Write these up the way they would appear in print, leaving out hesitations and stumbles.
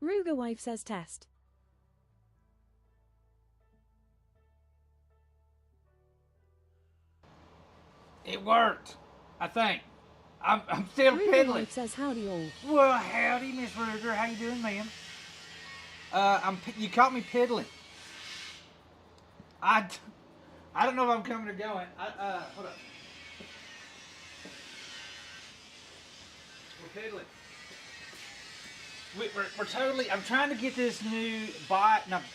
Ruger wife says test. It worked, I think. I'm still Ruger piddling. wife says howdy all. Well, howdy, Miss Ruger. How you doing, ma'am? You caught me piddling. I don't know if I'm coming or going. Hold up. We're piddling. We're totally. I'm trying to get this new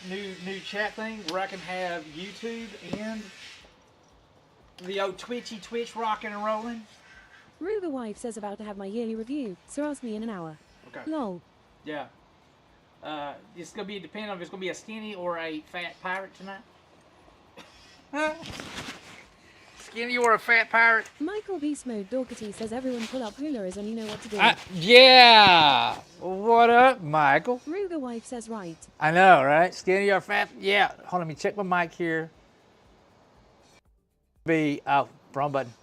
new chat thing where I can have YouTube and the old Twitch rocking and rolling. Ruger wife says about to have my yearly review, so ask me in an hour. Okay. Lol. Yeah. It's gonna be depending on if it's gonna be a skinny or a fat pirate tonight. Skinny or a fat pirate? Michael Beast Mode Dorkity says everyone pull up hularas and you know what to do. Yeah. What up, Michael? Ruger wife says right. I know, right? Skinny or fat? Yeah. Hold on, let me check my mic here. Wrong button.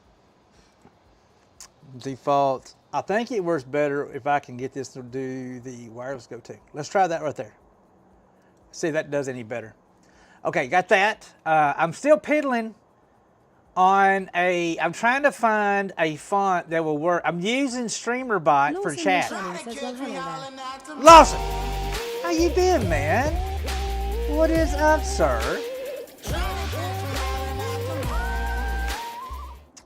Default. I think it works better if I can get this to do the wireless go-to. Let's try that right there. See if that does any better. Okay, got that. I'm still piddling on I'm trying to find a font that will work. I'm using StreamerBot for chat. Lawson, how you been, man? What is up, sir?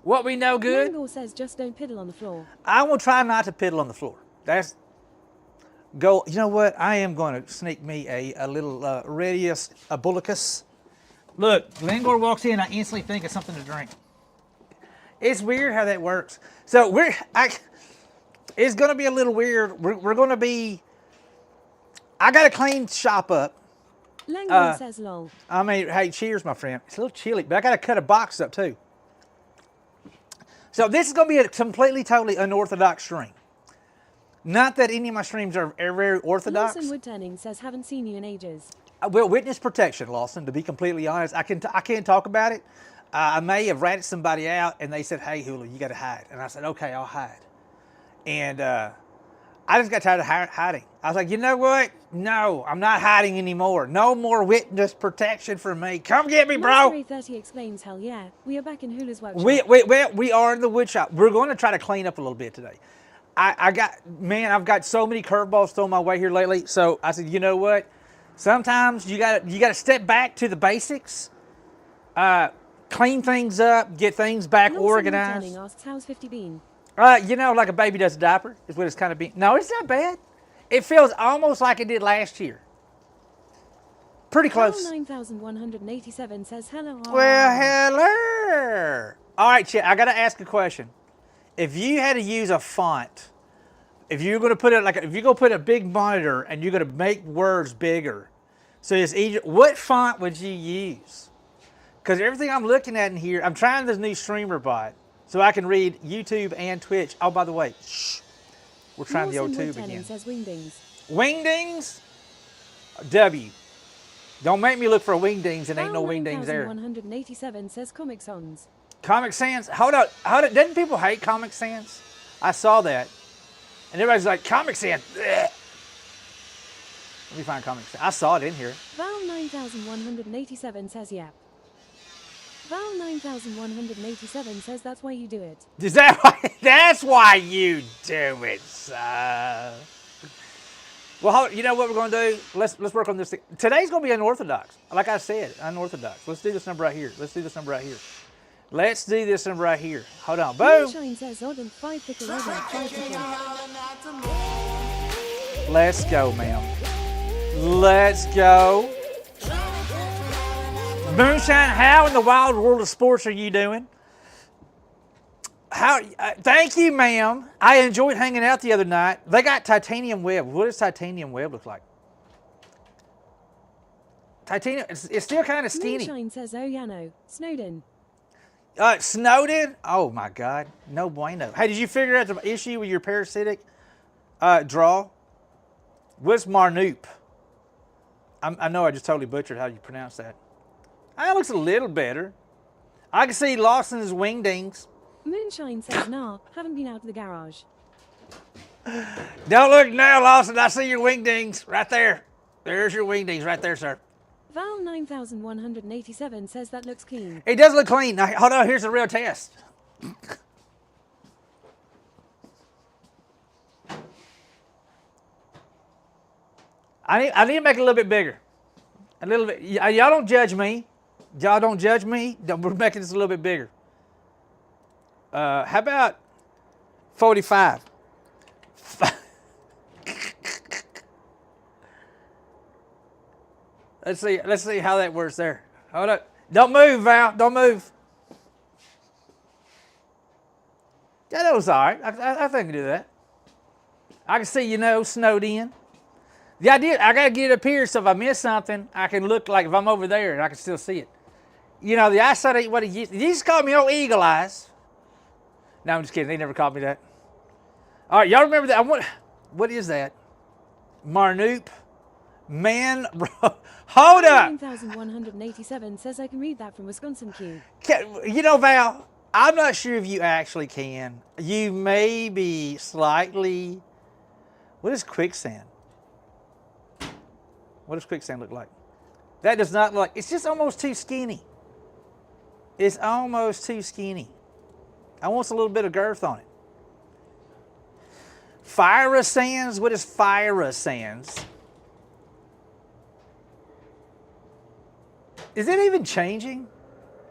What we know good? Mangle says just don't piddle on the floor. I will try not to piddle on the floor. That's go. You know what? I am going to sneak me a little Radius Abulicus. Look, Lingor walks in. I instantly think of something to drink. It's weird how that works. So it's going to be a little weird. We're going to be. I got to clean shop up. Langdon says lol. I mean, hey, cheers, my friend. It's a little chilly, but I got to cut a box up too. So this is going to be a completely, totally unorthodox stream. Not that any of my streams are very orthodox. Lawson Woodturning says haven't seen you in ages. Well, witness protection, Lawson, to be completely honest. I can't talk about it. I may have ratted somebody out and they said, hey, Hulu, you got to hide. And I said, okay, I'll hide. And I just got tired of hiding. I was like, you know what? No, I'm not hiding anymore. No more witness protection for me. Come get me, bro. Master 30 explains, hell yeah. We are back in Hulu's workshop. We are in the wood shop. We're going to try to clean up a little bit today. I've got so many curveballs thrown my way here lately. So I said, you know what? Sometimes you gotta step back to the basics, clean things up, get things back organized. Asks, how's 50 been? You know, like a baby does a diaper is what it's kind of been. No, it's not bad. It feels almost like it did last year. Pretty close. 9187 says hello. Well, hello. All right, Chet, I got to ask a question. If you had to use a font, if you're going to put it if you're going to put a big monitor and you're going to make words bigger, so it's easier, what font would you use? Because everything I'm looking at in here, I'm trying this new StreamerBot so I can read YouTube and Twitch. Oh, by the way, shh. We're trying the old tube again. Says wingdings. Wingdings? W. Don't make me look for wingdings and ain't no wingdings there. 187 says Comic Sans. Comic Sans? Hold up. Didn't people hate Comic Sans? I saw that. And everybody's like, Comic Sans. Bleh. Let me find Comic Sans. I saw it in here. Val 9187 says yep. Val 9187 says that's why you do it. Is that why? That's why you do it, sir. Well, you know what we're going to do? Let's work on this thing. Today's going to be unorthodox. Like I said, unorthodox. Let's do this number right here. Let's do this number right here. Let's do this number right here. Hold on. Boom. Moonshine says odd and 5 pickle odd and 5 pickle. Let's go, ma'am. Let's go. Moonshine, how in the wild world of sports are you doing? Thank you, ma'am. I enjoyed hanging out the other night. They got titanium web. What does titanium web look like? Titanium, it's still kind of skinny. Moonshine says, oh yeah, no. Snowden. Snowden? Oh my God. No bueno. Hey, did you figure out the issue with your parasitic draw? What's Marnoop? I know I just totally butchered how you pronounce that. That looks a little better. I can see Lawson's wingdings. Moonshine says, nah, haven't been out of the garage. Don't look now, Lawson. I see your wingdings right there. There's your wingdings right there, sir. Val 9187 says that looks clean. It does look clean. Now, hold on. Here's the real test. I need to make it a little bit bigger. A little bit. Y'all don't judge me. Y'all don't judge me. We're making this a little bit bigger. How about 45? Let's see how that works there. Hold up. Don't move, Val. Don't move. Yeah, that was all right. I think I can do that. I can see, snowed in. The idea, I got to get it up here so if I miss something, I can look like if I'm over there and I can still see it. The eyesight ain't what it used. They used to call me old eagle eyes. No, I'm just kidding. They never called me that. All right, y'all remember that? What is that? Marnoop? Man, hold up. 9187 says I can read that from Wisconsin Q. Val, I'm not sure if you actually can. You may be slightly. What is quicksand? What does quicksand look like? That does not look. It's just almost too skinny. It's almost too skinny. I want a little bit of girth on it. Fire sands. What is fire sands? Is it even changing?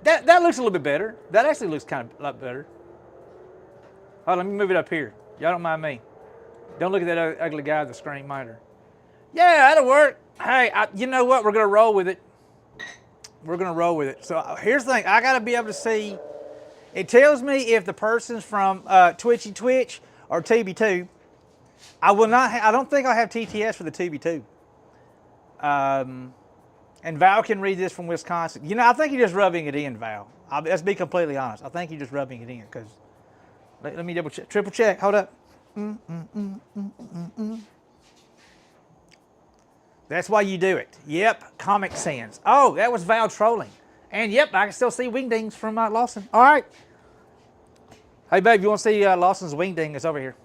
That looks a little bit better. That actually looks kind of a lot better. Oh, let me move it up here. Y'all don't mind me. Don't look at that ugly guy with the screen monitor. Yeah, that'll work. Hey, you know what? We're going to roll with it. We're going to roll with it. So here's the thing. I got to be able to see. It tells me if the person's from Twitchy Twitch or TB2. I will not. I don't think I'll have TTS for the TB2. And Val can read this from Wisconsin. I think you're just rubbing it in, Val. Let's be completely honest. I think you're just rubbing it in because. Let me double check, triple check. Hold up. That's why you do it. Yep, Comic Sans. Oh, that was Val trolling. And yep, I can still see wingdings from Lawson. All right. Hey, babe, you want to see Lawson's wingding? It's over here.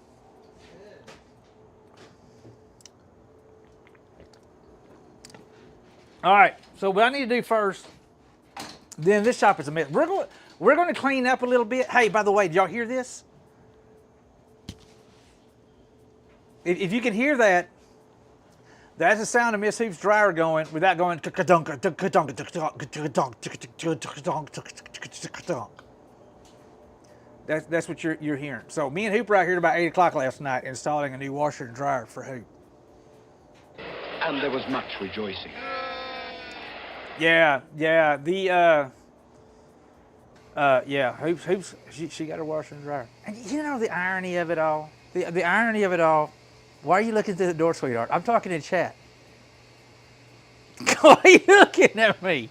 All right. So what I need to do first, then this shop is a mess. We're going to clean up a little bit. Hey, by the way, did y'all hear this? If you can hear that, that's the sound of Miss Hoop's dryer going without going. That's what you're hearing. So me and Hoop were out here at about 8 o'clock last night installing a new washer and dryer for Hoop. And there was much rejoicing. Yeah. Hoops. She got her washer and dryer. And the irony of it all. The irony of it all. Why are you looking through the door, sweetheart? I'm talking in chat. Why are you looking at me?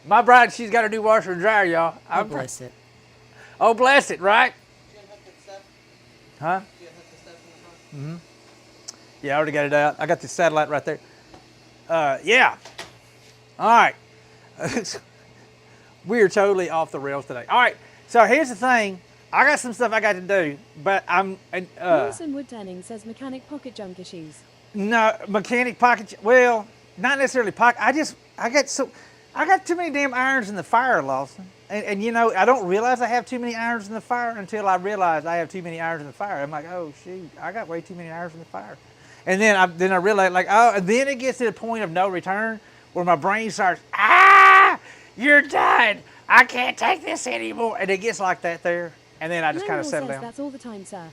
My bride, she's got her new washer and dryer, y'all. Oh, bless it. Oh, bless it, right? Huh? Mm-hmm. Yeah, I already got it out. I got the satellite right there. Yeah. All right. We're totally off the rails today. All right. So here's the thing. I got some stuff I got to do, but I'm. Wilson Woodturning says mechanic pocket junk issues. No, mechanic pocket. Well, not necessarily pocket. I got too many damn irons in the fire, Lawson. And I don't realize I have too many irons in the fire until I realize I have too many irons in the fire. I'm like, oh shoot, I got way too many irons in the fire. And then I realize and then it gets to the point of no return where my brain starts, you're done. I can't take this anymore. And it gets like that there. And then I just kind of settle down. That's all the time, sir.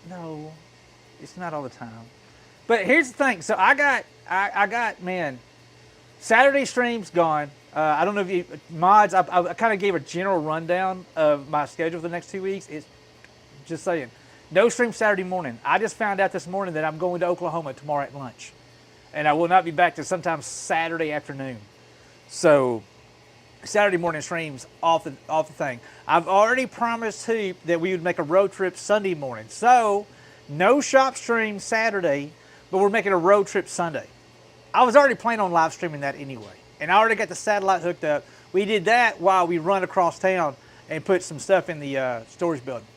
No, it's not all the time. But here's the thing. So I got, man, Saturday stream's gone. I don't know if you, mods, I kind of gave a general rundown of my schedule for the next 2 weeks. It's just saying, no stream Saturday morning. I just found out this morning that I'm going to Oklahoma tomorrow at lunch. And I will not be back till sometime Saturday afternoon. So Saturday morning streams off the thing. I've already promised Hoop that we would make a road trip Sunday morning. So no shop stream Saturday, but we're making a road trip Sunday. I was already planning on live streaming that anyway. And I already got the satellite hooked up. We did that while we run across town and put some stuff in the storage building.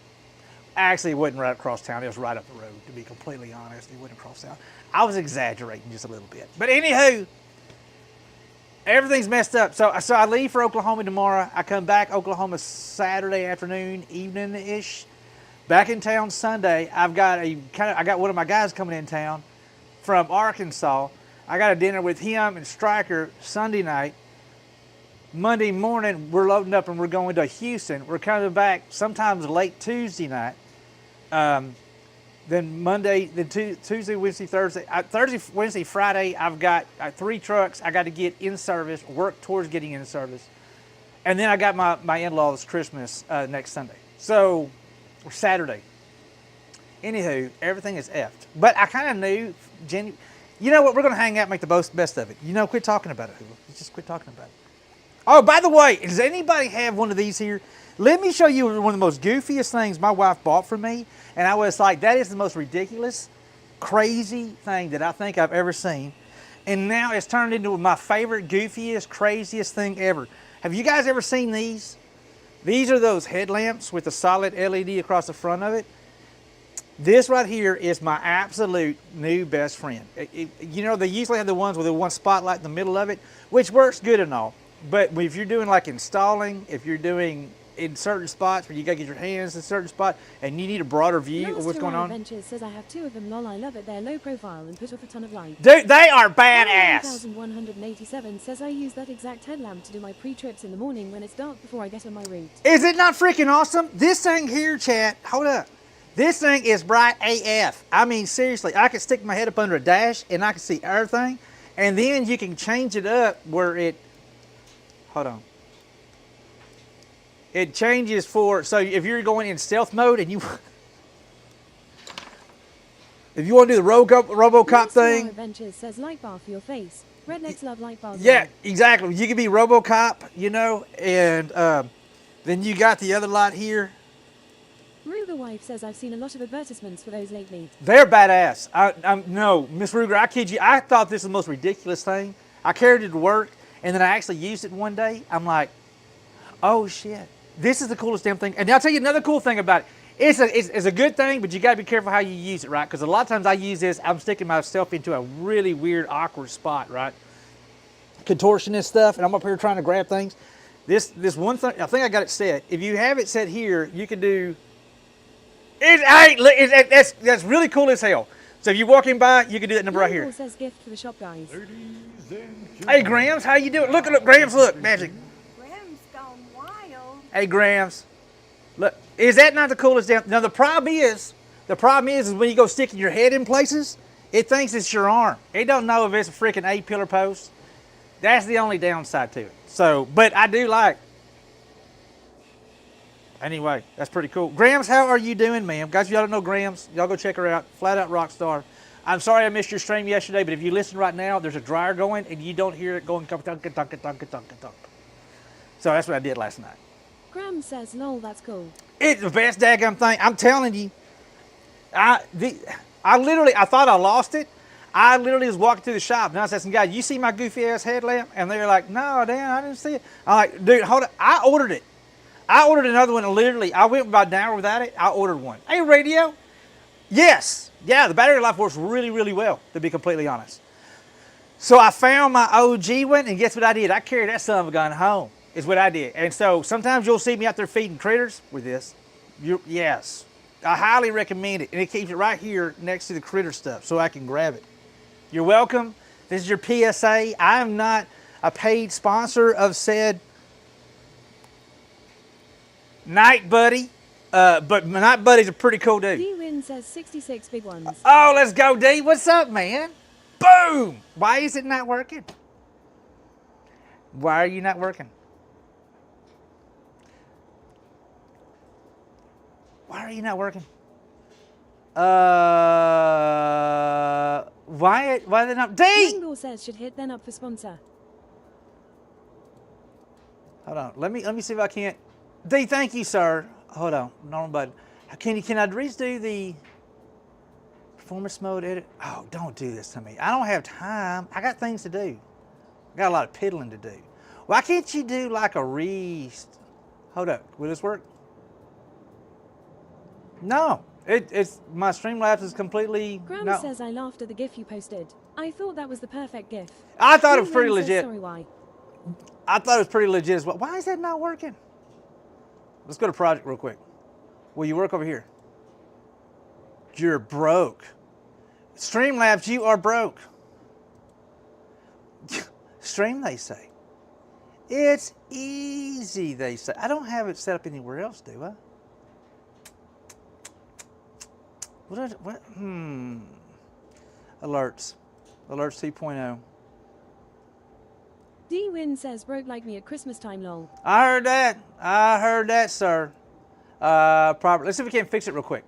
Actually, it wasn't right across town. It was right up the road, to be completely honest. It wasn't across town. I was exaggerating just a little bit. But anywho, everything's messed up. So I leave for Oklahoma tomorrow. I come back Oklahoma Saturday afternoon, evening-ish. Back in town Sunday. I got one of my guys coming in town from Arkansas. I got a dinner with him and Stryker Sunday night. Monday morning, we're loading up and we're going to Houston. We're coming back sometimes late Tuesday night. Then Monday, then Tuesday, Wednesday, Thursday. Thursday, Wednesday, Friday, I've got 3 trucks I got to get in service, work towards getting in service. And then I got my in-laws Christmas next Sunday. So, or Saturday. Anywho, everything is effed. But I kind of knew, Jenny, you know what, we're going to hang out and make the best of it. You know, quit talking about it, Hulu. Just quit talking about it. Oh, by the way, does anybody have one of these here? Let me show you one of the most goofiest things my wife bought for me. And I was like, that is the most ridiculous, crazy thing that I think I've ever seen. And now it's turned into my favorite, goofiest, craziest thing ever. Have you guys ever seen these? These are those headlamps with a solid LED across the front of it. This right here is my absolute new best friend. You know, they usually have the ones with the one spotlight in the middle of it, which works good and all. But if you're doing like installing, if you're doing in certain spots where you gotta get your hands in a certain spot and you need a broader view of what's going on. Adventures says I have 2 of them, lol, I love it, they're low profile and put off a ton of light. Dude, they are badass. 1187 says I use that exact headlamp to do my pre-trips in the morning when it's dark before I get on my route. Is it not freaking awesome? This thing here, chat, hold up. This thing is bright AF. I mean, seriously, I can stick my head up under a dash and I can see everything. And then you can change it up where it, hold on. It changes for, so if you're going in stealth mode and you, if you want to do the RoboCop thing. Adventures says light bar for your face. Rednecks love light bars. Yeah, exactly. You can be RoboCop, you know, and then you got the other lot here. Ruger wife says I've seen a lot of advertisements for those lately. They're badass. No, Miss Ruger, I kid you. I thought this was the most ridiculous thing. I carried it to work, and then I actually used it one day. I'm like, oh shit, this is the coolest damn thing. And I'll tell you another cool thing about it. It's a good thing, but you got to be careful how you use it, right? Because a lot of times I use this, I'm sticking myself into a really weird, awkward spot, right? Contortionist stuff, and I'm up here trying to grab things. This one thing, I think I got it set. If you have it set here, you can do. That's really cool as hell. So if you're walking by, you can do that number right here. Says gift for the shop guys. Hey Grams, how you doing? Look, Grams, look, magic. Graham's gone wild. Hey Grams, look, is that not the coolest damn? Now the problem is when you go sticking your head in places, it thinks it's your arm. It don't know if it's a freaking 8-pillar post. That's the only downside to it. So, but I do like. Anyway, that's pretty cool. Grams, how are you doing, ma'am? Guys, if y'all don't know Grams, y'all go check her out. Flat Out Rockstar. I'm sorry I missed your stream yesterday, but if you listen right now, there's a dryer going, and you don't hear it going thunk. So that's what I did last night. Graham says, lol, that's cool. It's the best daggum thing. I'm telling you. I thought I lost it. I literally was walking through the shop, and I said, some guy, you see my goofy ass headlamp? And they were like, no, damn, I didn't see it. I'm like, dude, hold it. I ordered it. I ordered another one, and literally, I went about an hour without it. I ordered one. Hey, radio? Yes. Yeah, the battery life works really, really well, to be completely honest. So I found my OG one, and guess what I did? I carried that son of a gun home, is what I did. And so sometimes you'll see me out there feeding critters with this. Yes. I highly recommend it, and it keeps it right here next to the critter stuff so I can grab it. You're welcome. This is your PSA. I am not a paid sponsor of said Night Buddy, but my Night Buddy's a pretty cool dude. D-Win says 66 big ones. Oh, let's go, D. What's up, man? Boom! Why is it not working? Why are you not working? Why are you not working? Why are they not? D! Mangle says should hit then up for sponsor. Hold on. Let me see if I can't. D, thank you, sir. Hold on. Normal button. Can I redo the performance mode edit? Oh, don't do this to me. I don't have time. I got things to do. I got a lot of piddling to do. Why can't you do like a hold up. Will this work? No, it's my Streamlabs is completely Graham no. says I laughed at the GIF you posted. I thought that was the perfect GIF. I thought it was pretty Graham says, legit. Sorry, why? I thought it was pretty legit as well. Why is that not working? Let's go to project real quick. Will you work over here? You're broke. Streamlabs, you are broke. Stream, they say. It's easy, they say. I don't have it set up anywhere else, do I? What? Alerts. Alerts 2.0. D-Win says broke like me at Christmas time, lol. I heard that. I heard that, sir. Proper. Let's see if we can fix it real quick.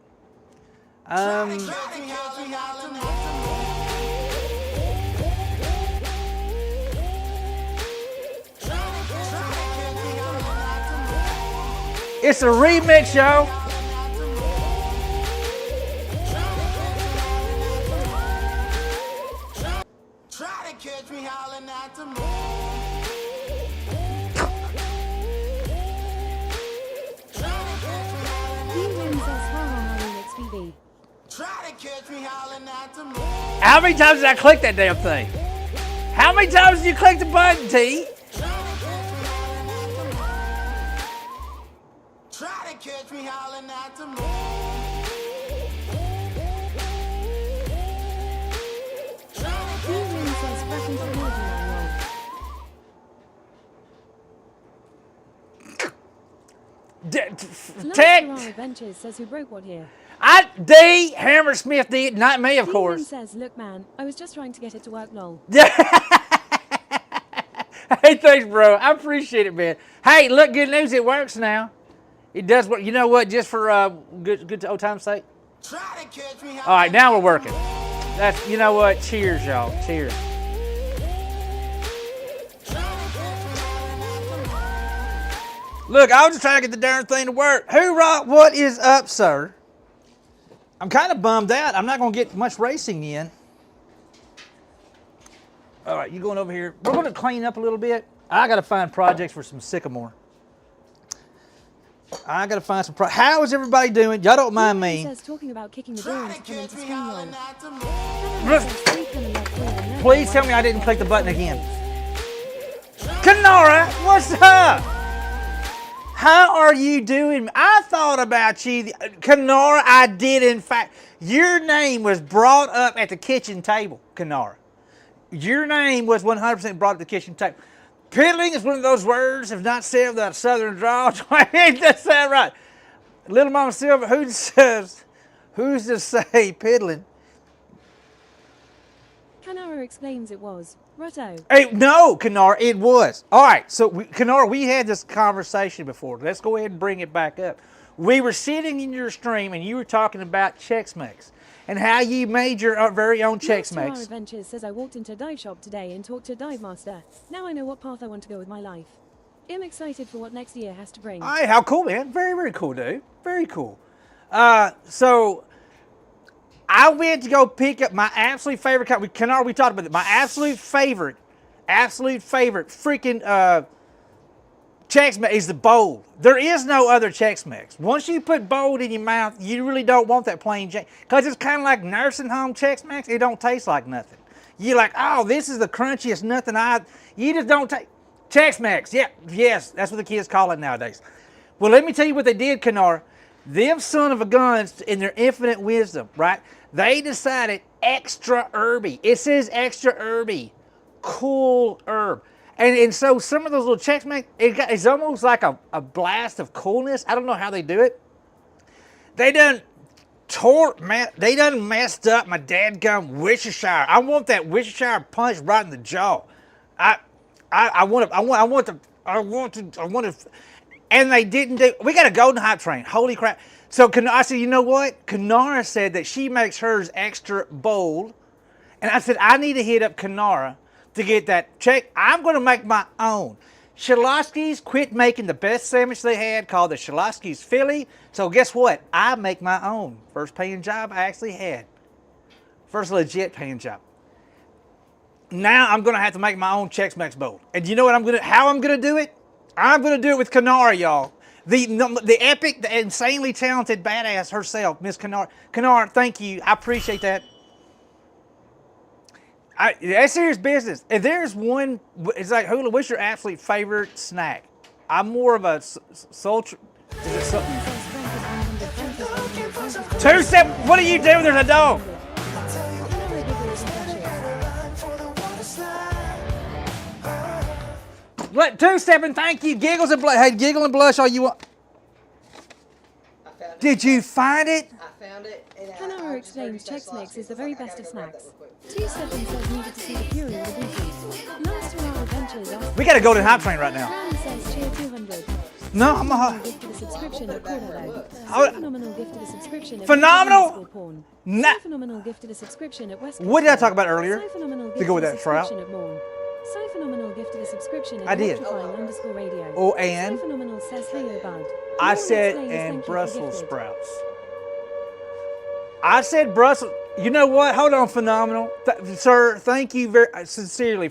It's a remix, yo. Try to catch me howling at the moon. D-Win says ha remix BB. Try to catch me howling at the moon. How many times did I click that damn thing? How many times did you click the button, T? Try to catch me howling at the moon. D-Win says cracking technology now, lol. Tech. Last Adventures says who broke what here? D. Hammersmith did, not me, of D-Win course. says, look man, I was just trying to get it to work, lol. Hey, thanks, bro. I appreciate it, man. Hey, look, good news. It works now. It does work. You know what? Just for good old time's sake. Try to catch me All right, now we're working. That's, you know what? Cheers, y'all. Cheers. Look, I was just trying to get the darn thing to work. Hoorah, what is up, sir? I'm kind of bummed out. I'm not going to get much racing in. All right, you going over here. We're going to clean up a little bit. I got to find projects for some sycamore. I got to find some How is everybody doing? Y'all don't mind D-Win me. says talking about kicking the door Try into to come catch into me stream, lol. howling at the moon. Please tell me I didn't click the button again. Kenora, what's up? How are you doing? I thought about you. Kenora, I did in fact. Your name was brought up at the kitchen table, Kenora. Your name was 100% brought up at the kitchen table. Piddling is one of those words, if not said without a southern drawl. That's that right. Little Mama Silver, who's to say piddling? Kanara explains it was. Rutto. Hey, no, Kenora, it was. All right, so, Kenora, we had this conversation before. Let's go ahead and bring it back up. We were sitting in your stream, and you were talking about Chex Mix and how you made your very own Chex Master Mix. Adventures says I walked into a dive shop today and talked to a dive master. Now I know what path I want to go with my life. I'm excited for what next year has to bring. All right, how cool, man. Very, very cool, dude. Very cool. So, I went to go pick up my absolute favorite, Kenora, we talked about it, my absolute favorite freaking Chex Mix is the bold. There is no other Chex Mix. Once you put bold in your mouth, you really don't want that plain Chex, because it's kind of like nursing home Chex Mix. It don't taste like nothing. You're like, oh, this is the crunchiest nothing you just don't take. Chex Mix, yeah, yes, that's what the kids call it nowadays. Well, let me tell you what they did, Kenora. Them son of a guns, in their infinite wisdom, right? They decided extra herby. It says extra herby. Cool herb. And so some of those little Chex Mix, it's almost like a blast of coolness. I don't know how they do it. They done messed up my dadgum Worcestershire. I want that Worcestershire punch right in the jaw. I want to, and they didn't do. We got a golden hype train. Holy crap! So I said, you know what? Kenora said that she makes hers extra bold, and I said I need to hit up Kenora to get that check. I'm going to make my own. Shaloski's quit making the best sandwich they had, called the Shaloski's Philly. So guess what? I make my own. First paying job I actually had. First legit paying job. Now I'm going to have to make my own Chex Mix bowl. And you know what how I'm going to do it? I'm going to do it with Kenora, y'all. The epic, the insanely talented badass herself, Miss Kennard. Kennard, thank you. I appreciate that. That's serious business. If there's one, it's like, Hula, what's your absolute favorite snack? I'm more of a sultry. Is it something? 2-7. What are you doing? There's a dog. Let 2-7. Thank you. Giggles and blush. Hey, giggle and blush all you want. Did you find it? I found it. Hannah explains Chex Mix is the very best of snacks. 2-7 says needed to see the Fury with the Booty. Last to our adventures. We got a golden hype train right now. Fran says cheer 200. No, I'm a. Gift to the subscription at Cornello. Oh. Phenomenal gift to the subscription at Phenomenal? Porn. Nah. Phenomenal gift to the subscription at West. What did I talk about earlier? Phenomenal gift To go with the that trout? subscription at Morn. Phenomenal gift to the subscription at I did. electrifying_radio. Oh, and? Phenomenal says hey yo bud. I Morn said, explains and thank you for Brussels gifted. sprouts. I said Brussels. You know what? Hold on, phenomenal. Sir, thank you very sincerely.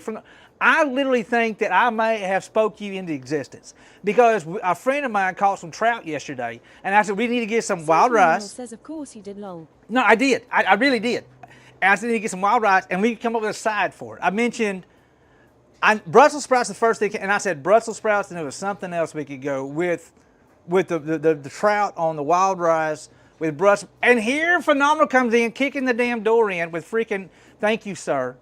I literally think that I may have spoke you into existence because a friend of mine caught some trout yesterday, and I said, we need to get some wild Phenomenal rice. says of course you did lol. No, I did. I really did. And I said, we need to get some wild rice, and we come up with a side for it. I mentioned Brussels sprouts the first thing, and I said Brussels sprouts, and there was something else we could go with the trout on the wild rice with Brussels. And here Phenomenal comes in, kicking the damn door in with freaking, thank you, sir.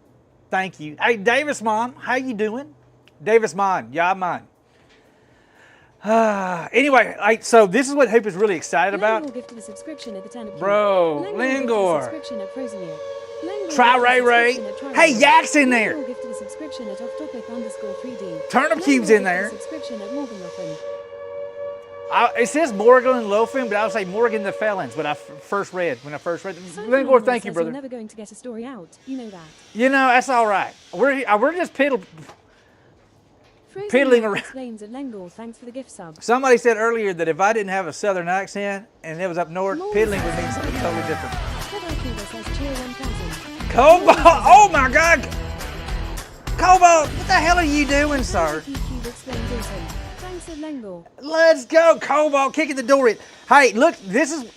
Thank you. Hey, Davis Mon, how you doing? Davis Mon, yeah, man. Anyway, so this is what Hoop is really excited about. Lengor gifted a subscription at the 10 Bro, gifted a Lengor. subscription at Frozen Year. Lengor Try gifted a Ray Ray. subscription at Hey, Try Yak's Ray. in there. Lengor gifted a subscription at offtopic_3D. Turnip Cube's Lengor in there. gifted a subscription at Morgan Muffin. It says Morgan and Loafin, but I would say Morgan the Felons when I first read it. Lengor, thank you, brother. You're never going to get a story out. You know that. You know, that's all right. We're just piddling around. Explains at Lengor, thanks for the gift sub. Somebody said earlier that if I didn't have a southern accent and it was up north, piddling would mean something totally different. Pedal says cheer 1000. Cobalt! Oh my God! Cobalt, what the hell are you doing, sir? Cube explains awesome. Thanks at Lengor. Let's go, Cobalt, kicking the door in. Hey, look, this is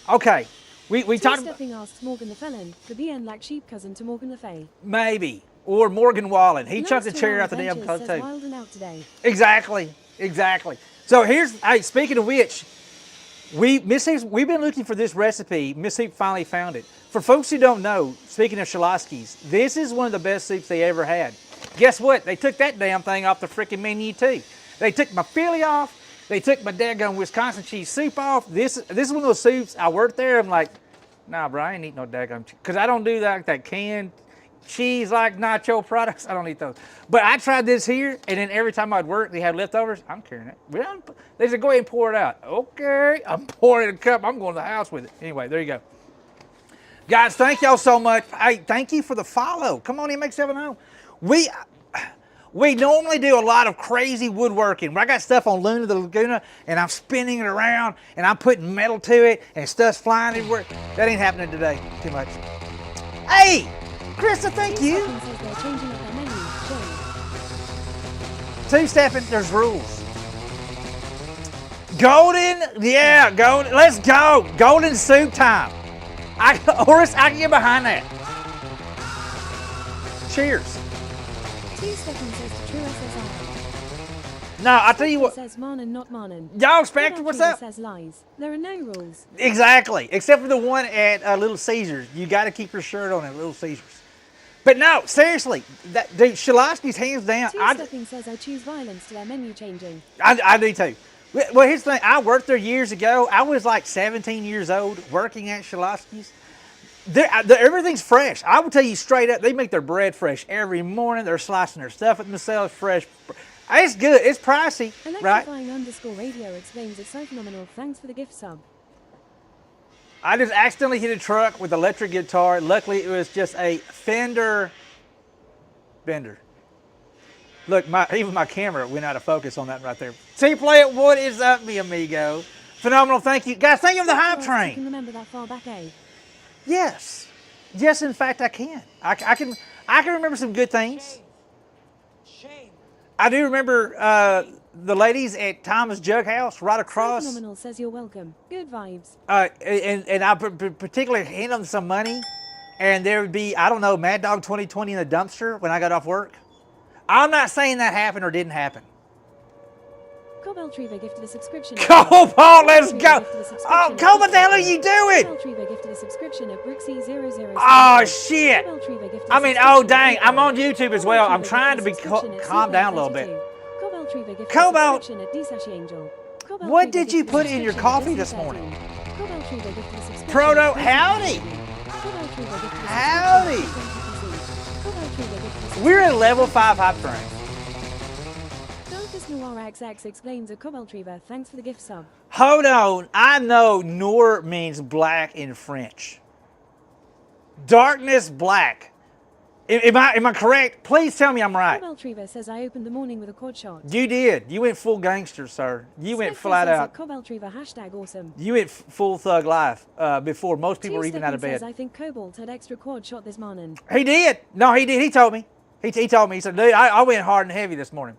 okay. We talked about Stepping asks Morgan the Felon, the BN like sheep cousin to Morgan the Fay. maybe or Morgan Wallen. He Last chucked the to chair our out the damn adventures too. says Wild and out today. Exactly. So hey, speaking of which, we've been looking for this recipe. Miss Heap finally found it. For folks who don't know, speaking of Shaloski's, this is one of the best soups they ever had. Guess what? They took that damn thing off the freaking menu too. They took my Philly off. They took my daggone Wisconsin cheese soup off. This is one of those soups. I worked there. I'm like, nah, bro, I ain't eat no daggone cheese. Because I don't do that canned cheese like nacho products. I don't eat those. But I tried this here, and then every time I'd work, they had leftovers. I'm carrying it. They said, go ahead and pour it out. Okay, I'm pouring it in a cup. I'm going to the house with it. Anyway, there you go. Guys, thank y'all so much. Hey, thank you for the follow. Come on in, make 7-0. We normally do a lot of crazy woodworking. I got stuff on Luna the Laguna, and I'm spinning it around, and I'm putting metal to it, and stuff's flying everywhere. That ain't happening today. Too much. Hey, Krista, thank you. Stephen says they're changing up their menu. Jane. See, Stephen, there's rules. Golden, yeah, golden. Let's go. Golden soup time. Horace, I can get behind that. Cheers. Stephen says to true SSR. No, I'll tell you what. Says Marnin, not Marnin. Y'all expect what's up? Says lies. There are no rules. Exactly, except for the one at Little Caesars. You got to keep your shirt on at Little Caesars. But no, seriously, dude, Shaloski's hands down. Stephen says I choose violence to their menu changing. I do too. Well, here's the thing. I worked there years ago. I was like 17 years old working at Shaloski's. Everything's fresh. I will tell you straight up, they make their bread fresh every morning. They're slicing their stuff at themselves fresh. It's good. It's pricey, right? Electrifying_radio explains it's so phenomenal. Thanks for the gift sub. I just accidentally hit a truck with electric guitar. Luckily, it was just a Fender Bender. Look, even my camera went out of focus on that right there. See, play it. What is up, mi amigo? Phenomenal. Thank you. Guys, thank you for the hype You train. can remember that far back, eh? Yes. Yes, in fact, I can. I can remember some good things. I do remember the ladies at Thomas Jug House right across. Phenomenal says you're welcome. Good vibes. And I particularly hand them some money, and there would be, I don't know, Mad Dog 2020 in the dumpster when I got off work. I'm not saying that happened or didn't happen. Cobalt Reaver gifted a subscription. Cobalt, let's go. Oh, Cobalt, what the hell are you doing? Cobalt Reaver gifted a subscription at Brooksy00. Oh, shit. Cobalt Reaver gifted I a mean, subscription oh, at dang. Cobalt I'm on YouTube as well. I'm Reaver trying to be gifted a subscription at calm down a little bit. Super32. Cobalt Reaver gifted Cobalt. a subscription at D-Sashi Angel. Cobalt What Reaver did you gifted a put in your subscription at coffee this DC13. morning? Cobalt Reaver gifted a subscription Proto, at howdy. Cobalt Reaver gifted a Howdy. subscription at Cobalt Reaver gifted a We're in level 5 hype train. Darkest Noir XX explains a Cobalt Reaver. Thanks for the gift sub. Hold on. I know Noir means black in French. Darkness black. Am I correct? Please tell me I'm right. Cobalt Reaver says I opened the morning with a quad shot. You did. You went full gangster, sir. You went Spectre flat says out. Cobalt Reaver hashtag awesome. You went full thug life before most people Two were even out of Stephen bed. says I think Cobalt had extra quad shot this morning. He did. No, he did. He told me. He told me. He said, dude, I went hard and heavy this morning.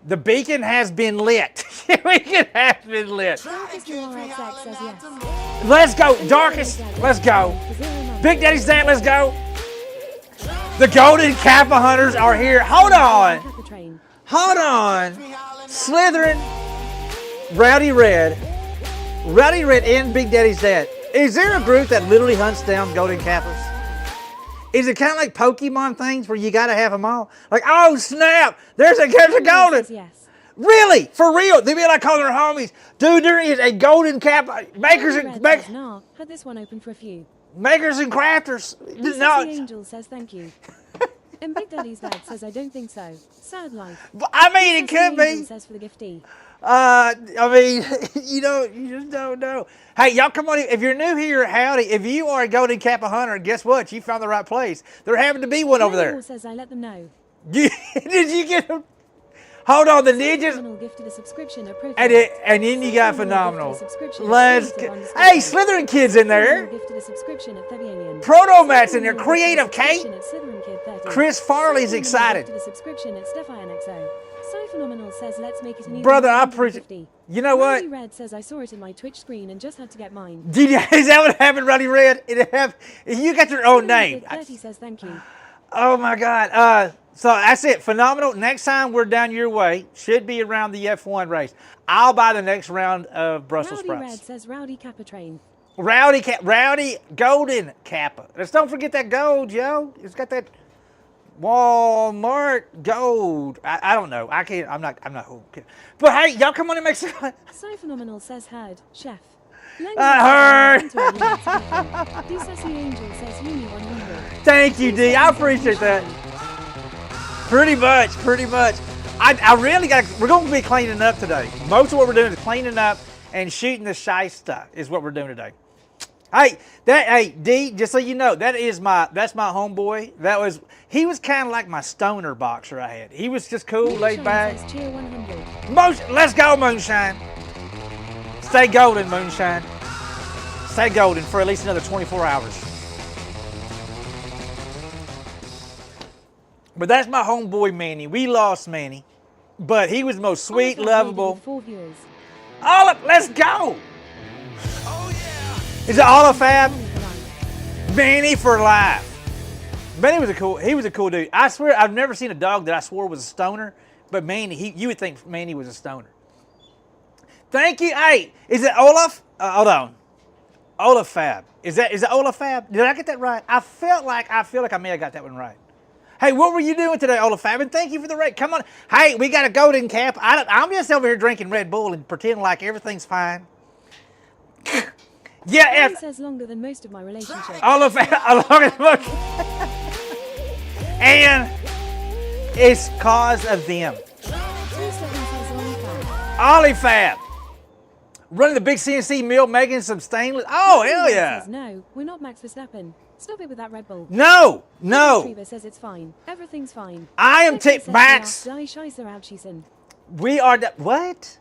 The beacon has been lit. The beacon has been lit. Darkest Noir XX says yes. Let's go. Darkest. Let's go. Big Daddy's Dad, let's go. The Golden Kappa Hunters are here. Hold on. Hold on. Slytherin, Rowdy Red and Big Daddy's Dad. Is there a group that literally hunts down Golden Kappas? Is it kind of like Pokemon things where you got to have them all? Like, oh snap, there's a golden. Yes. Really? For real? They be like calling their homies. Dude, there is a Golden Kappa. Makers Nah, had this one open for a few. makers and crafters. The No, Angel says thank you. And Big Daddy's Dad says I don't think so. Sad life. I mean, it could Angel be. says for the giftee. I mean, you just don't know. Hey, y'all, come on. If you're new here, howdy. If you are a Golden Kappa hunter, guess what? You found the right place. There happened to be one over there. Says I let them know. Did you get them? Hold on, the ninjas. Phenomenal gifted a subscription at Pro And then you got phenomenal. Subscription Let's at get. Creative Hey, underscore Slytherin Kid's in there. Phenomenal gifted a subscription at Thebianian. Proto-Mat's in there. Phenomenal Creative gifted a Kate. subscription at Slytherin Kid 30. Chris Farley's Phenomenal excited. gifted a subscription at Stephan XO. Cy Phenomenal says let's make it an even Brother, I 150. appreciate. You know what? Rowdy Red says I saw it in my Twitch screen and just had to get mine. Is that what happened, Rowdy Red? You got your own name. Kid 30 says thank you. Oh my God. So that's it. Phenomenal. Next time we're down your way, should be around the F1 race. I'll buy the next round of Brussels Rowdy Red sprouts. says Rowdy Kappa Train. Rowdy Golden Kappa. Let's don't forget that gold, yo. It's got that Walmart gold. I don't know. I can't. I'm not. Okay. But hey, y'all come on and make some. Cy Phenomenal says heard. Chef. I heard. D-Sassy Angel says Uni 100. Thank you, D. I appreciate that. Pretty much. I really got. We're going to be cleaning up today. Most of what we're doing is cleaning up and shooting the shysta is what we're doing today. Hey, D. Just so you know, that's my homeboy. He was kind of like my stoner boxer I had. He was just cool, laid back. Says Cheer 100. Let's go, Moonshine. Stay golden, Moonshine. Stay golden for at least another 24 hours. But that's my homeboy Manny. We lost Manny, but he was the most sweet, lovable. 4 viewers. Let's go. Is it all a fab? Manny for life. Manny was he was a cool dude. I swear I've never seen a dog that I swore was a stoner, but Manny, you would think Manny was a stoner. Thank you. Hey, is it Olaf? Hold on. Olaf Fab. Is it Olaf Fab? Did I get that right? I feel like I may have got that one right. Hey, what were you doing today, Olaf Fab? And thank you for the rate. Come on. Hey, we got a Golden Cap. I'm just over here drinking Red Bull and pretending like everything's fine. Yeah, says longer than most of my relationships. Olaf Fab. And it's cause of them. Ollie Fab. Running the big CNC mill, making some stainless. Oh, hell yeah. Says, no, we're not Max Verstappen. Stop it with that Red Bull. No. Retriever says it's fine. Everyth's fine. I am Max. We are. What?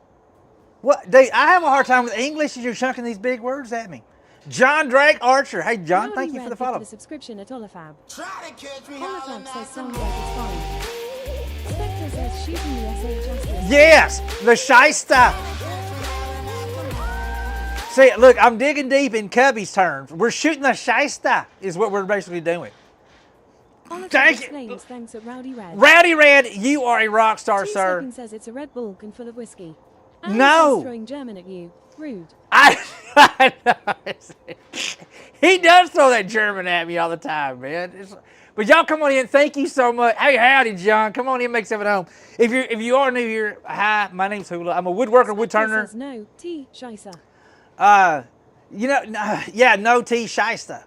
What? I have a hard time with English as you're chunking these big words at me. John Drake Archer. Hey, John, thank you for the follow. The subscription at Olafab. Try to catch me Olafab howling says at the sounds moon. like it's fine. Spectre Spectre says shooting the SH Justice. Yes, the shyster. See, look, I'm digging deep in Cubby's terms. We're shooting the shyster is what we're basically doing. Oliver Thank you. exclaims thanks at Rowdy Red. Rowdy Red, you are a rock star, T sir. Steppen says it's a Red Bull can full of whiskey. Alan No. says throwing German at you. Rude. I know. He does throw that German at me all the time, man. But y'all come on in. Thank you so much. Hey, howdy, John. Come on in, make yourself at home. If you are new here, hi, my name's Hula. I'm a woodworker, wood Spectre turner. says no. T. Scheisse. No T shyster.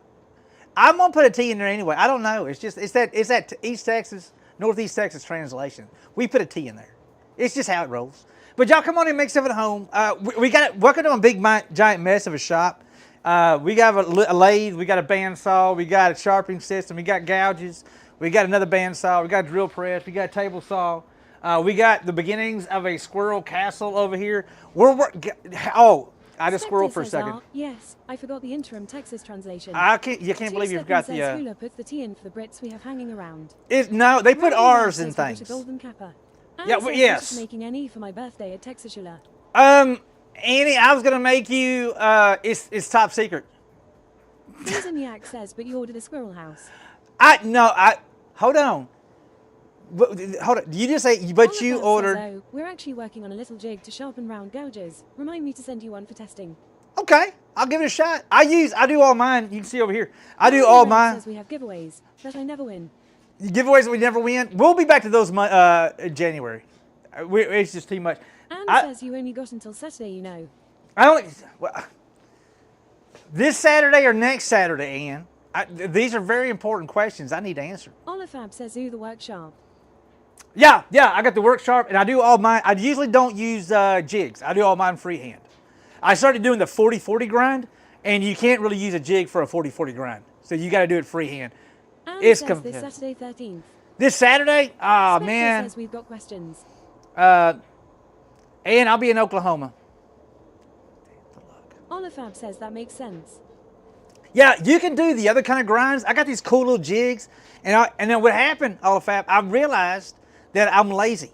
I'm gonna put a T in there anyway. I don't know. It's that East Texas, Northeast Texas translation. We put a T in there. It's just how it rolls. But y'all come on in and make stuff at home. We got welcome to a big giant mess of a shop. We got a lathe. We got a bandsaw. We got a sharpening system. We got gouges. We got another bandsaw. We got a drill press. We got a table saw. We got the beginnings of a squirrel castle over here. I just squirreled for a Spectre says, second. yes, I forgot the interim Texas translation. You can't believe you forgot the. Hula puts the T in for the Brits we have hanging around. No, they put Rowdy R's Red in says we put things. a golden kappa. Yeah, Anne says yes. I'm making NE for my birthday at Texas Hula. Annie, I was gonna make you. It's top secret. Susan Yak says, but you ordered a squirrel house. Hold on. Hold on. You just say, but Oliver you says, ordered. oh, we're actually working on a little jig to sharpen round gouges. Remind me to send you one for testing. Okay, I'll give it a shot. I do all mine. You can see over here. I do Rowdy all Red mine. says we have giveaways that I never win. Giveaways that we never win. We'll be back to those in January. It's just too much. Anne says you only got until Saturday, you know. This Saturday or next Saturday, Ann? These are very important questions I need to answer. Olafab says ooh, the workshop. Yeah, I got the workshop, and I do all mine. I usually don't use jigs. I do all mine freehand. I started doing the 40-40 grind, and you can't really use a jig for a 40-40 grind. So you got to do it freehand. Anne It's says this Saturday 13th. This Saturday? Oh, Spectre man. says we've got questions. And I'll be in Oklahoma. Olafab says that makes sense. Yeah, you can do the other kind of grinds. I got these cool little jigs, and then what happened, Olafab, I realized that I'm lazy.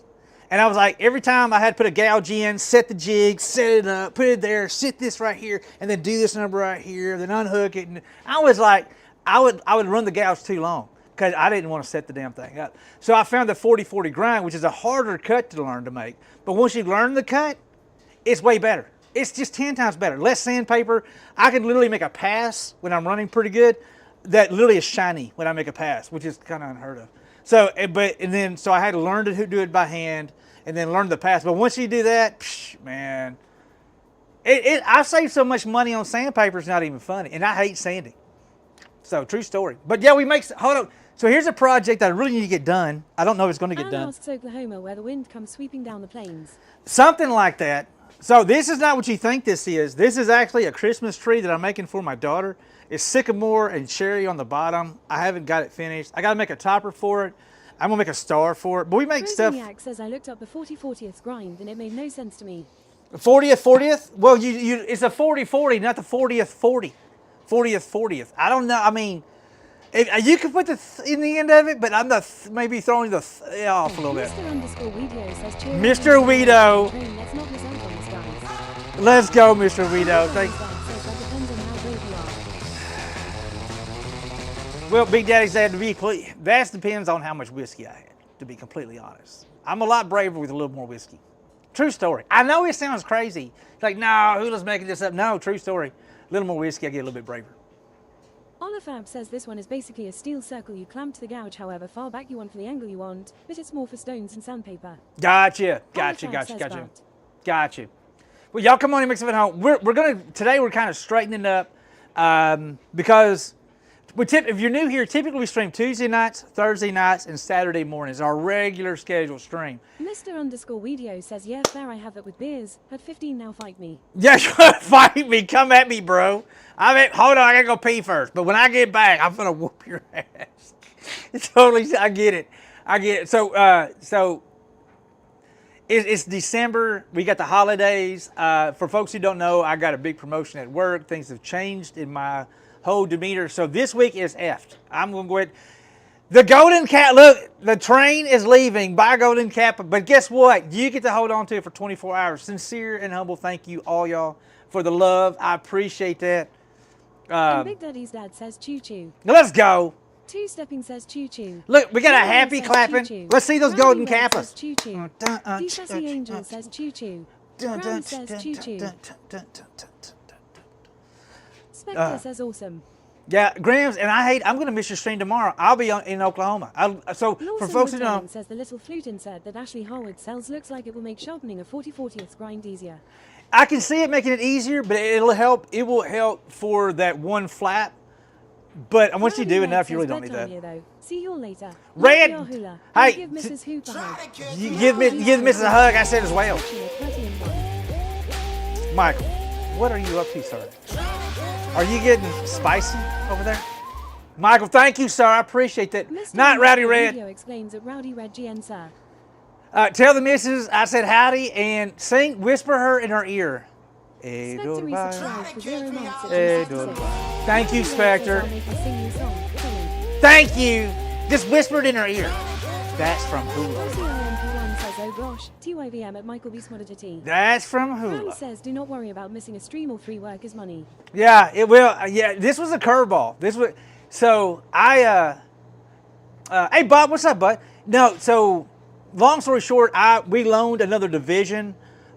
And I was like, every time I had to put a gouge in, set the jig, set it up, put it there, sit this right here, and then do this number right here, then unhook it. And I was like, I would run the gouge too long because I didn't want to set the damn thing up. So I found the 40-40 grind, which is a harder cut to learn to make. But once you learn the cut, it's way better. It's just 10 times better. Less sandpaper. I can literally make a pass when I'm running pretty good that literally is shiny when I make a pass, which is kind of unheard of. So I had to learn to do it by hand and then learn the pass. But once you do that, man, I save so much money on sandpaper, it's not even funny. And I hate sanding. So true story. But yeah, hold on. So here's a project that I really need to get done. I don't know if it's going to get Anne done. asks Oklahoma where the wind comes sweeping down the plains. Something like that. So this is not what you think this is. This is actually a Christmas tree that I'm making for my daughter. It's sycamore and cherry on the bottom. I haven't got it finished. I got to make a topper for it. I'm going to make a star for it. But we make stuff. Rosiniak says I looked up the 40/40th grind and it made no sense to me. 40th? Well, it's a 40-40, not the 40th 40. 40th. I don't know. I mean, you can put the in the end of it, but I'm not maybe throwing the off a little bit. Mr. says cheer Mr. Weedo. Let's not miss out on this, guys. Let's go, Mr. Weedo. Thank you. Says that depends on how brave you are. Well, Big Daddy said that depends on how much whiskey I had, to be completely honest. I'm a lot braver with a little more whiskey. True story. I know it sounds crazy. It's like, no, Hula's making this up. No, true story. A little more whiskey, I get a little bit braver. Olafab says this one is basically a steel circle you clamp to the gouge however far back you want for the angle you want, but it's more for stones and sandpaper. Gotcha. Olafab says that. Gotcha. Well, y'all come on and mix it at home. Today we're kind of straightening up because if you're new here, typically we stream Tuesday nights, Thursday nights, and Saturday mornings, our regular scheduled stream. Mr_Weedio says, yeah, fair, I have it with beers. Had 15, now fight me. Yeah, fight me. Come at me, bro. Hold on, I gotta go pee first. But when I get back, I'm gonna whoop your ass. I get it. So it's December. We got the holidays. For folks who don't know, I got a big promotion at work. Things have changed in my whole demeanor. So this week is effed. I'm gonna go ahead. The Golden Cap, look, the train is leaving. Bye, Golden Cap. But guess what? You get to hold on to it for 24 hours. Sincere and humble thank you, all y'all, for the love. I appreciate that. And Big Daddy's dad says choo choo. Now let's go. Two Stepping says choo choo. Look, we got a Ryan happy says clapping. choo-choo. Let's see those Rowdy Golden Red Kappas. says choo choo. The Sassy Angel says choo choo. Brown says choo choo. Spectre says awesome. Yeah, Grams, and I'm going to miss your stream tomorrow. I'll be in Oklahoma. So for Lawson folks who Woodland know, says the little flutin said that Ashley Harwood sells looks like it will make sharpening a 40/40th grind easier. I can see it making it easier, but it'll help. It will help for that one flap. But once you do enough, you really don't need that. Though. See you all later. Red, Love your hula. hey, Give Mrs. Hooper a hug. You give Mrs. a hug. I said as well. Michael, what are you up to, sir? Are you getting spicy over there? Michael, thank you, sir. I appreciate that. Not Rowdy Red. Video explains that Rowdy Red GN, sir. Tell the missus I said howdy and whisper her in her ear. Hey, Spectre resubscribed for 0 months at Hey, 266. Thank you, Spectre. I'll make you sing your song. Sorry. Thank you. Just whisper it in her ear. That's from Hula. CIMP1 says, oh gosh, TYVM at Michael B. Smodder T. That's from Fran Hula. says, do not worry about missing a stream or free work is money. Yeah, it will. Yeah, this was a curveball. So hey Bob, what's up, bud? No, so long story short, we loaned another division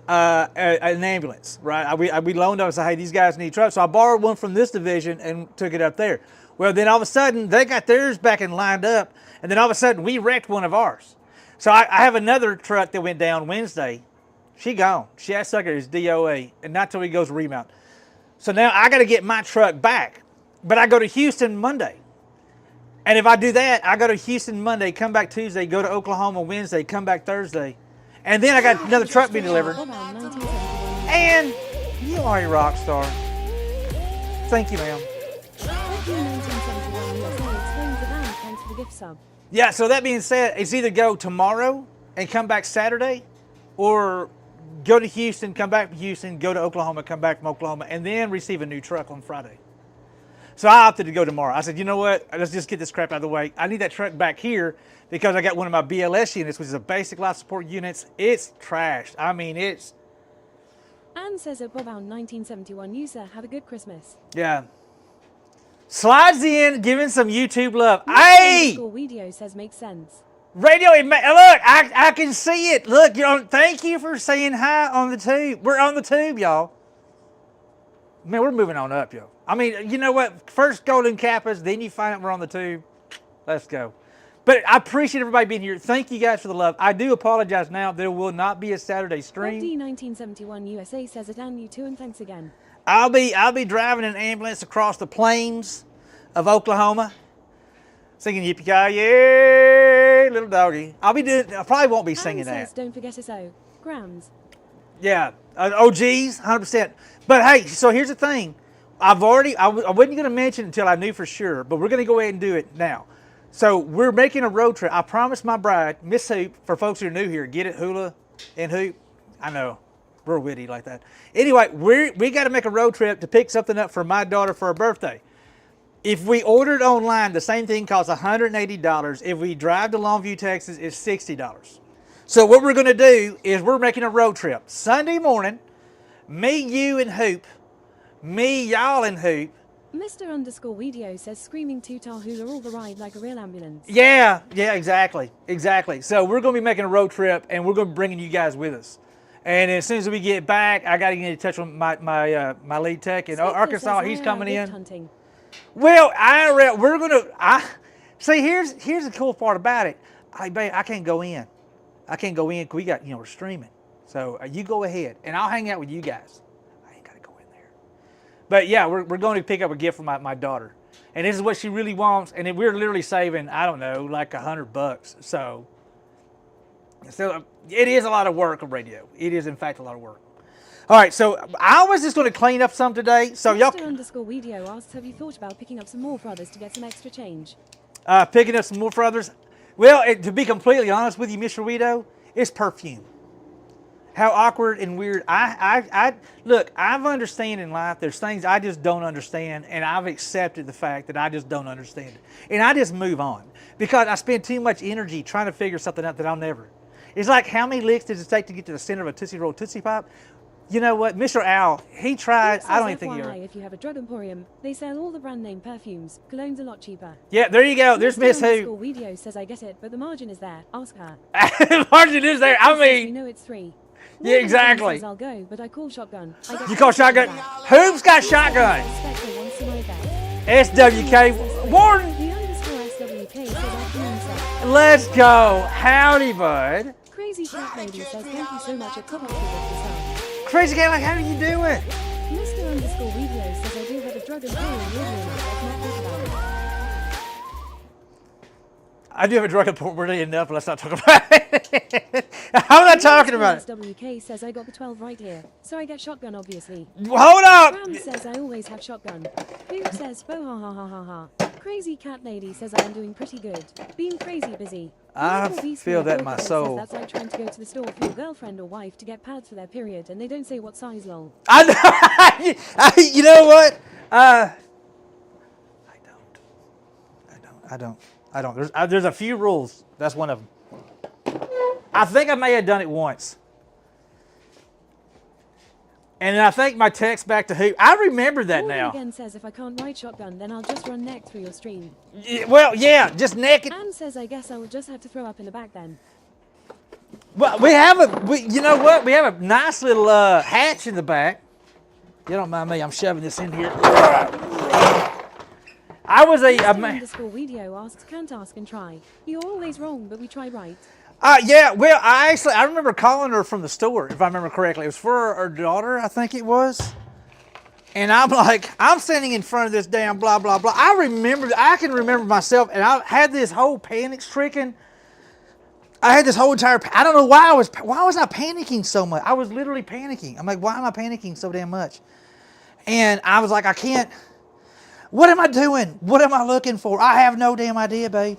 an ambulance, right? We loaned them and said, hey, these guys need trucks. So I borrowed one from this division and took it up there. Well, then all of a sudden, they got theirs back and lined up, and then all of a sudden, we wrecked one of ours. So I have another truck that went down Wednesday. She gone. That sucker is DOA, and not till he goes remount. So now I got to get my truck back, but I go to Houston Monday. And if I do that, I go to Houston Monday, come back Tuesday, go to Oklahoma Wednesday, come back Thursday. And then I got another truck being delivered. And you are a rock star. Thank you, ma'am. Thanks for the gift sub. Yeah, so that being said, it's either go tomorrow and come back Saturday, or go to Houston, come back from Houston, go to Oklahoma, come back from Oklahoma, and then receive a new truck on Friday. So I opted to go tomorrow. I said, you know what? Let's just get this crap out of the way. I need that truck back here because I got one of my BLS units, which is a basic life support units. It's trashed. I mean, it's... Anne says at Bobound 1971 user, have a good Christmas. Yeah. Slides in, giving some YouTube love. Hey! Video says makes sense. Radio, look, I can see it. Look, thank you for saying hi on the tube. We're on the tube, y'all. Man, we're moving on up, y'all. I mean, you know what? First Golden Kappas, then you find out we're on the tube. Let's go. But I appreciate everybody being here. Thank you guys for the love. I do apologize now. There will not be a Saturday stream. D1971 USA says it and you too, and thanks again. I'll be driving an ambulance across the plains of Oklahoma, singing yippee-ki-yay, little doggy. I probably won't be singing says, that. don't forget us, grams. Yeah, OGs, 100%. But hey, so here's the thing. I wasn't going to mention it until I knew for sure, but we're going to go ahead and do it now. So we're making a road trip. I promised my bride, Miss Hoop, for folks who are new here, get it, Hula and Hoop. I know, we're witty like that. Anyway, we got to make a road trip to pick something up for my daughter for her birthday. If we ordered online, the same thing costs $180. If we drive to Longview, Texas, it's $60. So what we're going to do is we're making a road trip. Sunday morning, me, you, and Hoop. Me, y'all, and Hoop. Mr_Video says screaming tutar hula all the ride like a real ambulance. Yeah, exactly. So we're going to be making a road trip, and we're going to be bringing you guys with us. And as soon as we get back, I got to get in touch with my lead tech in Arkansas. He's coming in. Hunting. Well, we're going to... See, here's the cool part about it. I can't go in. I can't go in because we got, we're streaming. So you go ahead, and I'll hang out with you guys. I ain't got to go in there. But yeah, we're going to pick up a gift for my daughter. And this is what she really wants. And we're literally saving, I don't know, like $100. So it is a lot of work on radio. It is, in fact, a lot of work. All right, so I was just going to clean up some today. So Mr_Video asks, have you thought about picking up some more for others to get some extra change? Picking up some more for others? Well, to be completely honest with you, Mr. Weedo, it's perfume. How awkward and weird. Look, I've understand in life there's things I just don't understand, and I've accepted the fact that I just don't understand it. And I just move on because I spend too much energy trying to figure something out that I'll never. It's like, how many licks does it take to get to the center of a Tootsie Roll Tootsie Pop? You know what? Mr. Al, he tried. I don't even think he FYI, ever. if you have a drug emporium, they sell all the brand name perfumes. Cologne's a lot cheaper. Yeah, there you go. There's Miss Who. Video says I get it, but the margin is there. Ask her. Margin is there. I You mean, know it's 3. yeah, exactly. Says I'll go, but I call shotgun. I get You call shotgun? Who's got shotgun? Spectre wants some over. SWK. Warden. The underscore SWK says afternoon set. Let's go. Howdy, bud. Crazy cat lady says thank you so much. A couple of people. Crazy Cat, like, how are you doing? Mr. Underscore Video says I do have a drug emporium. Let's not talk about it. I do have a drug emporium enough, but let's not talk about it. I'm not talking about it. SWK says I got the 12 right here, so I get shotgun obviously. Hold up. Ram says I always have shotgun. Poop says bo ha ha ha ha ha. Crazy cat lady says I am doing pretty good. Been crazy busy. I Wonderful Beast feel Mia that in my Dorcas soul. Says that's like trying to go to the store for your girlfriend or wife to get pads for their period, and they don't say what size. Lol. I know. You know what? I don't. There's a few rules. That's one of them. I think I may have done it once. And I think my text back to who, I remember that Morgan now. again says if I can't ride shotgun, then I'll just run neck through your stream. Well, yeah, just naked. Anne says I guess I will just have to throw up in the back then. Well, you know what? We have a nice little hatch in the back. You don't mind me, I'm shoving this in here. I was Underscore video asks can't ask and try. You're always wrong, but we try right. yeah, well, I remember calling her from the store, if I remember correctly. It was for her daughter, I think it was. And I'm like, I'm standing in front of this damn blah, blah, blah. I can remember myself, and I had this whole panic stricken. I had this whole entire, I don't know why was I panicking so much? I was literally panicking. I'm like, why am I panicking so damn much? And I was like, I can't, what am I doing? What am I looking for? I have no damn idea, babe.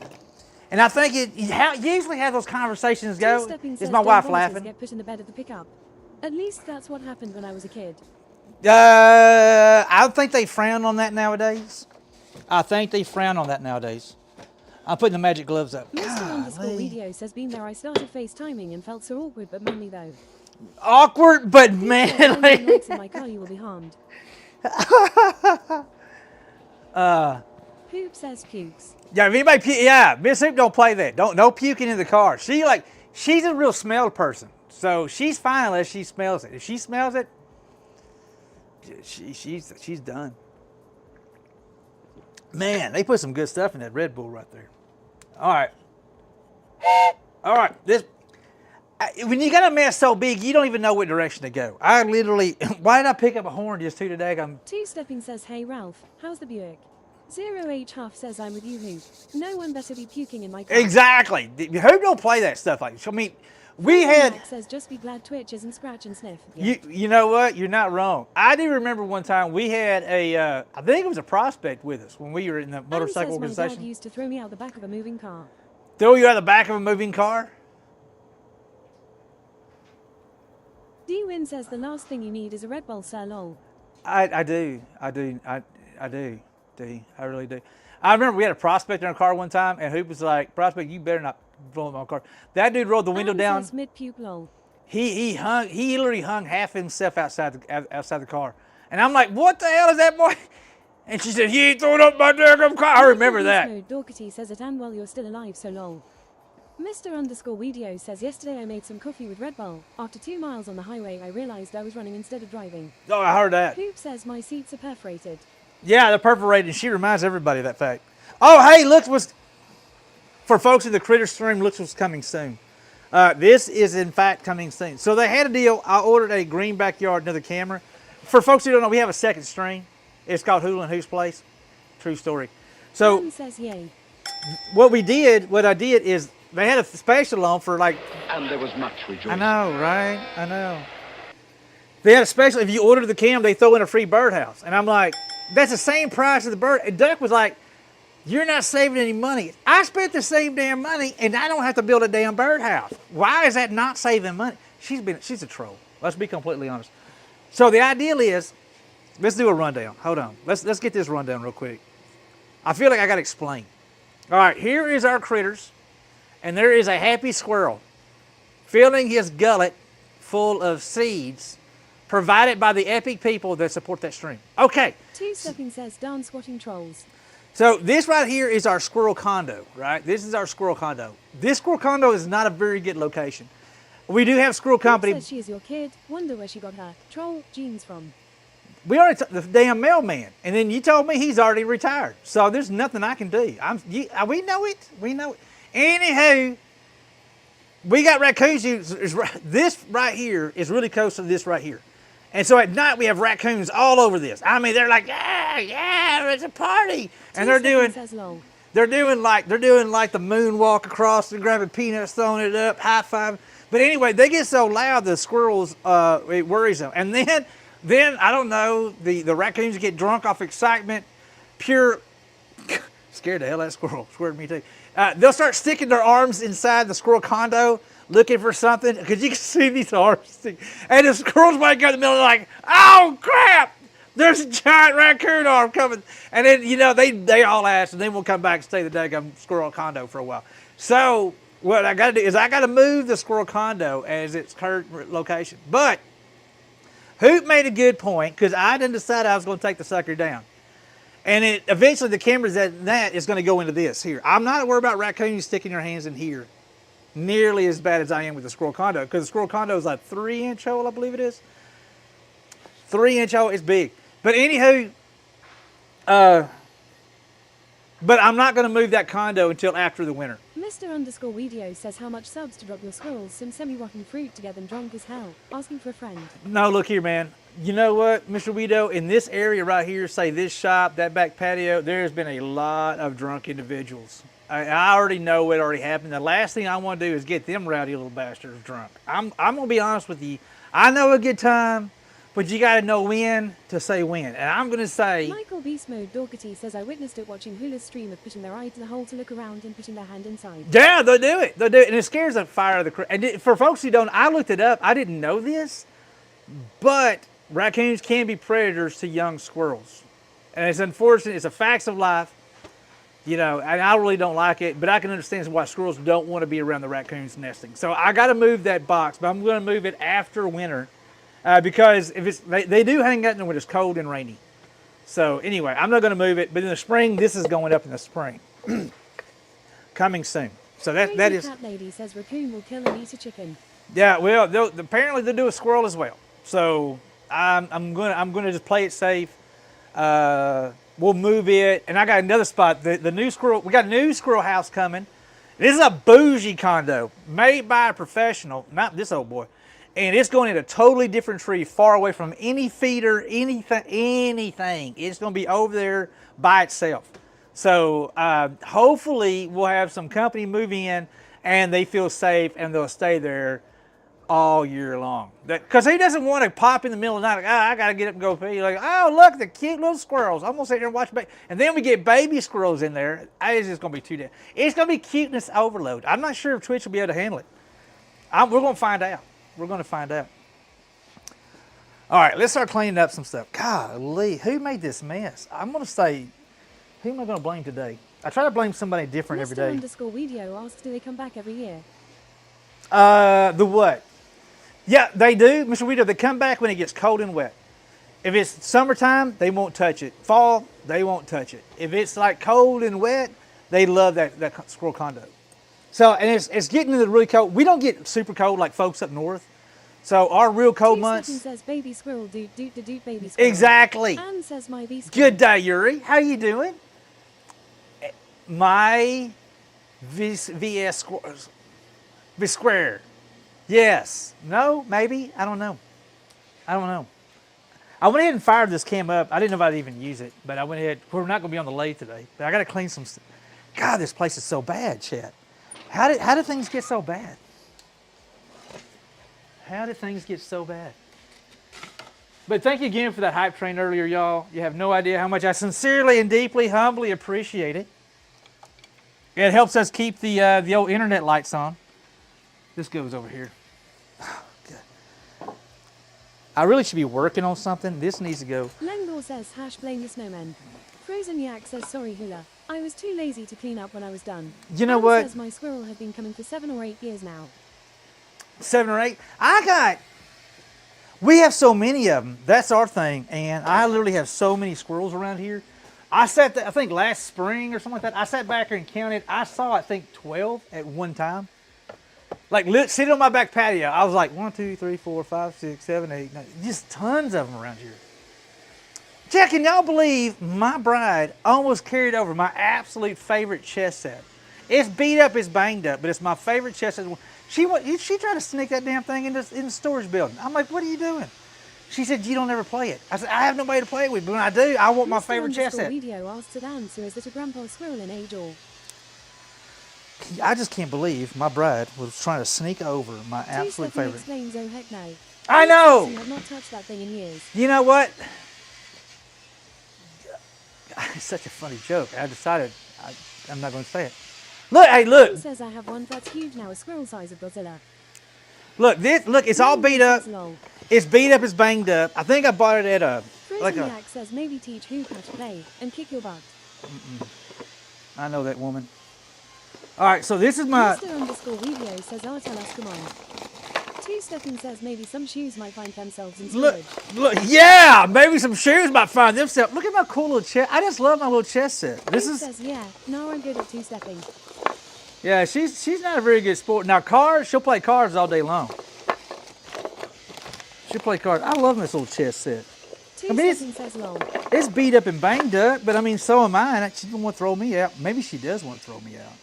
And I think usually how those conversations go is my wife laughing. Get put in the bed of the pickup. At least that's what happened when I was a kid. I think they frown on that nowadays. I'm putting the magic gloves up. Mr. Underscore Video says being there I started FaceTiming and felt so awkward but manly though. Awkward but If manly. lights in my car you will be harmed. Poop says pukes. Yeah, if anybody Miss Hoop don't play that. No puking in the car. She's a real smell person. So she's fine unless she smells it. If she smells it, she's done. Man, they put some good stuff in that Red Bull right there. All right. When you got a mess so big, you don't even know what direction to go. I literally, why did I pick up a horn just today? Two-stepping says, hey Ralph, how's the Buick? 0H Huff says I'm with you, Hoop. No one better be puking in my car. Exactly. Who don't play that stuff like? I mean, we had. Max says just be glad Twitch isn't scratch and sniff. You know what? You're not wrong. I do remember one time we had I think it was a prospect with us when we were in the motorcycle organization. My dad used to throw me out the back of a moving car. Throw you out the back of a moving car? D-Win says the last thing you need is a Red Bull, sir, lol. I do. I really do. I remember we had a prospect in our car one time, and Hoop was like, "Prospect, you better not blow up my car." That dude rolled the window down. Says mid-puke, lol. He literally hung half himself outside the car, and I'm like, "What the hell is that, boy?" And she said, "He ain't throwing up my damn car." I remember that. Dorkity says it, and while you're still alive, so lol. Mr. Underscore Video says yesterday I made some coffee with Red Bull. After 2 miles on the highway, I realized I was running instead of driving. Oh, I heard that. Hoop says my seats are perforated. Yeah, they're perforated. She reminds everybody of that fact. Oh, hey, look for folks in the Critter stream, look what's coming soon. This is, in fact, coming soon. So they had a deal. I ordered a green backyard, another camera. For folks who don't know, we have a second stream. It's called Hula and Who's Place. True story. So Ben says yay. what I did is they had a special on for like... And there was much rejoicing. I know, right? I know. They had a special, if you order the cam, they throw in a free birdhouse. And I'm like, that's the same price as the bird. And Duck was like, you're not saving any money. I spent the same damn money and I don't have to build a damn birdhouse. Why is that not saving money? she's a troll. Let's be completely honest. So the ideal is, let's do a rundown. Hold on. Let's get this rundown real quick. I feel like I got to explain. All right, here is our critters, and there is a happy squirrel filling his gullet full of seeds provided by the epic people that support that stream. Okay. 2 Stepping says, darn squatting trolls. So this right here is our squirrel condo, right? This is our squirrel condo. This squirrel condo is not a very good location. We do have squirrel company. Says she is your kid. Wonder where she got her troll genes from. We already the damn mailman, and then you told me he's already retired. So there's nothing I can do. We know it. We know it. Anywho, we got raccoons. This right here is really close to this right here, and so at night we have raccoons all over this. I mean, they're like, yeah, it's a party, and they're doing like the moonwalk across and grabbing peanuts, throwing it up, high five. But anyway, they get so loud the squirrels it worries them, and then I don't know, the raccoons get drunk off excitement, pure, scared the hell out of squirrel, scared me too. They'll start sticking their arms inside the squirrel condo looking for something, because you can see these arms stick. And the squirrels wake up in the middle like, oh crap, there's a giant raccoon arm coming. And then, they all ask, and then we'll come back and stay the daggum squirrel condo for a while. So what I got to do is I got to move the squirrel condo as its current location. But Hoop made a good point, because I didn't decide I was going to take the sucker down. And eventually the cameras that is going to go into this here. I'm not worried about raccoons sticking their hands in here nearly as bad as I am with the squirrel condo, because the squirrel condo is like 3-inch hole, I believe it is. 3-inch hole is big. But anywho, but I'm not going to move that condo until after the winter. Mr_Weedio says how much subs to drop your squirrels some semi-rotten fruit to get them drunk as hell. Asking for a friend. No, look here, man. You know what, Mr. Weedo, in this area right here, say this shop, that back patio, there's been a lot of drunk individuals. I already know it already happened. The last thing I want to do is get them rowdy little bastards drunk. I'm going to be honest with you. I know a good time, but you got to know when to say when. And I'm going to say... Michael Beast Mode Dorkety says, I witnessed it watching Hula's stream of putting their eye to the hole to look around and putting their hand inside. Yeah, they'll do it. They'll do it. And it scares the fire out of the crowd. And for folks who don't, I looked it up. I didn't know this. But raccoons can be predators to young squirrels. And it's unfortunate. It's a facts of life. And I really don't like it, but I can understand why squirrels don't want to be around the raccoons nesting. So I got to move that box, but I'm going to move it after winter because if they do hang out when it's cold and rainy. So anyway, I'm not going to move it, but in the spring, this is going up in the spring. Coming soon. So that is. Cat lady says raccoon will kill and eat a chicken. Yeah, well, apparently they'll do a squirrel as well. So I'm gonna just play it safe. We'll move it, and I got another spot. The new squirrel. We got a new squirrel house coming. This is a bougie condo made by a professional, not this old boy, and it's going in a totally different tree, far away from any feeder, anything. It's going to be over there by itself. So hopefully we'll have some company move in, and they feel safe, and they'll stay there all year long. Because he doesn't want to pop in the middle of the night, like, I got to get up and go pee. Like, oh, look, the cute little squirrels. I'm going to sit here and watch baby. And then we get baby squirrels in there. It's just going to be too damn. It's going to be cuteness overload. I'm not sure if Twitch will be able to handle it. We're going to find out. We're going to find out. All right, let's start cleaning up some stuff. Golly, who made this mess? I'm going to say, who am I going to blame today? I try to blame somebody different every day. Mr_Weedio asks, do they come back every year? The what? Yeah, they do, Mr. Weedo. They come back when it gets cold and wet. If it's summertime, they won't touch it. Fall, they won't touch it. If it's like cold and wet, they love that squirrel condo. So, and it's getting into the really cold. We don't get super cold like folks up north. So our real cold months. Says baby squirrel, doot baby squirrel. Exactly. Anne says my V Good day, Yuri. How you doing? My VS square. Yes. No, maybe. I don't know. I went ahead and fired this cam up. I didn't know if I'd even use it, but I went ahead. We're not going to be on the lathe today, but I got to clean some stuff. God, this place is so bad, Chet. How did things get so bad? How did things get so bad? But thank you again for that hype train earlier, y'all. You have no idea how much I sincerely and deeply, humbly appreciate it. It helps us keep the old internet lights on. This goes over here. Oh, God. I really should be working on something. This needs to go. Lengor says hash blame the snowmen. Frozen Yak says sorry Hula. I was too lazy to clean up when I was done. You know Anne what? says my squirrel had been coming for 7 or 8 years now. 7 or 8. We have so many of them. That's our thing. And I literally have so many squirrels around here. I think last spring or something like that, I sat back here and counted. I saw, I think, 12 at one time. Like, sitting on my back patio, I was like, 1, 2, 3, 4, 5, 6, 7, 8, 9. Just tons of them around here. Jack, can y'all believe my bride almost carried over my absolute favorite chess set? It's beat up, it's banged up, but it's my favorite chess set. She tried to sneak that damn thing in the storage building. I'm like, what are you doing? She said, you don't ever play it. I said, I have nobody to play it with, but when I do, I want my favorite chess set. Video asks Sedan, so is it a grandpa squirrel in age or? I just can't believe my bride was trying to sneak over my absolute favorite. Explains, oh heck no. I know! You have not touched that thing in years. You know what? It's such a funny joke. I decided I'm not going to say it. Look, hey, look. He says I have one that's huge now, a squirrel size of Godzilla. Look, it's all beat up. It's beat up, it's banged up. I think I bought it at a... Frozen says maybe teach who how to play and kick your butt. I know that woman. All right, so this is my... Mr_video says Artel us, come on. Two-stepping says maybe some shoes might find themselves in storage. Look, yeah, maybe some shoes might find themselves. Look at my cool little chest. I just love my little chest set. Says, yeah, no, I'm good at two-stepping. Yeah, she's not a very good sport. Now, cars, she'll play cars all day long. She'll play cards. I love this little chest set. It's beat up and banged up, but I mean, so am I. She doesn't want to throw me out. Maybe she does want to throw me out.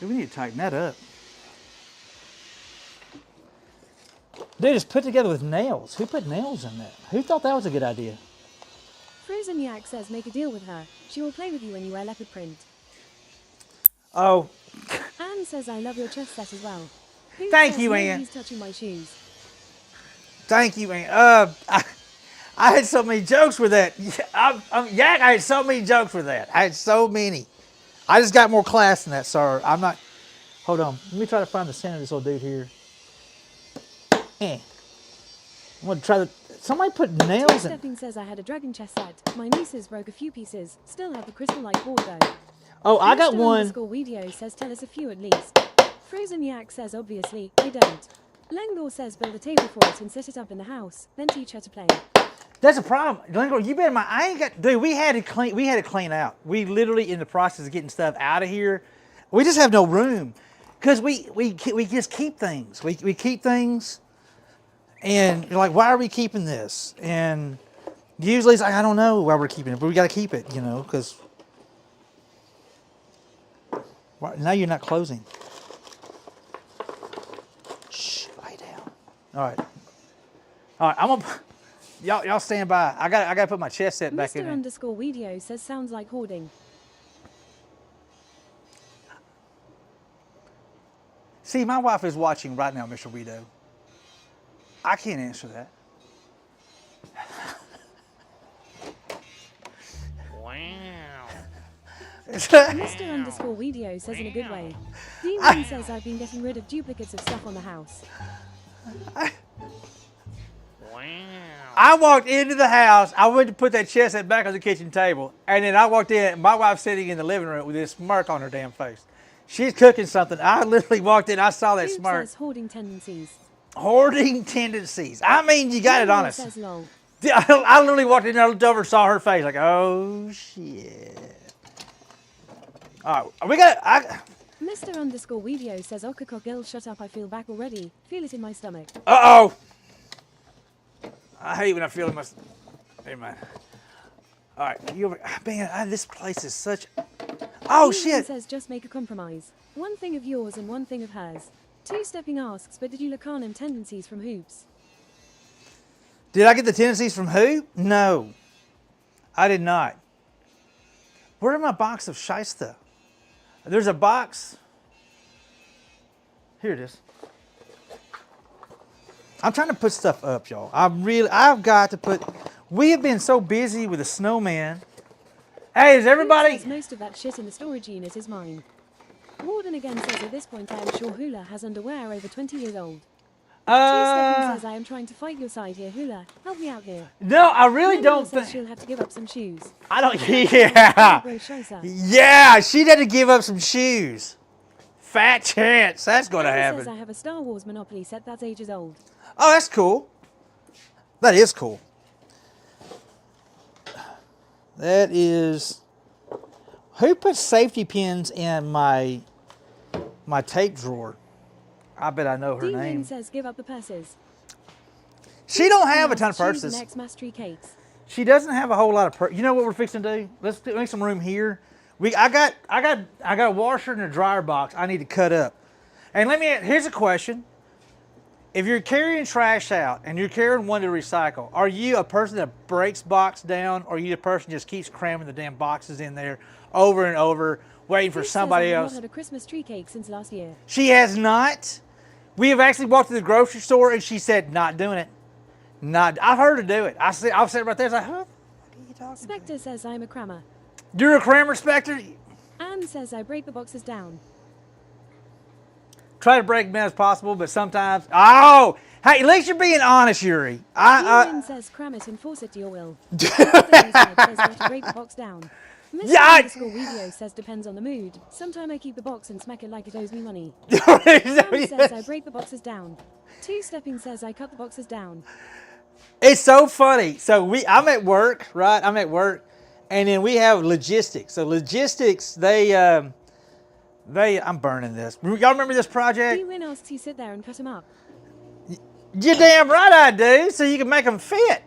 Dude, we need to tighten that up. Dude, it's put together with nails. Who put nails in that? Who thought that was a good idea? Frozen Yak says make a deal with her. She will play with you when you wear leopard print. Oh. Anne says I love your chest set as well. Thank you, Anne. He's touching my shoes. Thank you, Ann. I had so many jokes with that. Yak, I had so many jokes with that. I had so many. I just got more class than that, sir. I'm not... Hold on. Let me try to find the center of this little dude here. I'm going to try to... Somebody put nails in... Stepping says I had a dragon chess set. My nieces broke a few pieces. Still have the crystal light board though. Oh, I got one... Video says tell us a few at least. Frozen Yak says obviously, I don't. Lengor says build a table for it and set it up in the house, then teach her to play. That's a problem. Lengor, you better mind. I ain't got... Dude, we had to clean out. We literally in the process of getting stuff out of here. We just have no room. Because we just keep things. We keep things... And you're like, why are we keeping this? And usually it's like, I don't know why we're keeping it, but we got to keep it, you know, because now you're not closing. Shh, lie down. All right, I'm gonna y'all stand by. I got to put my chest set back in. Mr_video says sounds like hoarding. See, my wife is watching right now, Mr. Weedo. I can't answer that. Wow. Mr_video says in a good way. Demon says I've been getting rid of duplicates of stuff on the house. I walked into the house. I went to put that chest set back on the kitchen table, and then I walked in. And my wife's sitting in the living room with this smirk on her damn face. She's cooking something. I literally walked in. I saw that smirk. Says hoarding tendencies. Hoarding tendencies. I mean, you got it honest. I literally walked in there, looked over, saw her face, like, oh shit. All right, we got. Mr_video says Okakogil, shut up. I feel back already. Feel it in my stomach. Uh oh. I hate when I feel it in my. Hey man. All right, man, this place is such. Oh shit. Says just make a compromise. One thing of yours and one thing of hers. Two-stepping asks, but did you look on him tendencies from hoops? Did I get the tendencies from who? No, I did not. Where's my box of Shysta? There's a box. Here it is. I'm trying to put stuff up, y'all. I've got to put. We have been so busy with the snowman. Hey, is everybody? Most of that shit in the storage unit is mine. Warden again says at this point I am sure Hula has underwear over 20 years old. Two-Stepping says, I am trying to fight your side here, Hula. Help me out here. No, I really Linda don't says think. she'll have to give up some shoes. I don't. Bro Yeah. Shosa. Yeah, she'd have to give up some shoes. Fat chance that's gonna Anna happen. says, I have a Star Wars Monopoly set that's ages old. Oh, that's cool. That is cool. That is. Who put safety pins in my tape drawer? I bet I know her Dean name. says, give up the purses. She don't have a ton of Shoes and purses. Xmas tree cakes. She doesn't have a whole lot of purses. You know what we're fixing to do? Let's make some room here. I got a washer and a dryer box I need to cut up. And here's a question. If you're carrying trash out and you're carrying one to recycle, are you a person that breaks box down, or are you the person that just keeps cramming the damn boxes in there over and over, waiting for Bruce somebody says, I have else? not had a Christmas tree cake since last year. She has not. We have actually walked to the grocery store and she said, not doing it. Not. I've heard her do it. I'll sit right there. It's like, who the fuck are you talking to? Spectre says, I'm a crammer. You're a crammer, Spectre? Anne says, I break the boxes down. Try to break them as possible, but sometimes. Oh! Hey, at least you're being honest, Yuri. Dean says, cram it and force it to your will. Stephanie says, got to break the box down. Mr. Yeah, Underscore video says, depends on the mood. Sometime I keep the box and smack it like it owes me money. Anne says, I break the boxes down. Two-Stepping says, I cut the boxes down. It's so funny. So I'm at work, right? I'm at work, and then we have logistics. So logistics, I'm burning this. Y'all remember this project? Win asks you sit there and cut them up. You're damn right I do, so you can make them fit.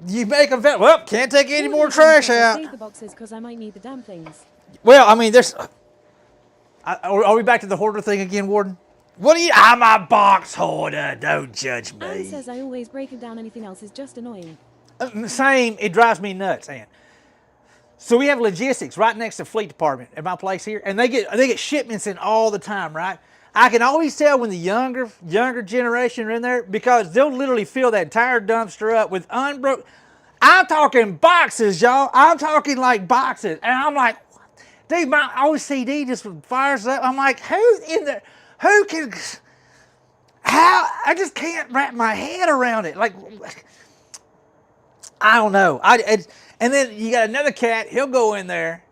You make them fit. Well, can't take any more trash out. Save the boxes because I might need the damn things. Well, I mean, are we back to the hoarder thing again, Warden? What are you? I'm a box hoarder. Don't judge me. Anne says I always breaking down anything else is just annoying. Same. It drives me nuts, Ann. So we have logistics right next to fleet department at my place here, and they get shipments in all the time, right? I can always tell when the younger generation are in there because they'll literally fill that entire dumpster up with unbroken. I'm talking boxes, y'all. I'm talking like boxes, and I'm like, dude, my OCD just fires up. I'm like, who's in there? Who can? How? I just can't wrap my head around it. Like, I don't know. And then you got another cat. He'll go in there,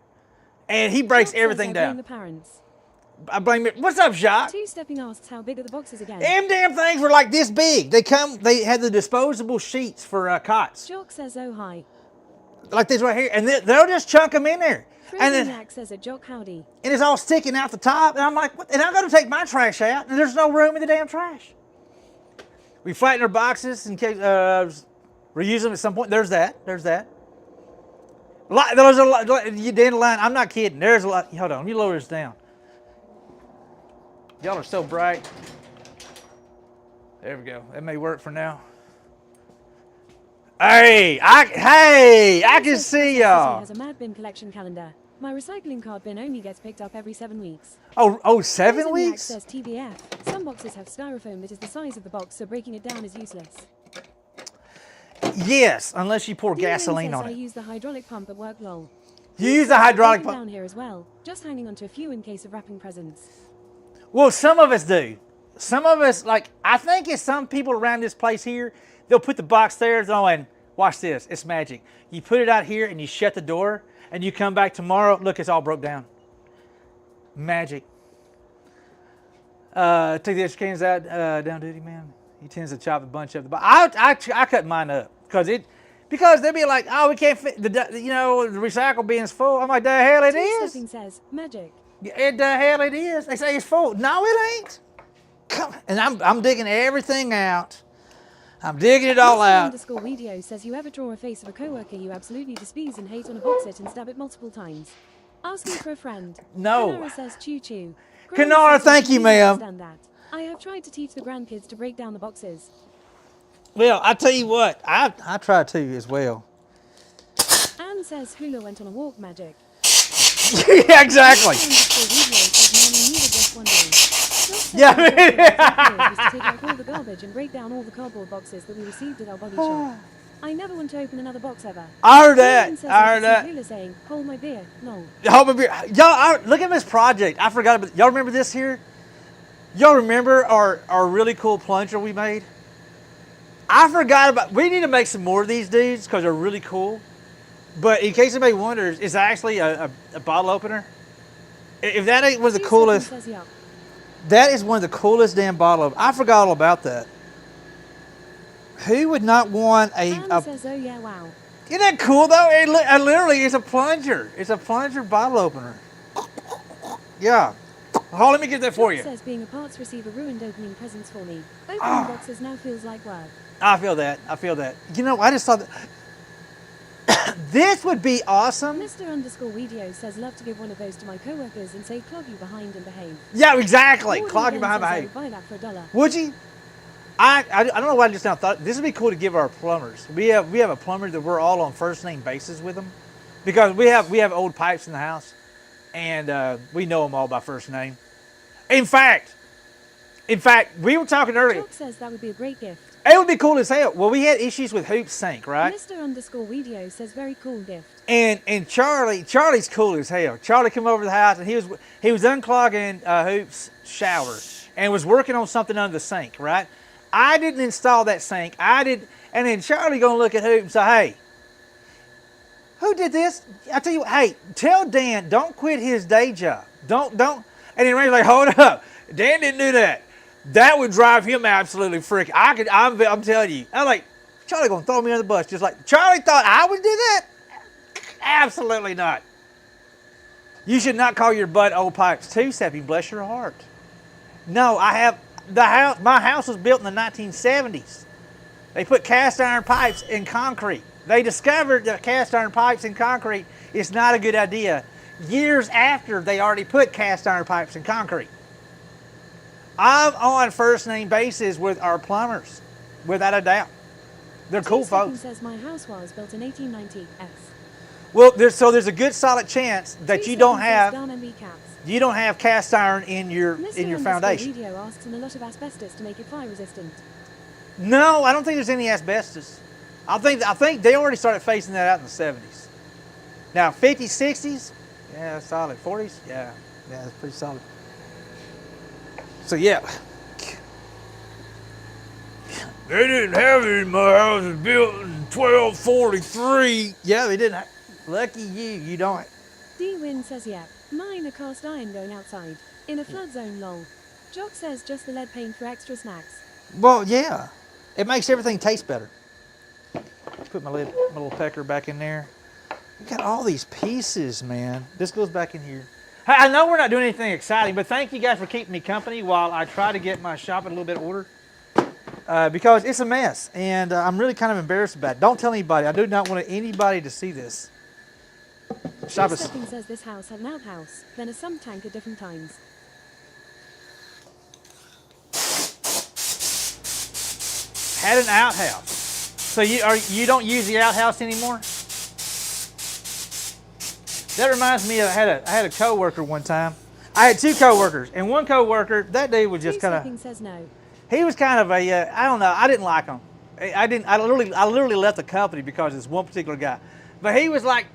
and he breaks Jock everything says I blame down. the parents. I blame it. What's up, Jacques? Two-Stepping asks how big are the boxes again. Them damn things were like this big. They had the disposable sheets for cots. Jock says oh hi. Like this right here. And they'll just chunk them in there. And Frozen says a Jock howdy. it's all sticking out the top. And I'm like, what? And I'm going to take my trash out, and there's no room in the damn trash. We flatten our boxes in case, reuse them at some point. There's that. There's a lot. You dandelion. I'm not kidding. There's a lot. Hold on. Let me lower this down. Y'all are so bright. There we go. That may work for now. Hey, I can see y'all. Has a mad bin collection calendar. My recycling card bin only gets picked up every 7 weeks. Oh, 7 Frozen weeks? says TBF. Some boxes have styrofoam that is the size of the box, so breaking it down is useless. Yes, unless you pour Dean gasoline says on I it. use the hydraulic pump at work, lol. You use the hydraulic Breaking pump. down here as well. Just hanging onto a few in case of wrapping presents. Well, some of us do. Some of us, like, I think it's some people around this place here, they'll put the box there and watch this, it's magic. You put it out here and you shut the door and you come back tomorrow, look, it's all broke down. Magic. Take the extra cans out, down duty, man. He tends to chop a bunch of the box. I cut mine up because they'll be like, oh, we can't fit, the recycle bin's full. I'm like, the hell it is. Two-Stepping says magic. The hell it is. They say it's full. No, it ain't. Come, and I'm digging everything out. I'm digging it all out. Underscore video says you ever draw a face of a coworker you absolutely despise and hate on a box it and stab it multiple times. Asking for a friend. No. Kanara says choo choo. Kanara, thank you, ma'am. Understand that. I have tried to teach the grandkids to break down the boxes. Well, I tell you what, I try to as well. Anne says Hula went on a walk magic. Yeah, exactly. Yeah, was to take out all the garbage and break down all the cardboard boxes that we received at our body shop. I never want to open another box ever. I heard that. Hula saying, hold my beer. No. Y'all, look at this project. I forgot about. Y'all remember this here? Y'all remember our really cool plunger we made? I forgot about. We need to make some more of these dudes because they're really cool. But in case anybody wonders, it's actually a bottle opener. If that ain't one of the 2 seconds coolest, says yup. that is one of the coolest damn bottle openers. I forgot all about that. Who would not want Anne says, oh yeah, wow. Isn't that cool though? It literally is a plunger. It's a plunger bottle opener. Yeah. Hold, let me get that for Jock you. says being a parts receiver ruined opening presents for me. Opening boxes now feels like work. I feel that. I feel that. You know, I just thought that this would be awesome. Mr_Weedio says love to give one of those to my coworkers and say clog you behind and behave. Yeah, exactly. Morgan Clog you again behind says I behave. would buy that for $1. Would you? I don't know why I just now thought this would be cool to give our plumbers. We have a plumber that we're all on first name basis with them, because we have old pipes in the house, and we know them all by first name. In fact, we were talking earlier. Jock says that would be a great gift. It would be cool as hell. Well, we had issues with Hoop's sink, right? Mr_Weedio says very cool gift. And Charlie's cool as hell. Charlie came over to the house and he was unclogging Hoop's shower and was working on something under the sink, right? I didn't install that sink. And then Charlie gonna look at Hoop and say, hey, who did this? I tell you what, hey, tell Dan, don't quit his day job. Don't. And then Ray's like, hold up, Dan didn't do that. That would drive him absolutely freaking. I'm telling you. I'm like, Charlie gonna throw me under the bus, just like Charlie thought I would do that. Absolutely not. You should not call your butt old pipes too, Seppi. Bless your heart. No, I have the house. My house was built in the 1970s. They put cast iron pipes in concrete. They discovered that cast iron pipes in concrete is not a good idea. Years after they already put cast iron pipes in concrete. I'm on first name basis with our plumbers, without a doubt. They're cool folks. Says my house was built in 1890s. Well, there's a good solid chance that you don't have cast iron in your foundation. Video asks and a lot of asbestos to make it fire resistant. No, I don't think there's any asbestos. I think they already started phasing that out in the 70s. Now 50s, 60s, yeah, solid. 40s, yeah, that's pretty solid. So yeah. They didn't have it in my house. It was built in 1243. Yeah, they didn't. Lucky you don't. D-Win says yeah. Mine are cast iron going outside. In a flood zone, lol. Jock says just the lead paint for extra snacks. Well, yeah. It makes everything taste better. Put my little pecker back in there. We got all these pieces, man. This goes back in here. Hey, I know we're not doing anything exciting, but thank you guys for keeping me company while I try to get my shop in a little bit of order. Because it's a mess, and I'm really kind of embarrassed about it. Don't tell anybody. I do not want anybody to see this. Shop is... says this house had an outhouse, then a sump tank at different times. Had an outhouse. So you don't use the outhouse anymore? That reminds me of I had a coworker one time. I had two coworkers, and one coworker, that dude was just kind of. Says no. He was kind of a I don't know. I didn't like him. I literally left the company because of this one particular guy. But he was like,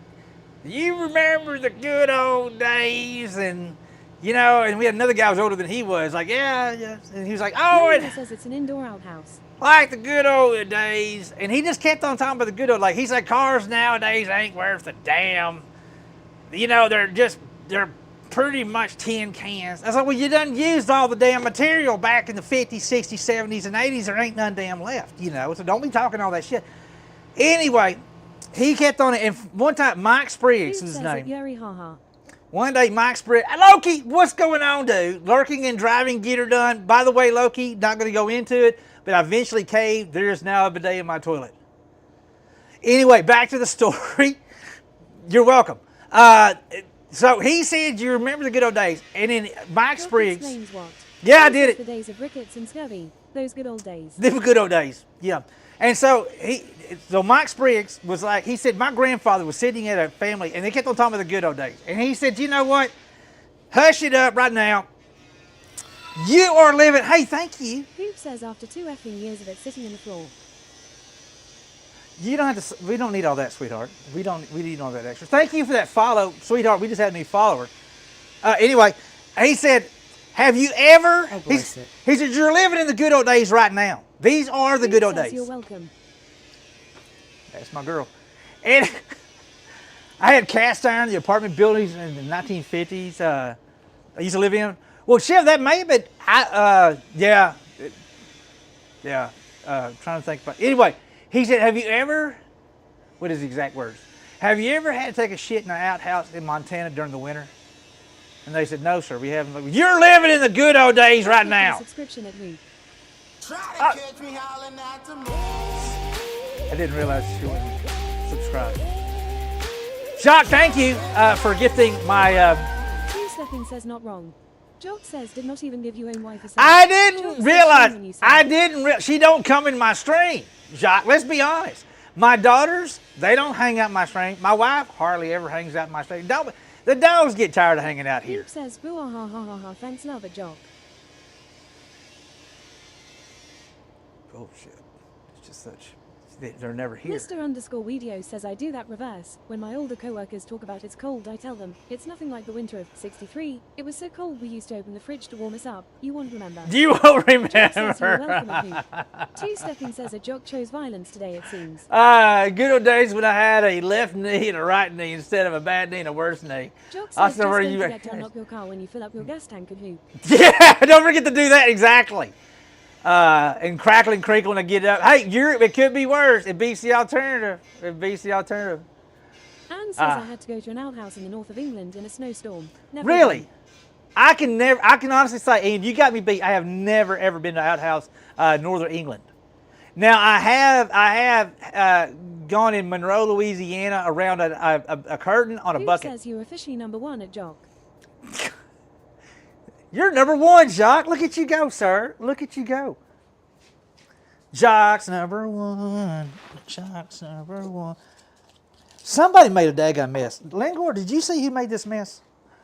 you remember the good old days, and and we had another guy who was older than he was. Like yeah, and he was like, oh, it says it's an indoor outhouse. Like the good old days, and he just kept on talking about the good old. Like he said, cars nowadays ain't worth a damn. They're pretty much tin cans. I was like, well, you done used all the damn material back in the 50s, 60s, 70s, and 80s. There ain't none damn left, so don't be talking all that shit. Anyway, he kept on it, and one time, Mike Spriggs was his name. One day, Mike Spriggs, Loki, what's going on, dude? Lurking and driving, get her done. By the way, Loki, not going to go into it, but I eventually caved. There is now a bidet in my toilet. Anyway, back to the story. You're welcome. So he said, you remember the good old days. And then Mike Spriggs. Yeah, I did it. The days of rickets and scurvy. Those good old days. They were good old days. Yeah. And so Mike Spriggs was like, he said, my grandfather was sitting at a family and they kept on talking about the good old days. And he said, you know what? Hush it up right now. You are living. Hey, thank you. Hoop says after 2 effing years of it sitting on the floor. You don't have to. We don't need all that, sweetheart. We need all that extra. Thank you for that follow, sweetheart. We just had a new follower. Anyway, he said, Have you ever? Oh, bless it. He said, you're living in the good old days right now. These are the good old says days. You're welcome. That's my girl. And I had cast iron, the apartment buildings in the 1950s. I used to live in. Well, Chef, that may have been, yeah. Trying to think about. Anyway, he said, have you ever, what is the exact words? Have you ever had to take a shit in an outhouse in Montana during the winter? And they said, no, sir, we haven't. You're living in the good old days right now. Subscription at week. Try to catch me howling at the moon. I didn't realize she wouldn't subscribe. Jacques, thank you for gifting my. Two Stepping says not wrong. Jock says did not even give you own wife a cent. I didn't Jock realize. says She don't come in my stream, Jacques. Let's be honest. My daughters, they don't hang out in my stream. My wife hardly ever hangs out in my stream. The dogs get tired of hanging out here. Luke says boo ah ha ha ha ha. Thanks love it, Jock. Oh shit! It's just such. They're never here. Mr. Weedio says I do that reverse. When my older co-workers talk about it's cold, I tell them, it's nothing like the winter of '63. It was so cold we used to open the fridge to warm us up. You won't remember. You won't Jock says you're remember. welcome at Hoop. Two Stepping says a Jock chose violence today, it seems. Good old days when I had a left knee and a right knee instead of a bad knee and a worse knee. Jock I says just said, where don't you- forget to unlock your car when you fill up your gas tank at Hoop. Yeah, don't forget to do that exactly. And crackling, crinkling, and get up. Hey, it could be worse. It beats the alternative. It beats the alternative. Anne says I had to go to an outhouse in the north of England in a snowstorm. Never Really? again. I can honestly say, Ian, you got me beat. I have never ever been to outhouse, northern England. Now I have gone in Monroe, Louisiana, around a curtain on a Hoop bucket. says you're officially number one at Jock. You're number one, Jacques. Look at you go, sir. Look at you go. Jacques number one. Jacques number one. Somebody made a daggone mess. Lingor, did you see who made this mess?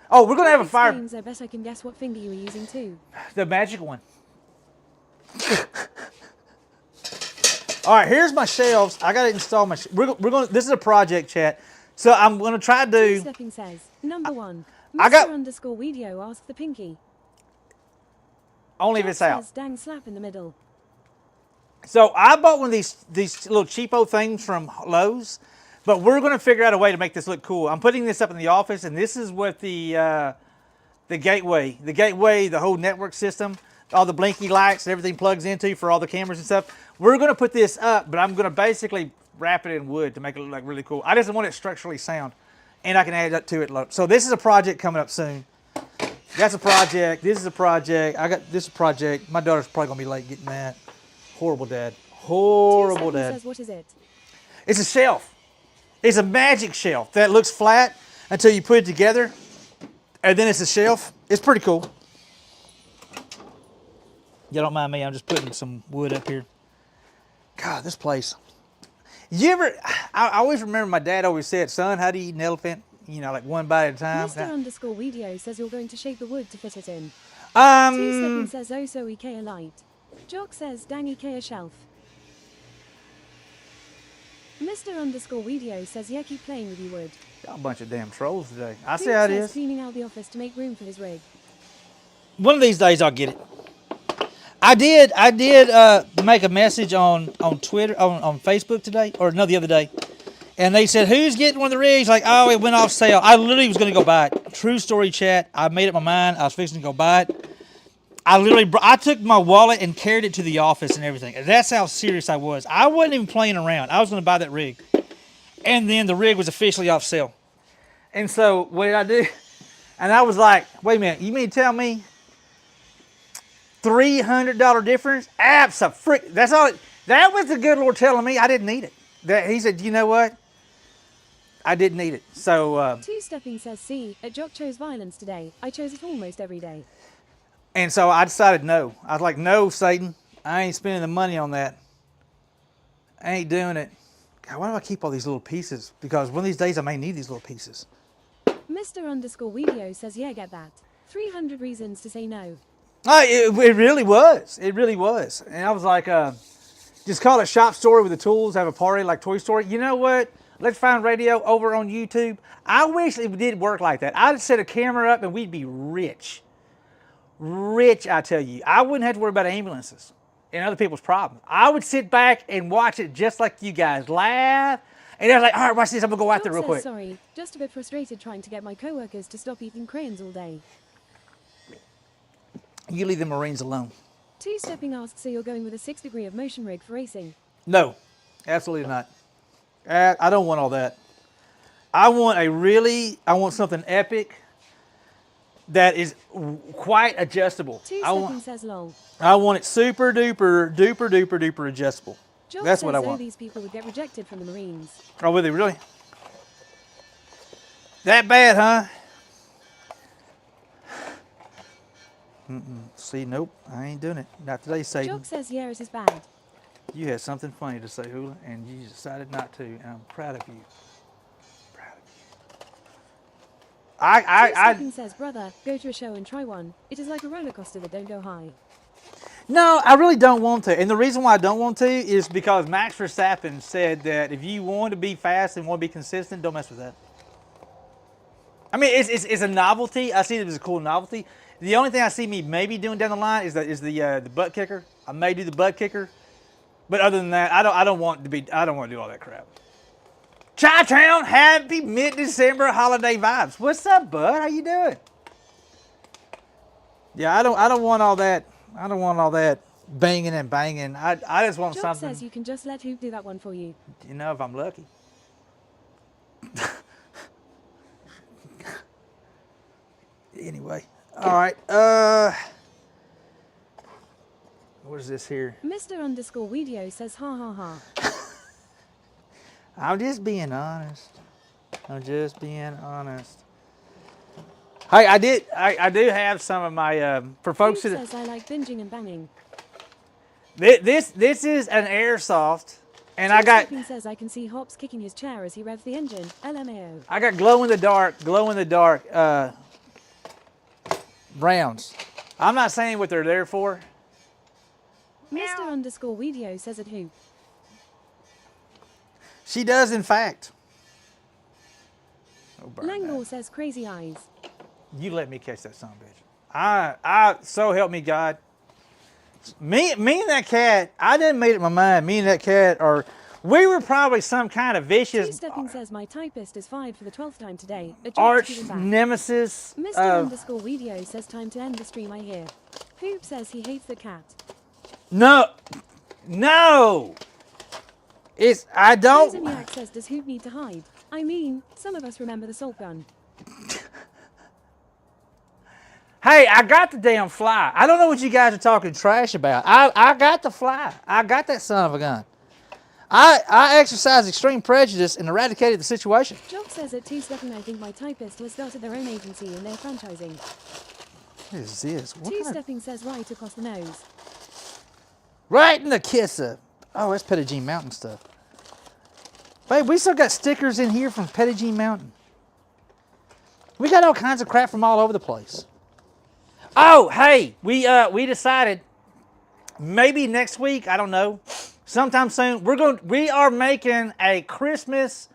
Oh, we're gonna have a fire. Explains, I bet I can guess what finger you were using too. The magic one. All right, here's my shelves. I gotta install my. We're gonna. This is a project, chat. So I'm gonna try to do. Stepping says number one. I got- Mr. Weedio asked the pinky. Only if Jock it's out. says dang slap in the middle. So I bought one of these little cheapo things from Lowe's, but we're going to figure out a way to make this look cool. I'm putting this up in the office, and this is what the gateway, the whole network system, all the blinky lights, and everything plugs into for all the cameras and stuff. We're going to put this up, but I'm going to basically wrap it in wood to make it look like really cool. I just want it structurally sound, and I can add that to it. So this is a project coming up soon. That's a project. This is a project. This is a project. My daughter's probably gonna be late getting that. Horrible dad. Horrible dad. Says what is it? It's a shelf. It's a magic shelf that looks flat until you put it together, and then it's a shelf. It's pretty cool. You don't mind me? I'm just putting some wood up here. God, this place. I always remember my dad always said, "Son, how do you eat an elephant? You know, like one bite at a time." Mr. Weedio says you're going to shape the wood to fit it in. Two Stepping says oh so Ikea light. Jock says dang Ikea shelf. Mr. Weedio says yeah keep playing with you wood. Y'all a bunch of damn trolls today. I see Hoop how it says is. cleaning out the office to make room for his rig. One of these days I'll get it. I did make a message on Twitter, on Facebook today, or no, the other day. And they said, who's getting one of the rigs? Like, oh, it went off sale. I literally was going to go buy it. True story, chat. I made up my mind. I was fixing to go buy it. I took my wallet and carried it to the office and everything. That's how serious I was. I wasn't even playing around. I was going to buy that rig. And then the rig was officially off sale. And so what did I do? And I was like, wait a minute. You mean to tell me $300 difference? Abso-frick. That's all. That was the good Lord telling me I didn't need it. He said, you know what? I didn't need it. So. Two Stepping says see, at Jock chose violence today. I chose it almost every day. And so I decided no. I was like, no, Satan. I ain't spending the money on that. I ain't doing it. God, why do I keep all these little pieces? Because one of these days I may need these little pieces. Mr. Weedio says yeah get that. 300 reasons to say no. It really was. It really was. And I was like, just call it Shop Story with the tools, have a party like Toy Story. You know what? Let's Find Radio over on YouTube. I wish it did work like that. I'd set a camera up and we'd be rich. rich, I tell you. I wouldn't have to worry about ambulances and other people's problems. I would sit back and watch it just like you guys. Laugh. And they're like, all right, watch this. I'm going to go out there real Jock quick. says, sorry, just a bit frustrated trying to get my co-workers to stop eating crayons all day. You leave the Marines alone. Two-stepping asks, so you're going with a 6 degree of motion rig for racing? No, absolutely not. I don't want all that. I want something epic that is quite adjustable. Two-stepping says, lol. I want it super duper, duper, duper, duper adjustable. Jock That's says, what I want. these people would get rejected from the Marines. Oh, will they really? That bad, huh? See, nope, I ain't doing it. Not today, Satan. Jock says, yeah, it is bad. You had something funny to say, Hula, and you decided not to, and I'm proud of you. Proud of you. Two-stepping says, brother, go to a show and try one. It is like a roller coaster that don't go high. No, I really don't want to. And the reason why I don't want to is because Max Verstappen said that if you want to be fast and want to be consistent, don't mess with that. I mean, it's a novelty. I see it as a cool novelty. The only thing I see me maybe doing down the line is the butt kicker. I may do the butt kicker, but other than that, I don't want to do all that crap. Chi-Town, happy mid-December holiday vibes. What's up, bud? How you doing? Yeah, I don't want all that. I don't want all that banging and banging. I just want Jock something. says you can just let Hoop do that one for you. You know, if I'm lucky. Anyway, all right. What is this here? Mr_Weedio says, ha ha ha. I'm just being honest. I'm just being honest. Hey, I do have some of my for folks Hoop that says I like binging and banging. this is an airsoft, and I got Two-stepping says I can see Hops kicking his chair as he revs the engine. LMAO. I got glow in the dark rounds. I'm not saying what they're there for. Mr_Weedio says at Hoop. She does, in fact. Oh, burn that. Langor says crazy eyes. You let me catch that son of a bitch. I so help me God. Me and that cat, I didn't make up my mind. Me and that cat we were probably some kind of vicious Two-stepping says my typist is fired for the 12th time today. A joke arch to give him back. nemesis. Mr_Weedio says time to end the stream, I hear. Hoop says he hates the cat. No. I don't. Zimiak says does Hoop need to hide? I mean, some of us remember the salt gun. Hey, I got the damn fly. I don't know what you guys are talking trash about. I got the fly. I got that son of a gun. I exercised extreme prejudice and eradicated the situation. Jock says at Two-stepping I think my typist has started their own agency and they're franchising. What is this? What kind of- Two-stepping says right across the nose. Right in the kisser. Oh, that's Piddling Mountain stuff. Babe, we still got stickers in here from Piddling Mountain. We got all kinds of crap from all over the place. Oh, hey, we decided maybe next week, I don't know, sometime soon, we are making a Christmas.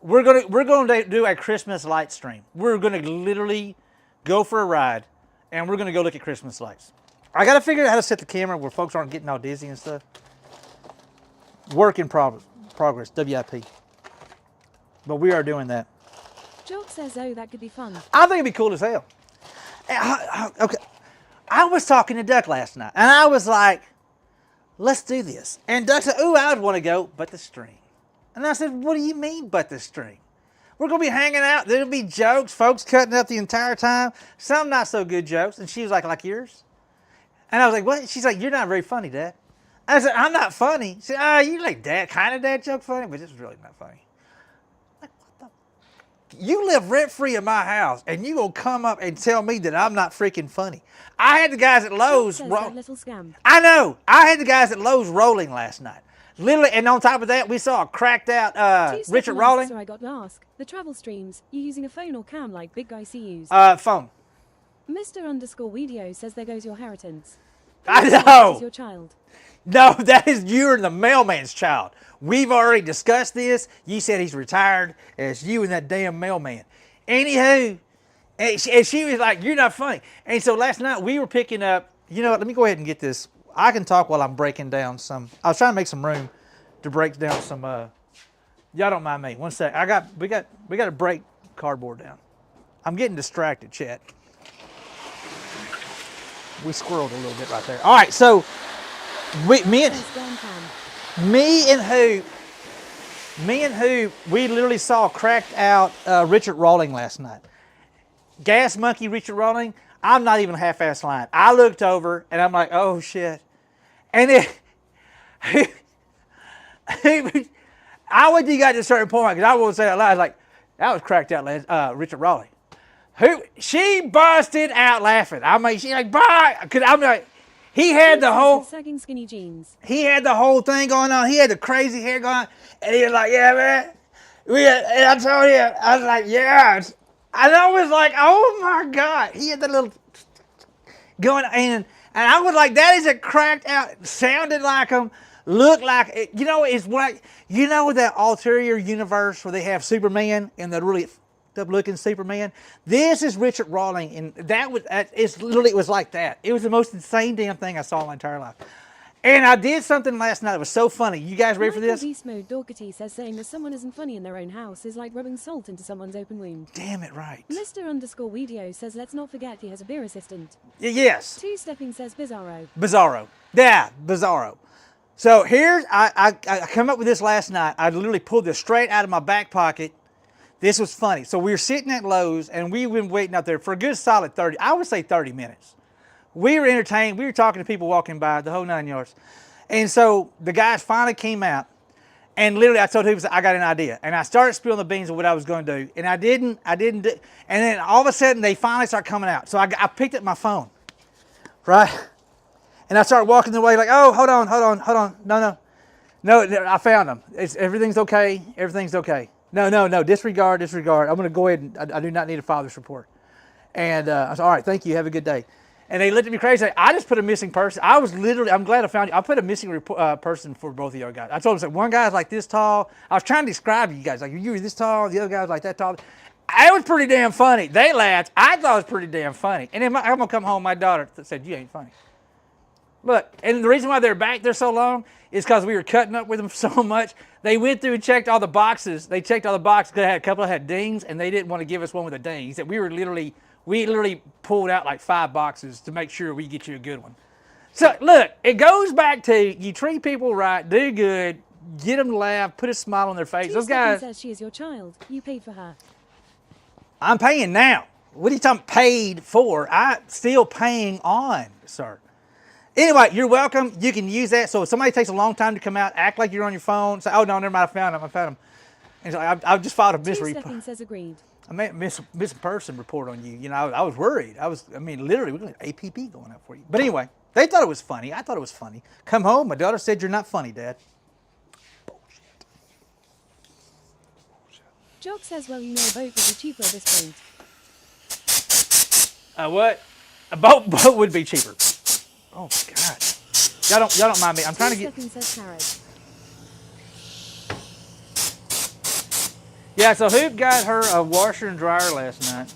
We're gonna do a Christmas light stream. We're gonna literally go for a ride, and we're gonna go look at Christmas lights. I gotta figure out how to set the camera where folks aren't getting all dizzy and stuff. Work in progress, WIP. But we are doing that. Jock says oh that could be fun. I think it'd be cool as hell. Okay, I was talking to Duck last night, and I was like, let's do this. And Duck said, ooh, I would want to go, but the string. And I said, what do you mean, but the string? We're going to be hanging out. There'll be jokes, folks cutting up the entire time. Some not so good jokes. And she was like yours? And I was like, what? She's like, you're not very funny, Dad. I said, I'm not funny. She said, you like dad, kind of dad joke funny, but it's really not funny. Like, what the? You live rent-free in my house, and you gonna come up and tell me that I'm not freaking funny. I had the guys at Lowe's. That little scam. I know. I had the guys at Lowe's rolling last night. Literally, and on top of that, we saw a cracked out Richard Rolling. So I got to ask, the travel streams, you using a phone or cam like Big Guy CU's? Phone. Mr_Weedio says there goes your inheritance. I Is know. your child. No, that is you're the mailman's child. We've already discussed this. You said he's retired. It's you and that damn mailman. Anywho, And she was like, you're not funny. And so last night we were picking up, you know what, let me go ahead and get this. I can talk while I'm breaking down some. I was trying to make some room to break down some, y'all don't mind me. One sec. We got to break cardboard down. I'm getting distracted, chat. We squirreled a little bit right there. All right, so me and who, we literally saw cracked out Richard Rawling last night. Gas Monkey Richard Rawling, I'm not even half-ass lying. I looked over and I'm like, oh shit. And then I went to got to a certain point because I won't say it out loud. I was like, that was cracked out Richard Rawling. She busted out laughing. I mean, she like, bye. Cause I'm like, he had the whole skinny jeans. He had the whole thing going on. He had the crazy hair going on. And he was like, yeah, man. And I told him, I was like, yeah. And I was like, oh my God. He had that little going in. And I was like, that is a cracked out, sounded like him, looked like it. You know, it's what, you know that ulterior universe where they have Superman and the really up looking Superman? This is Richard Rawling. And that was, it's literally, it was like that. It was the most insane damn thing I saw in my entire life. And I did something last night that was so funny. You guys ready for this? Beast Mode Doherty says saying that someone isn't funny in their own house is like rubbing salt into someone's open wound. Damn it right. Mr_Weedio says let's not forget he has a beer assistant. Yes. Two Stepping says Bizarro. Bizarro. Yeah, Bizarro. So here's, I come up with this last night. I literally pulled this straight out of my back pocket. This was funny. So we were sitting at Lowe's and we've been waiting out there for a good solid 30, I would say 30 minutes. We were entertained. We were talking to people walking by, the whole 9 yards. And so the guys finally came out, and literally I told him, I got an idea. And I started spilling the beans of what I was going to do. And I didn't do, and then all of a sudden they finally start coming out. So I picked up my phone, right? And I started walking the way like, oh, hold on. No, I found them. Everything's okay. Everything's okay. No, disregard. I'm going to go ahead and I do not need a father's report. And I said, all right, thank you. Have a good day. And they looked at me crazy. I just put a missing person. I was literally, I'm glad I found you. I put a missing person for both of y'all guys. I told them, one guy's like this tall. I was trying to describe you guys. Like, you were this tall. The other guy was like that tall. It was pretty damn funny. They laughed. I thought it was pretty damn funny. And then I'm going to come home. My daughter said, you ain't funny. Look, and the reason why they're back there so long is because we were cutting up with them so much. They went through and checked all the boxes. They checked all the boxes because a couple had dings, and they didn't want to give us one with a ding. He said, we literally pulled out like 5 boxes to make sure we get you a good one. So look, it goes back to you treat people right, do good, get them to laugh, put a smile on their face. Those guys. Says she is your child. You paid for her. I'm paying now. What are you talking paid for? I'm still paying on, sir. Anyway, you're welcome. You can use that. So if somebody takes a long time to come out, act like you're on your phone. Say, oh no, never mind, I found him. And so I've just filed a Stepping says agreed. I made a missing person report on you. You know, I was worried. Literally, we're going to have APB going up for you. But anyway, they thought it was funny. I thought it was funny. Come home, my daughter said, you're not funny, Dad. Bullshit. Jock says, well, you know, a boat would be cheaper at this point. What? A boat would be cheaper. Oh, God. Y'all don't mind me. I'm trying to get... Stepping says carrot. Yeah, so Hoop got her a washer and dryer last night.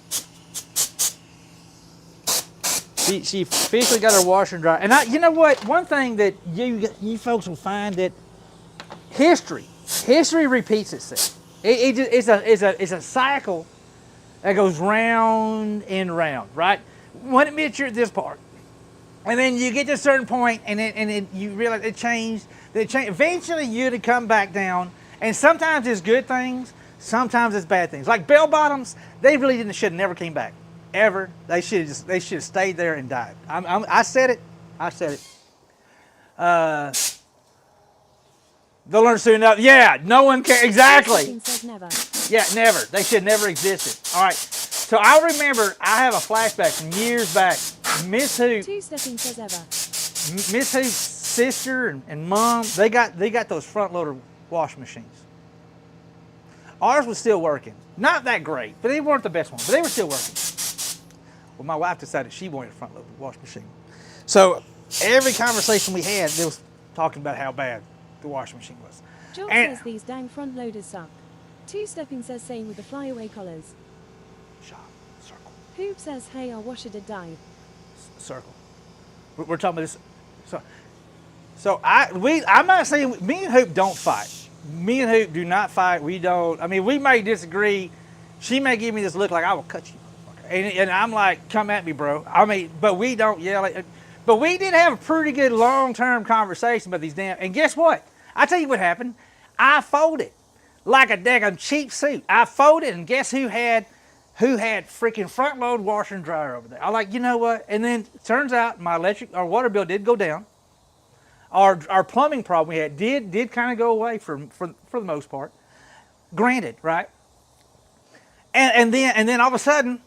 She officially got her washer and dryer. And you know what? One thing that you folks will find that history repeats itself. It's a cycle that goes round and round, right? One admit you're at this part, and then you get to a certain point, and then you realize it changed. Eventually, you'd come back down, and sometimes it's good things. Sometimes it's bad things. Like bell bottoms, they really should have never came back. Ever. They should have stayed there and died. I said it. They'll learn soon enough. Yeah, no one cares. Exactly. Says never. Yeah, never. They should never existed. All right. So I remember, I have a flashback from years back. Miss Who. Two Stepping says ever. Miss Who's sister and mom, they got those front loader wash machines. Ours was still working. Not that great, but they weren't the best ones, but they were still working. Well, my wife decided she wanted a front loader wash machine. So every conversation we had, they was talking about how bad the washing machine was. Jock says these dang front loaders suck. Two Stepping says same with the flyaway collars. Shop, circle. Hoop says, hey, our washer did die. Circle. We're talking about this. I'm not saying me and Hoop don't fight. Me and Hoop do not fight. We don't. I mean, we may disagree. She may give me this look like I will cut you, and I'm like, come at me, bro. I mean, but we don't yell. But we did have a pretty good long-term conversation about these damn. And guess what? I tell you what happened. I folded like a daggone cheap suit. I folded, and guess who had freaking front load washer and dryer over there? I like, you know what? And then turns out my our water bill did go down. Our plumbing problem we had did kind of go away for the most part. Granted, right? And then all of a sudden,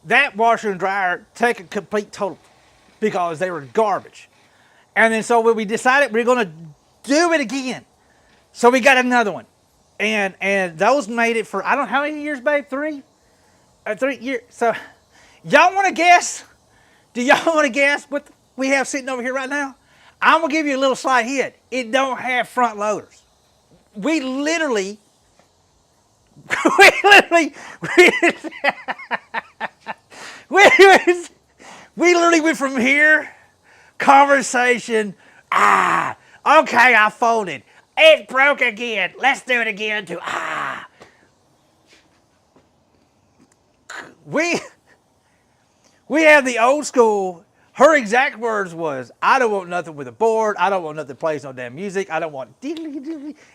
that washer and dryer take a complete total because they were garbage. And then so we decided we were going to do it again. So we got another one. And those made it for, I don't know how many years, babe? 3? 3 years. So y'all want to guess? Do y'all want to guess what we have sitting over here right now? I'm going to give you a little slight hint. It don't have front loaders. We literally went from here, conversation, okay, I folded. It broke again. Let's do it again to We have the old school. Her exact words was, I don't want nothing with a board. I don't want nothing that plays no damn music. I don't want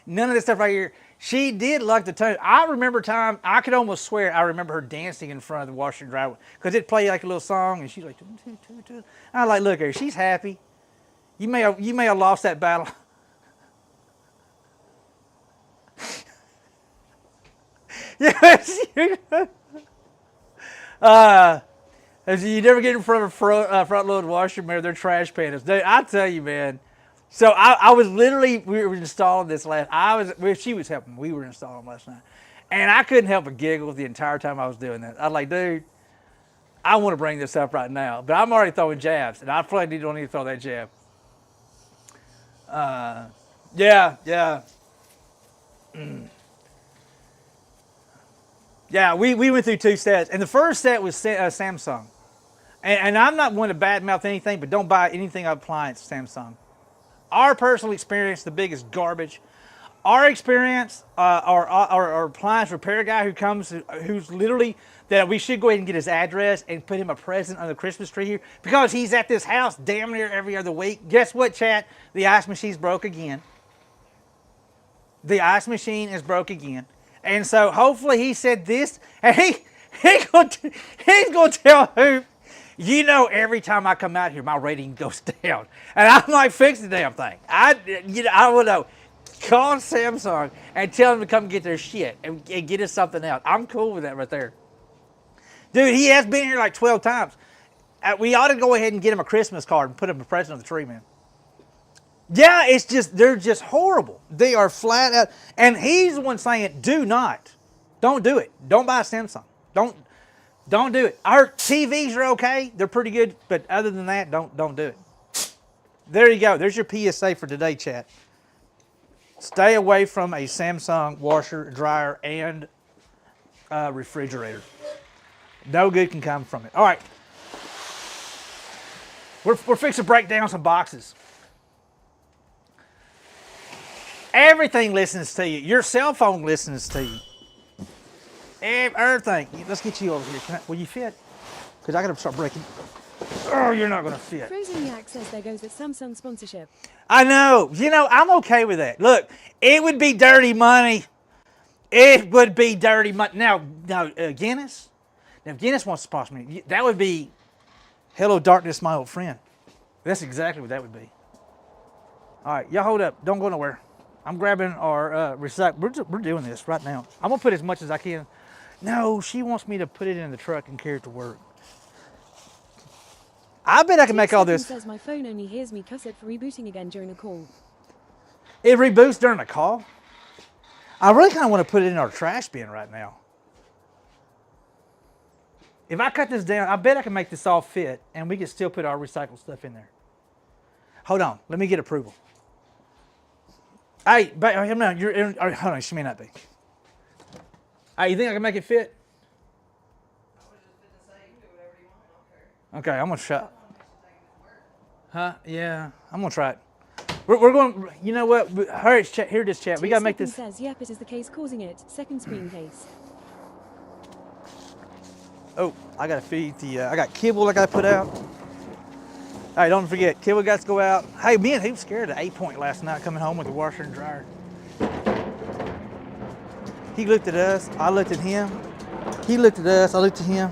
none of this stuff right here. She did like the tone. I remember time, I could almost swear I remember her dancing in front of the washer and dryer because it played like a little song and she's like, I was like, look at her, she's happy. You may have lost that battle. Yes. You never get in front of a front load washer, man. They're trash panels. I tell you, man. So I was literally, we were installing this she was helping. We were installing last night. And I couldn't help but giggle the entire time I was doing that. I was like, dude, I want to bring this up right now. But I'm already throwing jabs. And I probably don't need to throw that jab. Yeah. Yeah, we went through 2 sets. And the first set was Samsung. And I'm not one to badmouth anything, but don't buy anything appliance Samsung. Our personal experience, the biggest garbage. Our experience, our appliance repair guy who's literally, that we should go ahead and get his address and put him a present on the Christmas tree here because he's at this house damn near every other week. Guess what, chat? The ice machine's broke again. The ice machine is broke again. And so hopefully he said this, and he's going to tell who. You know, every time I come out here, my rating goes down. And I'm like, fix the damn thing. I don't know. Call Samsung and tell them to come get their shit and get us something else. I'm cool with that right there. Dude, he has been here like 12 times. We ought to go ahead and get him a Christmas card and put him a present on the tree, man. Yeah, they're just horrible. They are flat out. And he's the one saying, don't do it. Don't buy a Samsung. Don't do it. Our TVs are okay. They're pretty good. But other than that, don't do it. There you go. There's your PSA for today, chat. Stay away from a Samsung washer, dryer, and refrigerator. No good can come from it. All right. We're fixing to break down some boxes. Everything listens to you. Your cell phone listens to you. Everything. Let's get you over here. Will you fit? Because I got to start breaking. Oh, you're not going to fit. Frozen Yak says there goes the Samsung sponsorship. I know. You know, I'm okay with that. Look, it would be dirty money. It would be dirty money. Now, Guinness? Now, if Guinness wants to sponsor me, that would be, hello, darkness, my old friend. That's exactly what that would be. All right, y'all hold up. Don't go nowhere. I'm grabbing our recycle. We're doing this right now. I'm going to put as much as I can. No, she wants me to put it in the truck and carry it to work. I bet I can make all this. Says my phone only hears me cuss it for rebooting again during a call. It reboots during a call? I really kind of want to put it in our trash bin right now. If I cut this down, I bet I can make this all fit and we can still put our recycled stuff in there. Hold on. Let me get approval. Hey, no, hold on. She may not be. Hey, you think I can make it fit? Okay, I'm gonna try. Huh? Yeah, I'm gonna try it. We're going. You know what? Hurry, hear this chat. We gotta make this. Says, yep, it is the case causing it. Second screen case. Oh, I gotta feed the. I got kibble I gotta put out. All right, don't forget, kibble got to go out. Hey, man, he was scared of the 8-point last night coming home with the washer and dryer. He looked at us. I looked at him. He looked at us. I looked at him.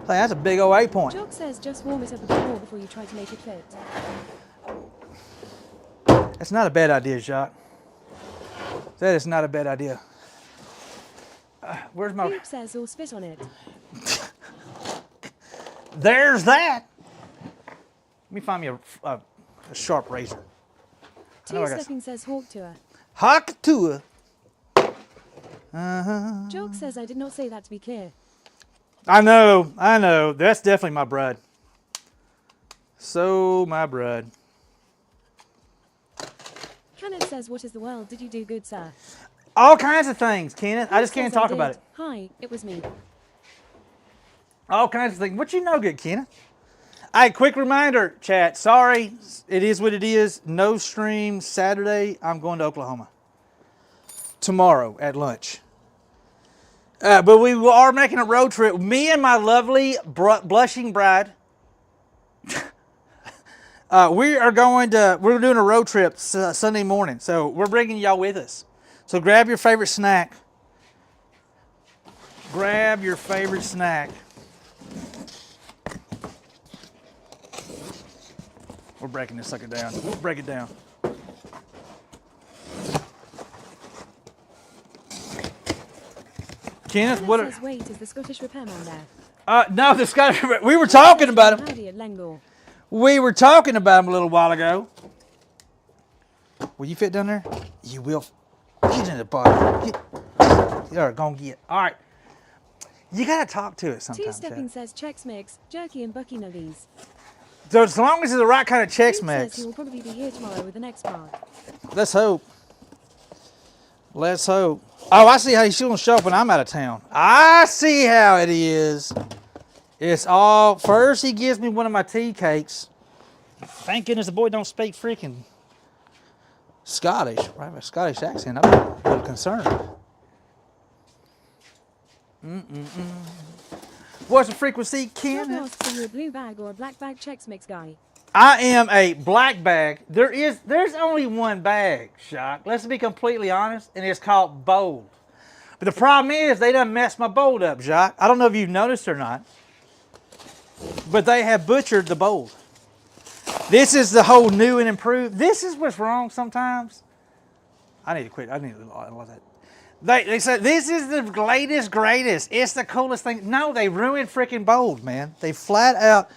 Hey, that's a big old 8-point. Jock says, just warm it up a bit more before you try to make it fit. That's not a bad idea, Jacques. That is not a bad idea. Where's my... Poop says, or spit on it. There's that. Let me find me a sharp razor. Two-stepping says, hawk tour. Hawk tour. Jock says, I did not say that to be clear. I know. That's definitely my bride. So my bride. Kenneth says, what is the world? Did you do good, sir? All kinds of things, Kenneth. I just can't Says, talk I about did. it. Hi, it was me. All kinds of things. What you know good, Kenneth? Hey, quick reminder, chat. Sorry, it is what it is. No stream Saturday. I'm going to Oklahoma tomorrow at lunch. But we are making a road trip. Me and my lovely blushing bride. We're doing a road trip Sunday morning. So we're bringing y'all with us. So grab your favorite snack. Grab your favorite snack. We're breaking this sucker down. We'll break it down. Kenneth, what? Says, wait, is the Scottish repairman there? No, the Scottish. We were talking about him. Howdy at Langor. We were talking about him a little while ago. Will you fit down there? You will. Get in the bottom. Get. All right, go and get. All right. You gotta talk to it sometimes. Two-stepping says, Chex Mix, jerky and Bucky nuggies. So as long as it's the right kind of Chex Poop Mix. says he will probably be here tomorrow with the next part. Let's hope. Let's hope. Oh, I see how he's going to show up when I'm out of town. I see how it is. It's all, first he gives me one of my tea cakes. Thank goodness the boy don't speak freaking Scottish. Right, a Scottish accent. I'm a little concerned. What's the frequency, Jock Ken? asks, are you a blue bag or a black bag Chex Mix guy? I am a black bag. There's only one bag, Shock. Let's be completely honest, and it's called bold. But the problem is they done messed my bold up, Jacques. I don't know if you've noticed or not, but they have butchered the bold. This is the whole new and improved. This is what's wrong sometimes. I need to quit. I need to love that. They said this is the latest, greatest. It's the coolest thing. No, they ruined freaking bold, man. They flat out.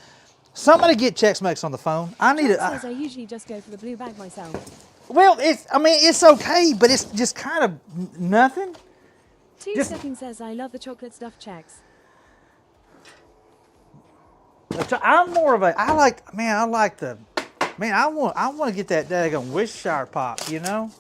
Somebody get Chex Mix on the phone. I need it. Says I usually just go for the blue bag myself. Well, it's okay, but it's just kind of nothing. Two-stepping says I love the chocolate stuffed Chex. I'm more of a. I want to get that daggone Worcestershire pop. You know.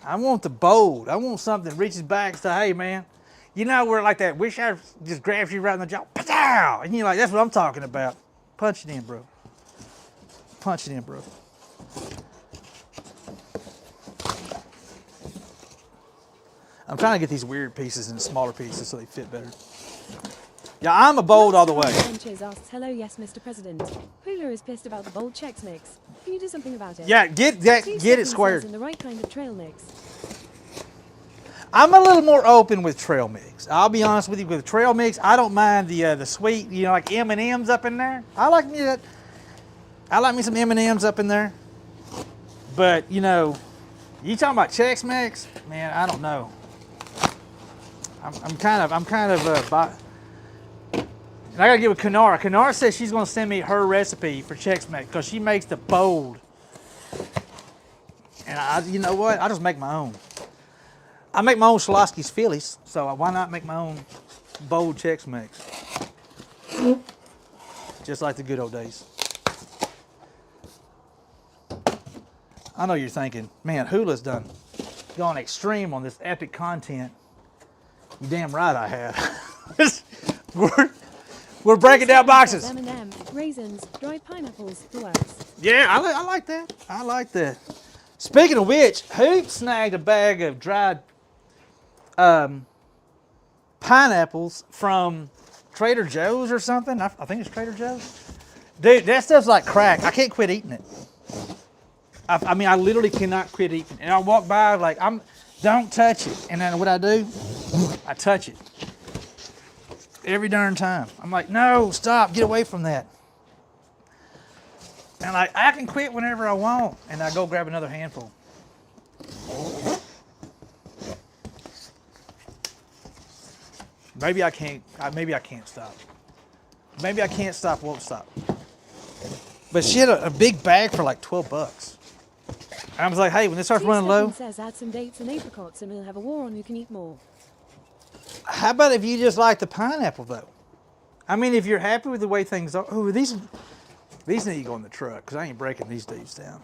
I want the bold. I want something that reaches back and say, hey, man. You know where like that Worcestershire just grabs you right in the jaw, pow! And you're like, that's what I'm talking about. Punch it in, bro. Punch it in, bro. I'm trying to get these weird pieces into smaller pieces so they fit better. Yeah, I'm a bold all the way. Sanchez asks, hello, yes, Mr. President. Pooler is pissed about the bold Chex Mix. Can you do something about it? Yeah, get it squared. In the right kind of trail mix. I'm a little more open with trail mix. I'll be honest with you. With trail mix, I don't mind the sweet, you know, like M&Ms up in there. I like me some M&Ms up in there. But you know, you talking about Chex Mix, man? I don't know. I'm kind of. And I gotta get with Kanara. Kanara says she's gonna send me her recipe for Chex Mix because she makes the bold. And you know what? I just make my own. I make my own Schlossky's Phillies, so why not make my own bold Chex Mix? Just like the good old days. I know you're thinking, man, Hula's gone extreme on this epic content. You damn right I have. We're breaking down boxes. M&M, raisins, dried pineapples, the works. Yeah, I like that. I like that. Speaking of which, who snagged a bag of dried pineapples from Trader Joe's or something? I think it's Trader Joe's. Dude, that stuff's like crack. I can't quit eating it. I mean, I literally cannot quit eating it. And I walk by like, don't touch it. And then what I do, I touch it. Every darn time. I'm like, no, stop, get away from that. And like, I can quit whenever I want. And I go grab another handful. Maybe I can't stop. Maybe I can't stop, won't stop. But she had a big bag for like $12. And I was like, hey, when this starts running low. Says add some dates and apricots and we'll have a war on who can eat more. How about if you just like the pineapple though? I mean, if you're happy with the way things are. Oh, these need to go in the truck because I ain't breaking these dudes down.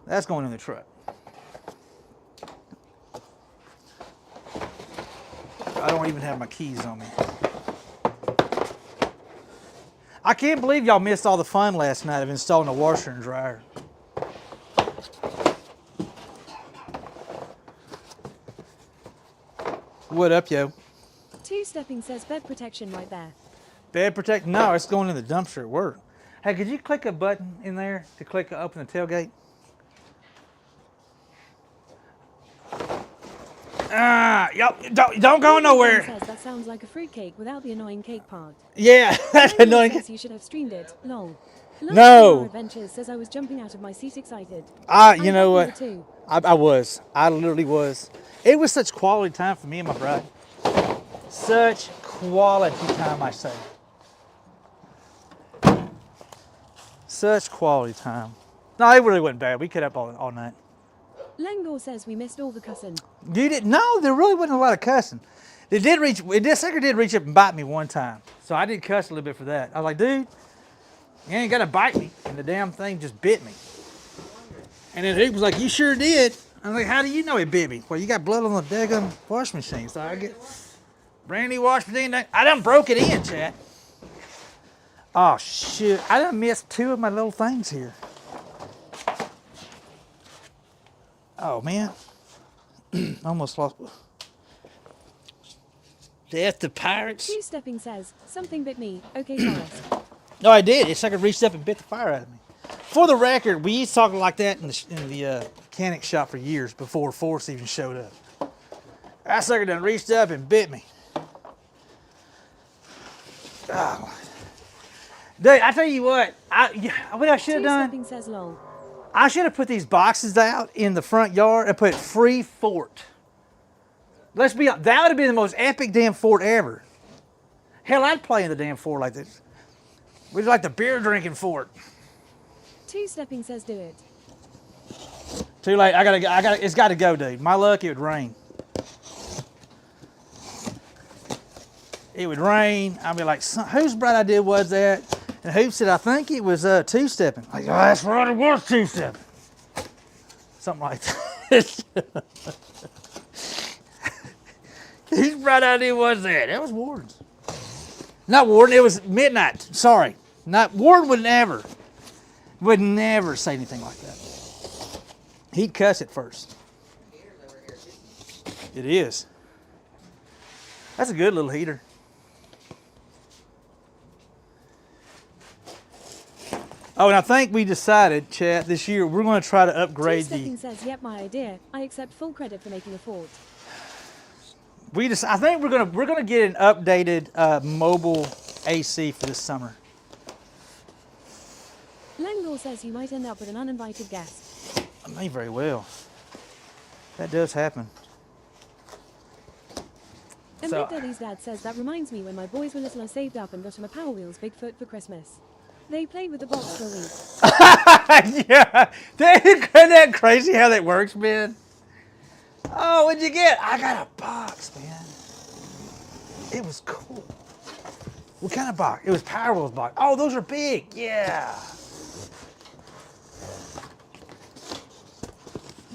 That's going in the truck. I don't even have my keys on me. I can't believe y'all missed all the fun last night of installing a washer and dryer. What up, yo? Two-stepping says bed protection right there. Bed protect? No, it's going in the dumpster at work. Hey, could you click a button in there to click open the tailgate? Don't go nowhere. Says that sounds like a fruitcake without the annoying cake part. Yeah, that's annoying. Says you should have streamed it. Lol. No. Adventures says I was jumping out of my seat excited. You know what? I was. I literally was. It was such quality time for me and my bride. Such quality time, I say. Such quality time. No, it really wasn't bad. We kept up all night. Lengor says we missed all the cussing. You didn't? No, there really wasn't a lot of cussing. This sucker did reach up and bite me one time. So I did cuss a little bit for that. I was like, dude, you ain't got to bite me. And the damn thing just bit me. And then Hoop was like, you sure did. I was like, how do you know it bit me? Well, you got blood on the daggum wash machine. So I get brand new wash machine. I done broke it in, chat. Oh, shit. I done missed two of my little things here. Oh, man. Almost lost. Death to pirates. Two-stepping says, something bit me. Okay, Forrest. No, I did. It's like I reached up and bit the fire out of me. For the record, we used to talk like that in the mechanic shop for years before Forrest even showed up. That sucker done reached up and bit me. Oh. Dude, I tell you what I should have done. Two-stepping says lol. I should have put these boxes out in the front yard and put free fort. Let's be honest, that would have been the most epic damn fort ever. Hell, I'd play in the damn fort like this. We'd like the beer drinking fort. Two-stepping says do it. Too late. It's got to go, dude. My luck, it would rain. It would rain. I'd be like, whose bright idea was that? And Hoop said, I think it was two-stepping. Like, oh, that's right, it was two-stepping. Something like that. Whose bright idea was that? That was Warden's. Not Warden, it was Midnight. Sorry. Warden would never say anything like that. He'd cuss it first. It is. That's a good little heater. Oh, and I think we decided, chat, this year we're going to try to upgrade Two-stepping says, yep, my idea. I accept full credit for making a fort. I think we're gonna get an updated mobile AC for this summer. Lengor says you might end up with an uninvited guest. I may very well. That does happen. And So- Big Daddy's dad says that reminds me when my boys were little I saved up and got him a Power Wheels Bigfoot for Christmas. They played with the box for a week. Yeah, isn't that crazy how that works, man? Oh, what'd you get? I got a box, man. It was cool. What kind of box? It was Power Wheels box. Oh, those are big. Yeah.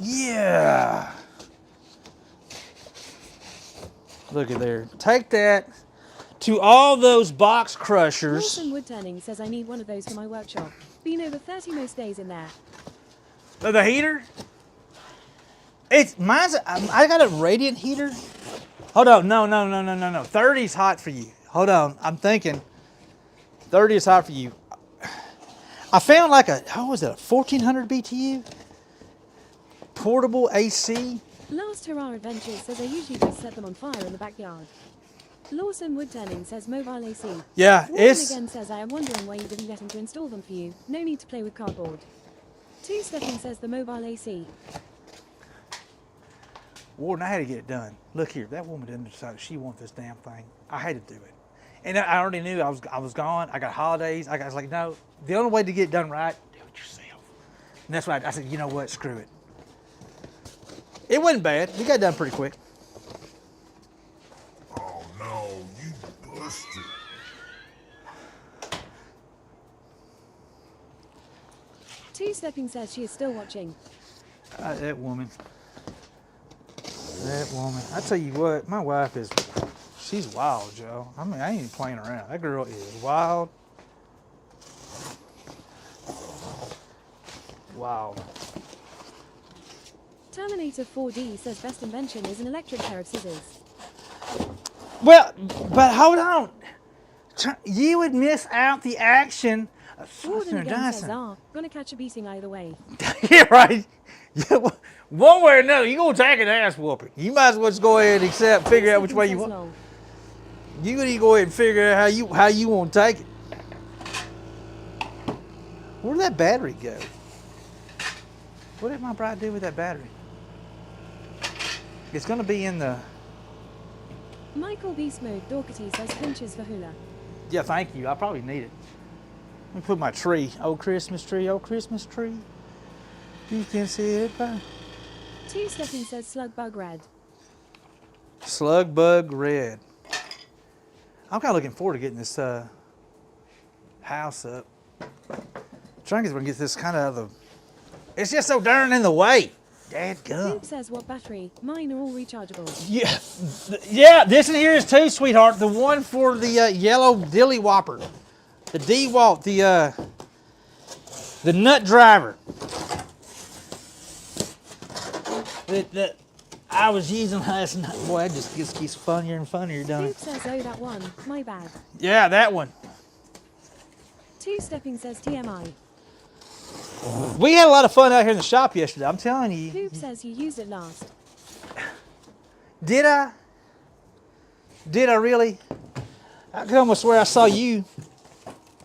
Yeah. Look at there. Take that. to all those box crushers. Lawson Woodturning says I need one of those for my workshop. Been over 30 most days in there. The heater? I got a radiant heater. Hold on, no. 30's hot for you. Hold on, I'm thinking 30 is hot for you. I found like a 1400 BTU? Portable AC. Last Hurrah Adventures says I usually just set them on fire in the backyard. Lawson Woodturning says mobile AC. Yeah, Warren it's... again says I am wondering why you didn't get him to install them for you. No need to play with cardboard. Two Stepping says the mobile AC. Warden, I had to get it done. Look here, that woman didn't decide she wanted this damn thing. I had to do it. And I already knew I was gone. I got holidays. I was like, no, the only way to get it done right, do it yourself. And that's why I said, you know what, screw it. It wasn't bad. We got it done pretty quick. Oh no, you busted. Two Stepping says she is still watching. That woman. I tell you what, my wife she's wild, Joe. I mean, I ain't even playing around. That girl is wild. Wow. Terminator 4D says best invention is an electric pair of scissors. Well, but hold on. You would miss out the action of Warden Foster again says, Dyson. gonna catch a beating either way. Yeah, right. Yeah, one way or another, you're going to take an ass whooping. You might as well just go ahead and figure out which way you want. Lol. You need to go ahead and figure out how you want to take it. Where did that battery go? What did my bride do with that battery? It's going to be in the... Michael Beast Mode Dorkety says pinches for hula. Yeah, thank you. I probably need it. Let me put my tree. Oh, Christmas tree. Oh, Christmas tree. You can see it by... Two Stepping says slug bug red. Slug bug red. I'm kind of looking forward to getting this house up. Trying to see if we can get this kind of out of the... It's just so darn in the way. Dadgum. Coop says what battery? Mine are all rechargeable. Yeah, this in here is too, sweetheart. The one for the yellow dilly whopper. The DeWalt, the nut driver. That I was using last night. Boy, that just keeps funnier and funnier, don't Coop it? says oh that one. My bad. Yeah, that one. Two Stepping says TMI. We had a lot of fun out here in the shop yesterday. I'm telling you. Coop says you used it last. Did I? Did I really? I could almost swear I saw you.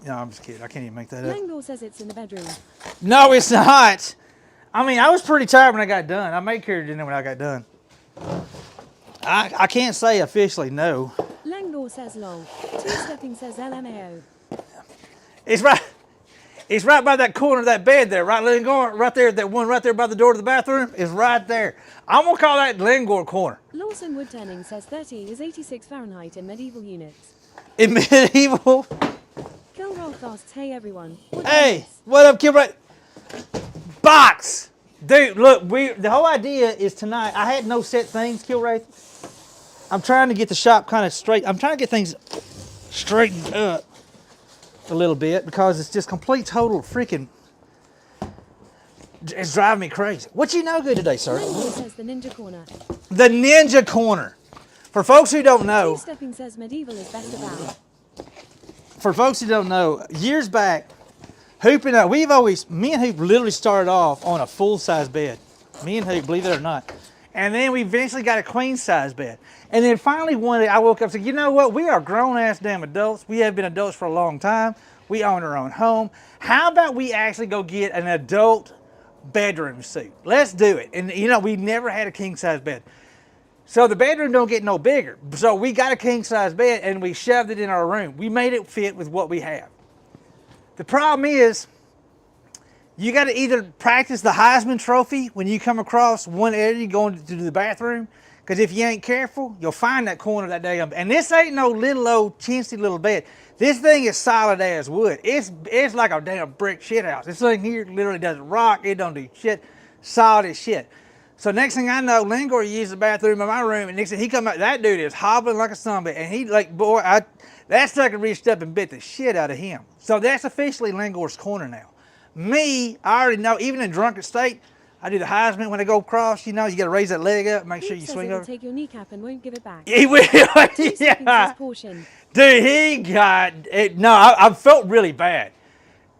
No, I'm just kidding. I can't even make that up. Langdor says it's in the bedroom. No, it's not. I mean, I was pretty tired when I got done. I made care dinner when I got done. I can't say officially no. Langdor says lol. Two Stepping says LMAO. It's right. It's right by that corner of that bed there, right, Lingor? Right there, that one right there by the door to the bathroom is right there. I'm gonna call that Lingor corner. Lawson Woodturning says 30 is 86 Fahrenheit in medieval units. In medieval. Kilroth asks, hey everyone. Hey, what up, Kilroy? Box! Dude, look, the whole idea is tonight, I had no set things, Kilroy. I'm trying to get the shop kind of straight. I'm trying to get things straightened up a little bit because it's just complete total freaking, it's driving me crazy. What you know good today, sir? Langdor says the Ninja Corner. The Ninja Corner. For folks who don't know, Two Stepping says medieval is best about. for folks who don't know, years back, Hoop and I, me and Hoop literally started off on a full-size bed. Me and Hoop, believe it or not. And then we eventually got a queen-size bed. And then finally one day I woke up and said, you know what? We are grown-ass damn adults. We have been adults for a long time. We own our own home. How about we actually go get an adult bedroom suite? Let's do it. And you know, we never had a king-size bed. So the bedroom don't get no bigger. So we got a king-size bed and we shoved it in our room. We made it fit with what we have. The problem is, you got to either practice the Heisman Trophy when you come across one area going to the bathroom, because if you ain't careful, you'll find that corner of that damn. And this ain't no little old chintzy little bed. This thing is solid as wood. It's like a damn brick shit house. This thing here literally doesn't rock. It don't do shit. Solid as shit. So next thing I know, Lingor used the bathroom in my room, and next thing he come out, that dude is hobbling like a zombie, and he like, boy, that sucker reached up and bit the shit out of him. So that's officially Lingor's corner now. Me, I already know, even in drunken state, I do the Heisman when I go across, you know, you got to raise that leg up, make sure Hoop you says swing it'll over. take your kneecap and won't give it back. He will, 2 seconds yeah. his portion. Dude, he got it. No, I felt really bad.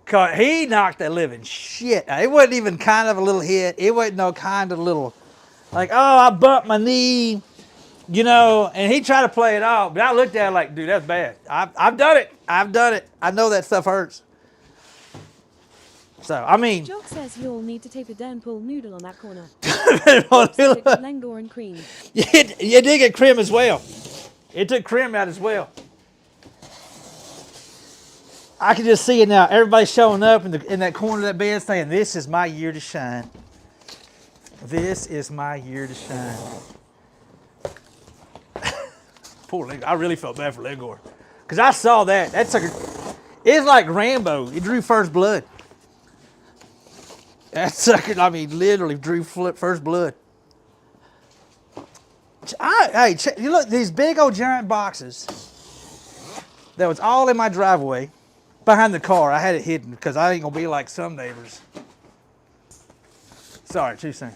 Cause he knocked that living shit. It wasn't even kind of a little hit. It wasn't no kind of little, like, oh, I bumped my knee, you know, and he tried to play it off. But I looked at it like, dude, that's bad. I've done it. I've done it. I know that stuff hurts. So, I mean. Jock says you'll need to tape a Dan Pool noodle on that corner. Stick with Lengor and cream. You did get Crim as well. It took Crim out as well. I can just see it now. Everybody's showing up in that corner of that bed saying, this is my year to shine. This is my year to shine. Poor Lingor. I really felt bad for Lingor. Because I saw that. That sucker, it's like Rambo. He drew first blood. That sucker, I mean, literally drew first blood. Hey, check, you look, these big old giant boxes that was all in my driveway behind the car. I had it hidden because I ain't going to be like some neighbors. Sorry, too soon.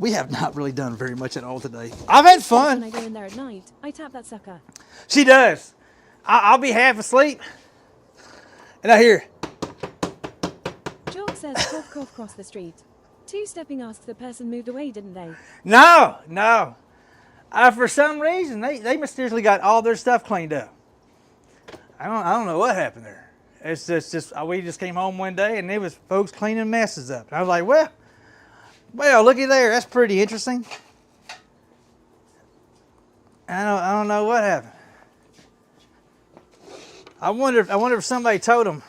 We have not really done very much at all today. I've had When fun. I go in there at night, I tap that sucker. She does. I'll be half asleep, and I hear, Jock says cough cough cross the street. 2-stepping asks the person moved away, didn't they? no. For some reason, they mysteriously got all their stuff cleaned up. I don't know what happened there. It's just we just came home one day and there was folks cleaning messes up. And I was like, well, looky there. That's pretty interesting. I don't know what happened. I wonder if somebody told them.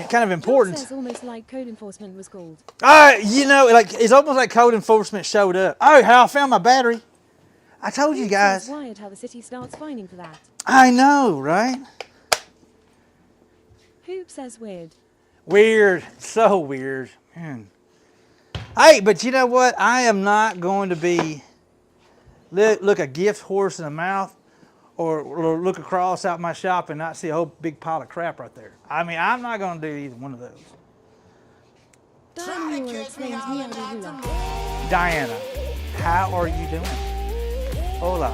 Kind of important. Jock says almost like code enforcement was called. You know, like it's almost like code enforcement showed up. Oh, how I found my battery. I told you Hoop guys. says wired how the city starts fining for that. I know, right? Hoop says weird. Weird, so weird. Man. Hey, but you know what? I am not going to be look a gift horse in the mouth or look across out my shop and not see a whole big pile of crap right there. I mean, I'm not going to do either one of those. Diana Moore explains meow hula. Diana, how are you doing? Hola.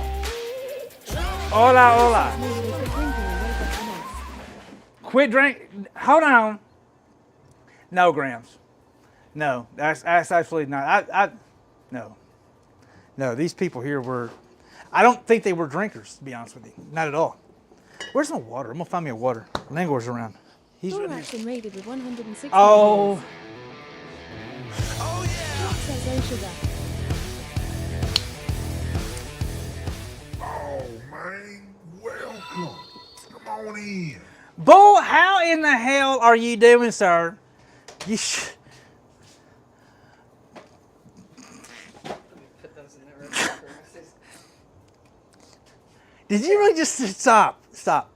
Hola, hola. Maybe they quit drinking and wake up the next. Quit drink. Hold on. No, Grams. No, that's absolutely not. No, these people here were. I don't think they were drinkers, to be honest with you. Not at all. Where's my water? I'm gonna find me a water. Langor's around. He's Door right here. action rated with 160. Oh. Jock says oh sugar. Oh, man. Welcome. Come on in. Bull, how in the hell are you doing, sir? You Did you really just stop? Stop.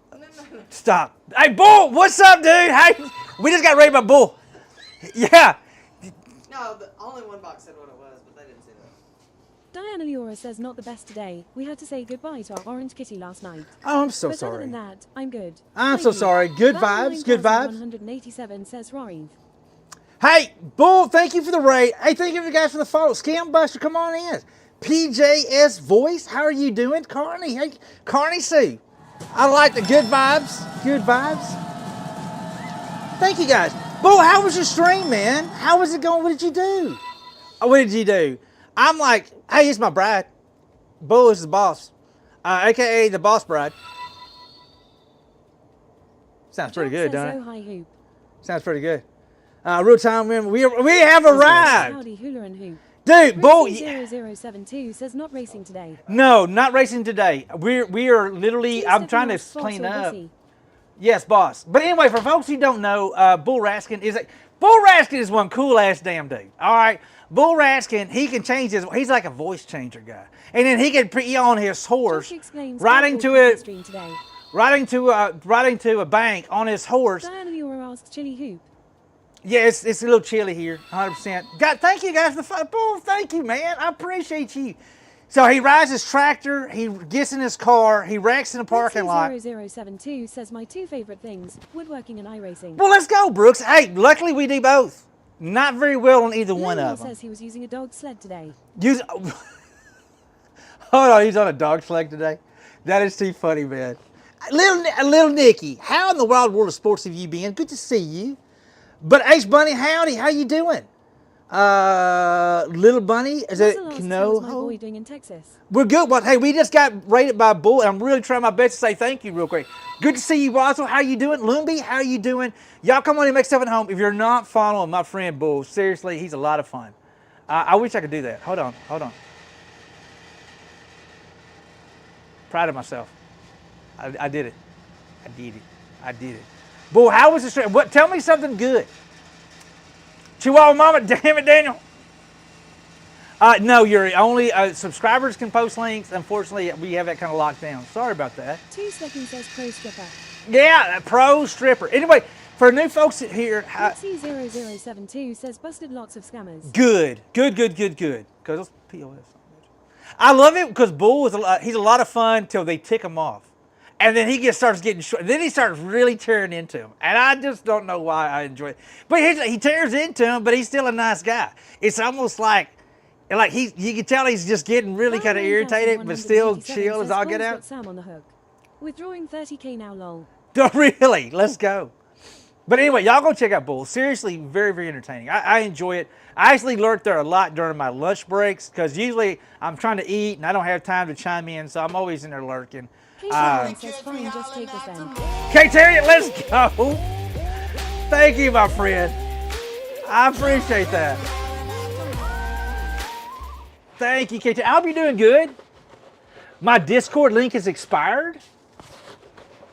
Hey, Bull, what's up, dude? Hey, we just got raided by Bull. Yeah. No, only one box said what it was, but they didn't say that. Diana Leora says not the best today. We had to say goodbye to our orange kitty last night. Oh, I'm so But other sorry. than that, I'm good. I'm Thank so you. sorry. Good vibes. Good vibes. 187 says Rory. Hey, Bull, thank you for the raid. Hey, thank you guys for the follow. Scam Buster, come on in. PJS Voice, how are you doing? Carney, hey, Carney Sue. I like the good vibes. Good vibes. Thank you guys. Bull, how was your stream, man? How was it going? What did you do? Oh, what did you do? I'm like, hey, it's my bride. Bull is the boss, aka the boss bride. Sounds pretty good, Jock don't says it? oh hi hoop. Sounds pretty good. Real time, we have arrived. Howdy hula and hoop. Dude, Bull. 0072 says not racing today. No, not racing today. We are literally. I'm trying to Two-stepping clean off up. Fox or Yes, boss. But anyway, for folks who don't know, Bull Raskin is one cool ass damn dude. All right, Bull Raskin, he can change he's like a voice changer guy, and then he can be on his horse, Josh exclaims, riding "Careful, to cricket stream today." riding to a bank on his horse. Diana Muir asks, "Chili hoop." Yeah, it's a little chilly here, 100%. God, thank you guys for the Bull. Thank you, man. I appreciate you. So he rides his tractor, he gets in his car, he wrecks in the parking lot. 0072 says, "My two favorite things: woodworking and iRacing." Well, let's go, Brooks. Hey, luckily we do both. Not very well on either one Lemuel of them. says he was using a dog sled today. Hold on, he's on a dog sled today. That is too funny, man. Little Nicky, how in the wild world of sports have you been? Good to see you. But H Bunny, howdy, how you doing? Little Bunny, is it How's my Cano? boy doing in Texas? We're good. Well, hey, we just got rated by Bull, and I'm really trying my best to say thank you real quick. Good to see you, Wazzle. How you doing? Lumby, how you doing? Y'all come on and make stuff at home. If you're not following my friend Bull, seriously, he's a lot of fun. I wish I could do that. Hold on. Proud of myself. I did it. I did it. Bull, how was the stream? What? Tell me something good. Chihuahua Mama, damn it, Daniel. No, Yuri, only subscribers can post links. Unfortunately, we have that kind of locked down. Sorry about that. 2 seconds says pro stripper. Yeah, pro stripper. Anyway, for new folks here, Mitzi0072 says busted lots of scammers. good. Because those POS. I love it because Bull is he's a lot of fun till they tick him off. And then he starts getting short. Then he starts really tearing into him. And I just don't know why I enjoy it. But he tears into him, but he's still a nice guy. It's almost like you can tell he's just getting really kind of irritated, but still chill as all get out. Sam on the hook. Withdrawing 30K now, lol. Really? Let's go. But anyway, y'all go check out Bull. Seriously, very, very entertaining. I enjoy it. I actually lurk there a lot during my lunch breaks because usually I'm trying to eat and I don't have time to chime in, so I'm always in there lurking. K-Terry says, "Fine, just take this then." K-Terry, let's go. Thank you, my friend. I appreciate that. Thank you, K-Terry. I hope you're doing good. My Discord link is expired.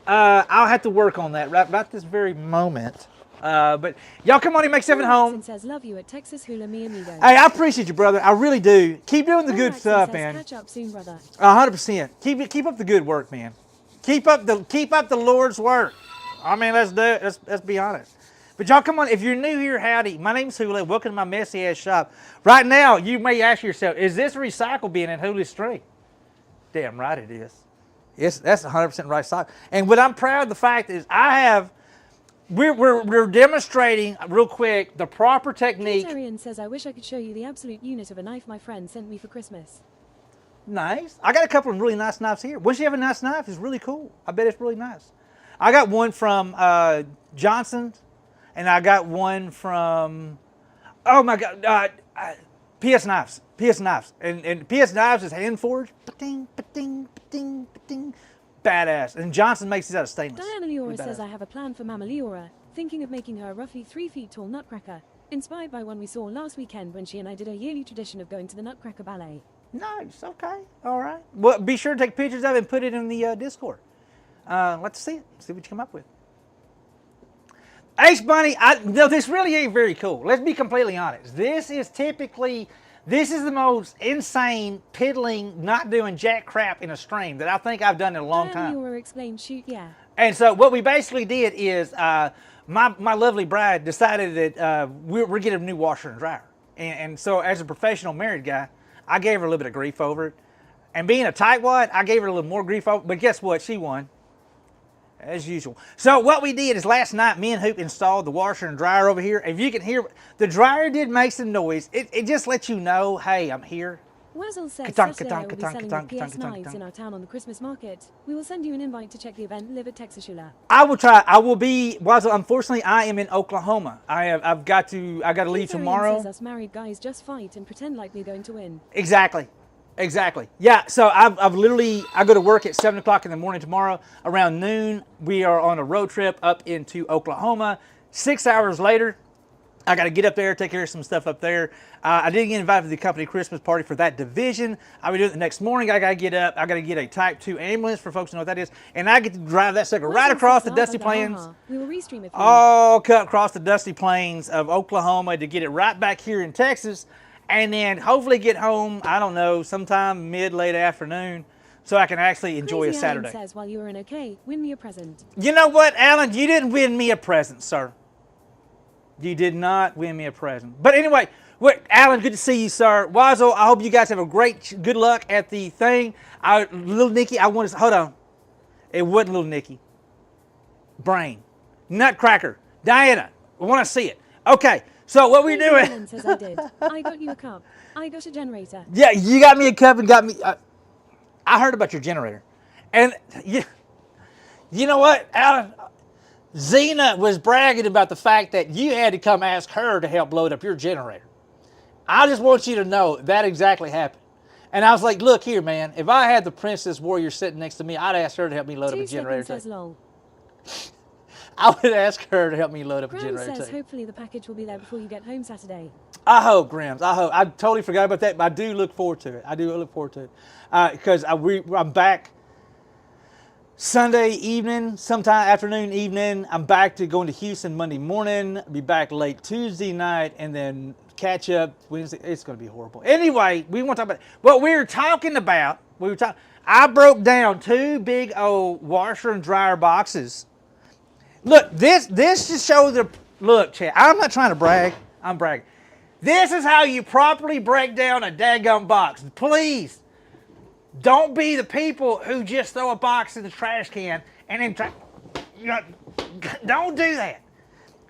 I'll have to work on that right about this very moment. But y'all come on and make stuff at home. Says, "Love you at Texas Hula Mi Amigo." Hey, I appreciate you, brother. I really do. Keep doing the good stuff, says, man. "Catch up soon, brother." 100%. Keep up the good work, man. Keep up the Lord's work. I mean, let's do it. Let's be honest. But y'all come on. If you're new here, howdy. My name's Hula. Welcome to my messy ass shop. Right now, you may ask yourself, is this a recycle bin in Hula's stream? Damn right it is. Yes, that's 100% right side. And what I'm proud of the fact is we're demonstrating real quick the proper technique. Arian says, "I wish I could show you the absolute unit of a knife my friend sent me for Christmas." Nice. I got a couple of really nice knives here. Once you have a nice knife, it's really cool. I bet it's really nice. I got one from Johnson's, and I got one from, oh my God, PS Knives. PS Knives. And PS Knives is hand forged. Ba-ding, ba-ding, ba-ding, ba-ding. Badass. And Johnson makes these out of stainless. Diana Leora says, "I have a plan for Mama Leora, thinking of making her a roughly 3 feet tall nutcracker, inspired by one we saw last weekend when she and I did a yearly tradition of going to the Nutcracker Ballet." Nice. Okay. All right. Well, be sure to take pictures of it and put it in the Discord. Let's see it. See what you come up with. Ace Bunny, no, this really ain't very cool. Let's be completely honest. This is the most insane piddling, not doing jack crap in a stream that I think I've done in a long time. Diana Leora explained, "Shoot, yeah." And so what we basically did is my lovely bride decided that we're getting a new washer and dryer. And so as a professional married guy, I gave her a little bit of grief over it. And being a tightwad, I gave her a little more grief over it. But guess what? She won. As usual. So what we did is last night, me and Hoop installed the washer and dryer over here. If you can hear, the dryer did make some noise. It just lets you know, hey, I'm here. Wazzle says, Ka-tunk, "Saturday I will be ka-tunk, selling ka-tunk, the PS ka-tunk, knives in ka-tunk. our town on the Christmas market. We will send you an invite to check the event live at Texas Hula." I will try. I will be. Wazzle, unfortunately, I am in Oklahoma. I've got to leave Arian tomorrow. says, "Us married guys just fight and pretend like we're going to win." Exactly. Yeah, so I've literally, I go to work at 7 o'clock in the morning tomorrow. Around noon, we are on a road trip up into Oklahoma. 6 hours later, I got to get up there, take care of some stuff up there. I didn't get invited to the company Christmas party for that division. I'll be doing it the next morning. I got to get up. I got to get a Type 2 ambulance for folks to know what that is. And I get to drive that sucker right across the dusty plains. We will restream it for All cut across the dusty plains of Oklahoma to get it right back here in Texas. And then hopefully get home, I don't know, sometime late afternoon so I can actually enjoy a Crazy Saturday. Alan says, while you were in OK, win me a present. You know what, Alan? You didn't win me a present, sir. You did not win me a present. But anyway, Alan, good to see you, sir. Wazzle, I hope you guys have a good luck at the thing. Little Nikki, hold on. It wasn't Little Nikki. Brain. Nutcracker. Diana, I want to see it. Okay, so what we doing? Alan says I did. I got you a cup. I got a generator. Yeah, you got me a cup and got me... I heard about your generator. And you know what, Alan? Zena was bragging about the fact that you had to come ask her to help load up your generator. I just want you to know that exactly happened. And I was like, look here, man. If I had the Princess Warrior sitting next to me, I'd ask her to help me load up a generator. Says lol. I would ask her to help me load up a Graham generator. says hopefully the package will be there before you get home Saturday. I hope, Grims. I hope. I totally forgot about that, but I do look forward to it. I do look forward to it. Because I'm back Sunday evening, sometime afternoon, evening. I'm back to going to Houston Monday morning. Be back late Tuesday night, and then catch up Wednesday. It's going to be horrible. Anyway, we want to talk about what we were talking about. I broke down 2 big old washer and dryer boxes. Look, this just shows the look, Chad. I'm not trying to brag. I'm bragging. This is how you properly break down a daggum box. Please. Don't be the people who just throw a box in the trash can and then don't do that.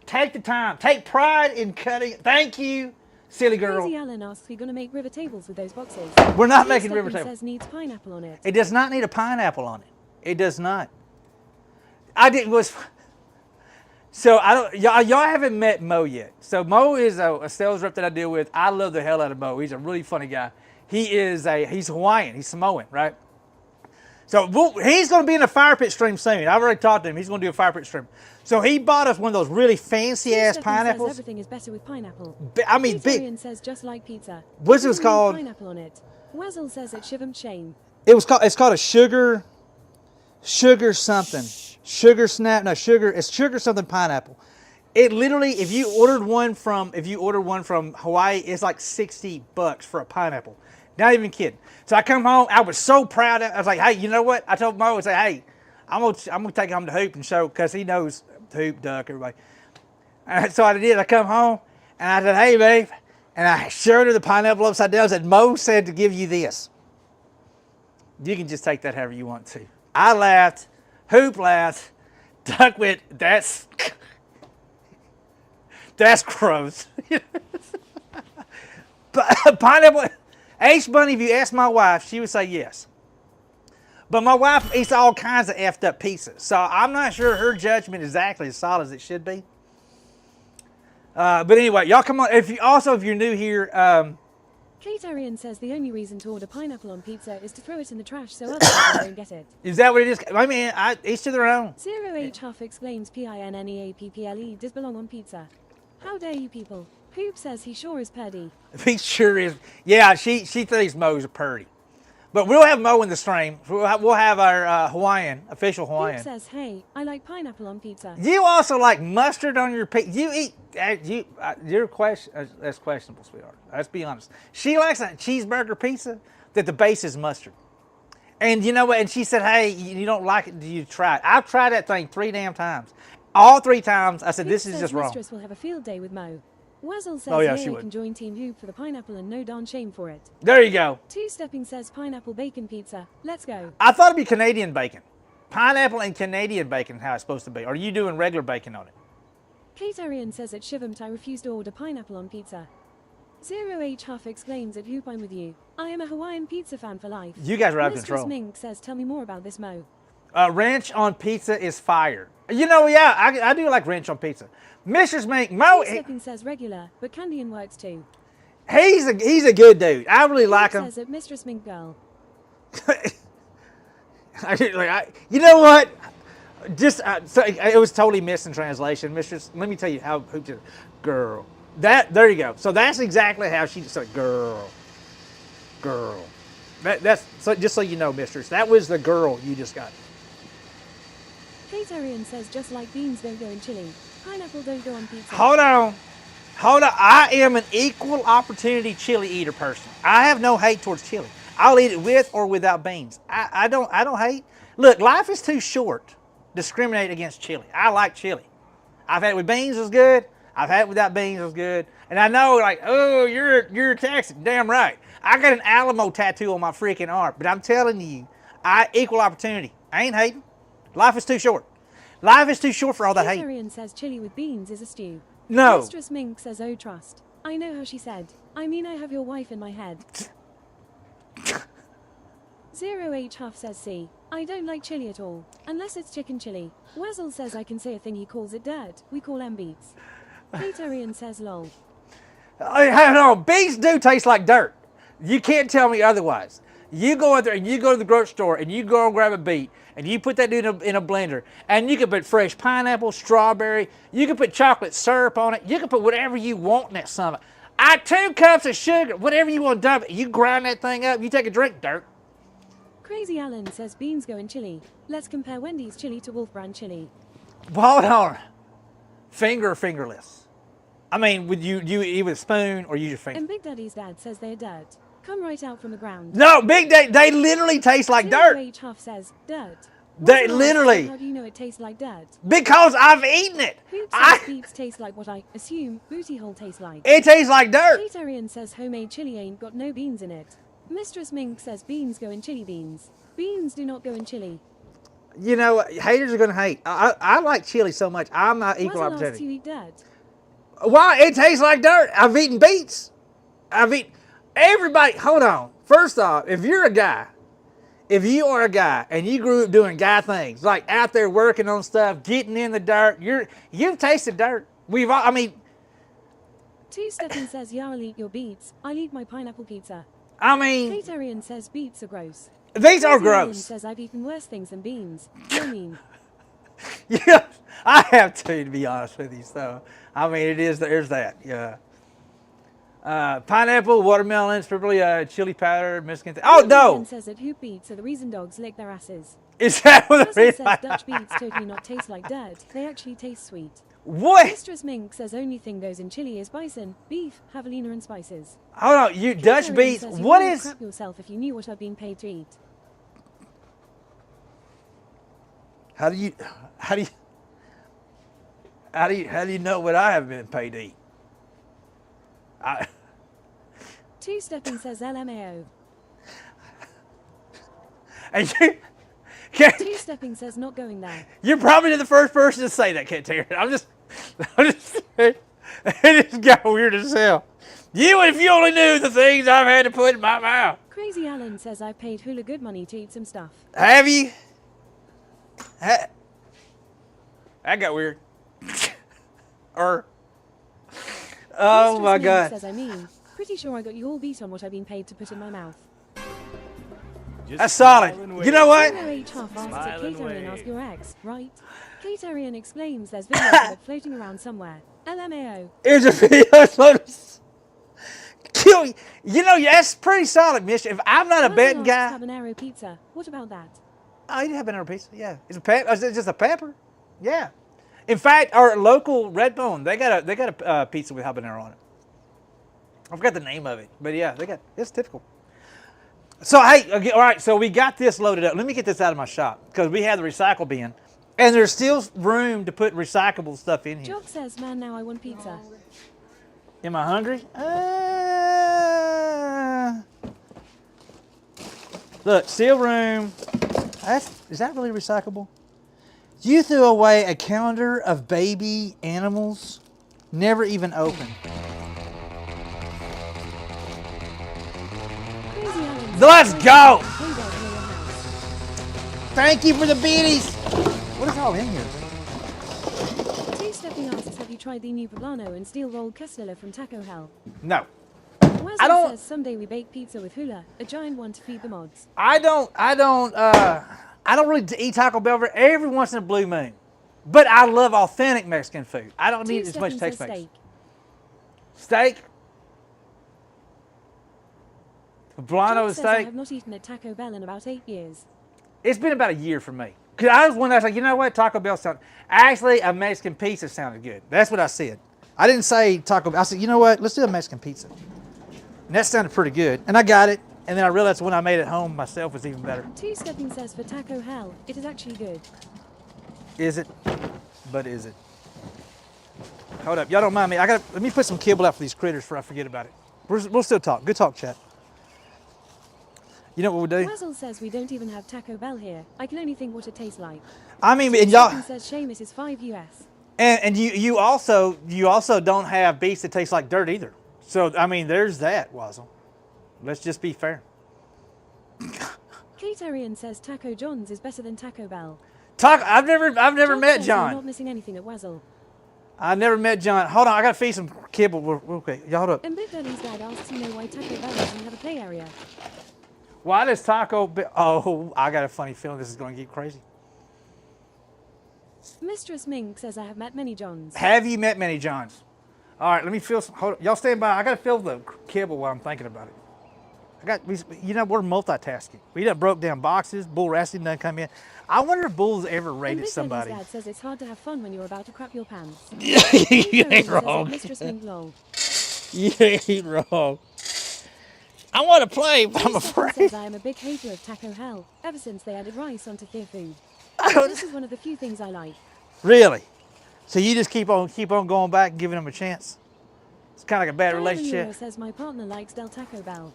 Take the time. Take pride in cutting. Thank you, silly girl. Crazy Alan asks, we're going to make river tables with those boxes. We're not making river tables. Says needs pineapple on it. It does not need a pineapple on it. It does not. So y'all haven't met Mo yet. So Mo is a sales rep that I deal with. I love the hell out of Mo. He's a really funny guy. He's Hawaiian. He's Samoan, right? So he's going to be in a fire pit stream soon. I've already talked to him. He's going to do a fire pit stream. So he bought us one of those really fancy ass pineapples. Says everything is better with pineapple. I mean, big. Says just like pizza. What's it called? Pineapple on it. Wezzle says it shivam shame. It's called a sugar something. Sugar snap. No, sugar. It's sugar something pineapple. It literally, if you ordered one from Hawaii, it's like $60 for a pineapple. Not even kidding. So I come home. I was so proud. I was like, hey, you know what? I told Mo, I said, hey, I'm gonna take him to Hoop and show, because he knows Hoop, Duck, everybody. And so I did. I come home and I said, hey, babe, and I showed her the pineapple upside down. I said, Mo said to give you this. You can just take that however you want to. I laughed. Hoop laughed. Duck went, that's gross. But pineapple. H Bunny, if you ask my wife, she would say yes. But my wife eats all kinds of effed up pizzas, so I'm not sure her judgment is exactly as solid as it should be. But anyway, y'all come on. If you're new here, Katarian says the only reason to order pineapple on pizza is to throw it in the trash so other people don't get it. Is that what it is? I mean, each to their own. 0H Huff exclaims PINNEAPPLE does belong on pizza. How dare you people? Hoop says he sure is purdy. He sure is. Yeah, she thinks Mo's a purdy. But we'll have Mo in the stream. We'll have our official Hawaiian. Hoop says, hey, I like pineapple on pizza. You also like mustard on your pizza. You eat, that's questionable, sweetheart. Let's be honest. She likes a cheeseburger pizza that the base is mustard. And you know what? And she said, hey, you don't like it, do you try it? I've tried that thing 3 damn times. All 3 times, I said, Hoop this is says just wrong. Mistress will have a field day with Mo. Wezzle says, Oh, yeah, hey, she I would. can join Team Hoop for the pineapple and no darn shame for it. There you go. 2-stepping says pineapple bacon pizza. Let's go. I thought it'd be Canadian bacon. Pineapple and Canadian bacon, how it's supposed to be. Or are you doing regular bacon on it? Katarian says at Shivamt I refuse to order pineapple on pizza. 0H Huff exclaims at Hoop I'm with you. I am a Hawaiian pizza fan for life. You guys are out of Mistress control. Mink says tell me more about this Mo. Ranch on pizza is fire. You know, yeah, I do like ranch on pizza. Mrs. Mink, Mo, 2-stepping says regular, but Candian works too. he's a good dude. I really like him. Says at Mistress Mink girl. You know what? Just so it was totally missed in translation. Mistress, let me tell you how Hoop did it. Girl. There you go. So that's exactly how she said, girl. That's so just so you know, mistress. That was the girl you just got. Catarian says just like beans don't go in chili, pineapple don't go on pizza. Hold on. I am an equal opportunity chili eater person. I have no hate towards chili. I'll eat it with or without beans. I don't hate. Look, life is too short to discriminate against chili. I like chili. I've had it with beans, it was good. I've had it without beans, it was good. And I know, like, oh, you're a Texan. Damn right. I got an Alamo tattoo on my freaking arm. But I'm telling you, equal opportunity. I ain't hating. Life is too short. Life is too short for all that hate. Catarian says chili with beans is a stew. No. Mistress Mink says, oh, trust. I know how she said. I mean, I have your wife in my head. 0H Huff says, see, I don't like chili at all, unless it's chicken chili. Weasel says I can say a thing, he calls it dirt. We call them beets. Catarian says, lol. No, beans do taste like dirt. You can't tell me otherwise. You go in there and you go to the grocery store and you go and grab a beet and you put that in a blender and you can put fresh pineapple, strawberry, you can put chocolate syrup on it, you can put whatever you want in that summit. 2 cups of sugar, whatever you want to dump it, you grind that thing up, you take a drink, dirt. Crazy Alan says beans go in chili. Let's compare Wendy's chili to Wolf Brand chili. Hold on. Finger or fingerless? I mean, would you eat with a spoon or use your finger? And Big Daddy's dad says they're dirt. Come right out from the ground. No, Big Daddy, they literally taste like dirt. 0H Huff says, dirt. They Weasel literally. asks, how do you know it tastes like dirt? Because I've eaten it. Hoop says beets taste like what I assume booty hole tastes like. It tastes like dirt. Catarian says homemade chili ain't got no beans in it. Mistress Mink says beans go in chili beans. Beans do not go in chili. You know, haters are going to hate. I like chili so much. I'm not equal Weasel asks opportunity. you eat dirt. Why? It tastes like dirt. I've eaten beets. Everybody, hold on. First off, if you are a guy and you grew up doing guy things, like out there working on stuff, getting in the dirt, you've tasted dirt. Two Stefan says, yeah, I'll eat your beets. I'll eat my pineapple pizza. Catarian says beets are gross. These are Crazy Alan gross. says I've eaten worse things than beans. I mean, Yeah, I have to be honest with you. So, there's that. Yeah. Pineapple, watermelons, probably chili powder, Mexican. Oh no! says that hoop beets are the reason dogs lick their asses. Is that what Russell it is? says Dutch beets totally not taste like dirt. They actually taste sweet. What? Mistress Mink says only thing goes in chili is bison, beef, javelina, and spices. Hold on, you Dutch Catarian beets. says, you What wouldn't is? crap yourself if you knew what I've been paid to eat. How do you know what I have been paid to eat? Two Stefan says LMAO. And Two Stepping says not going there. you're probably the first person to say that, Terry. I'm just it just got weird as hell. If you only knew the things I've had to put in my mouth. Crazy Alan says I paid Hula good money to eat some stuff. Have you? That got weird. Oh Mistress my Mink God. says pretty sure I got you all beat on what I've been paid to put in my mouth. That's solid. You know what? 0H Huff asks if Smiling Catarian way. ask your ex, right? Catarian explains there's videos of it floating around somewhere. LMAO. Here's a video. Kill you. That's pretty solid, mister. If I'm not a betting guy. Habanero pizza. What about that? Oh, you have habanero pizza. Yeah. It's just a pepper. Yeah. In fact, our local Red Bone, they got a pizza with habanero on it. I forgot the name of it, but yeah, it's typical. So hey, okay, all right. So we got this loaded up. Let me get this out of my shop because we have the recycle bin, and there's still room to put recyclable stuff in here. Jock says, man, now I want pizza. Am I hungry? Look, still room. Is that really recyclable? You threw away a calendar of baby animals, never even opened. Crazy Alan Let's go! says, "Hey, Dad, near your house." Thank you for the beaties. What is all in here? Two Stepping asks, have you tried the new poblano and steel rolled Kessler from Taco Hell? No. Wesley don't- says someday we bake pizza with hula, a giant one to feed the mods. I don't really eat Taco Bell every once in a blue moon. But I love authentic Mexican food. I don't Two need as much Stepping says Tex-Mex. steak. Steak. Poblano John says I steak. have not eaten at Taco Bell in about 8 years. It's been about a year for me. Because I was one that's like, you know what? Taco Bell sounded... Actually, a Mexican pizza sounded good. That's what I said. I didn't say Taco Bell. I said, you know what? Let's do a Mexican pizza. And that sounded pretty good. And I got it. And then I realized when I made it home myself was even better. Two Stepping says for Taco Hell, it is actually good. Is it? But is it? Hold up. Y'all don't mind me. Let me put some kibble out for these critters before I forget about it. We'll still talk. Good talk, chat. You know what we'll do? Wazzle says we don't even have Taco Bell here. I can only think what it tastes like. I mean, and Stepping y'all... says Seamus is 5 US. And you also don't have beef that tastes like dirt either. So I mean, there's that, Wazzle. Let's just be fair. Katerian says Taco John's is better than Taco Bell. I've never John met says you're John. not missing anything at Wazzle. I never met John. Hold on, I gotta feed some kibble real quick. Y'all hold up. And Big Daddy's dad asks you know why Taco Bell doesn't have a play area. Why does Taco Bell? Oh, I got a funny feeling this is gonna get crazy. Mistress Mink says I have met many Johns. Have you met many Johns? All right, let me fill some. Hold up. Y'all stand by. I gotta fill the kibble while I'm thinking about it. We're multitasking. We done broke down boxes. Bull Rasty done come in. I wonder if Bull's ever And rated Big somebody. Daddy's dad says it's hard to have fun when you're about to crap your pants. You ain't Says wrong. Mistress Mink lol. You ain't wrong. I want to play, but I'm Stephanie afraid. says I am a big hater of Taco Hell ever since they added rice onto their food. This is one of the few things I like. Really? So you just keep on going back and giving them a chance? It's kind of like a bad Diana relationship. Nero says my partner likes Del Taco Bell.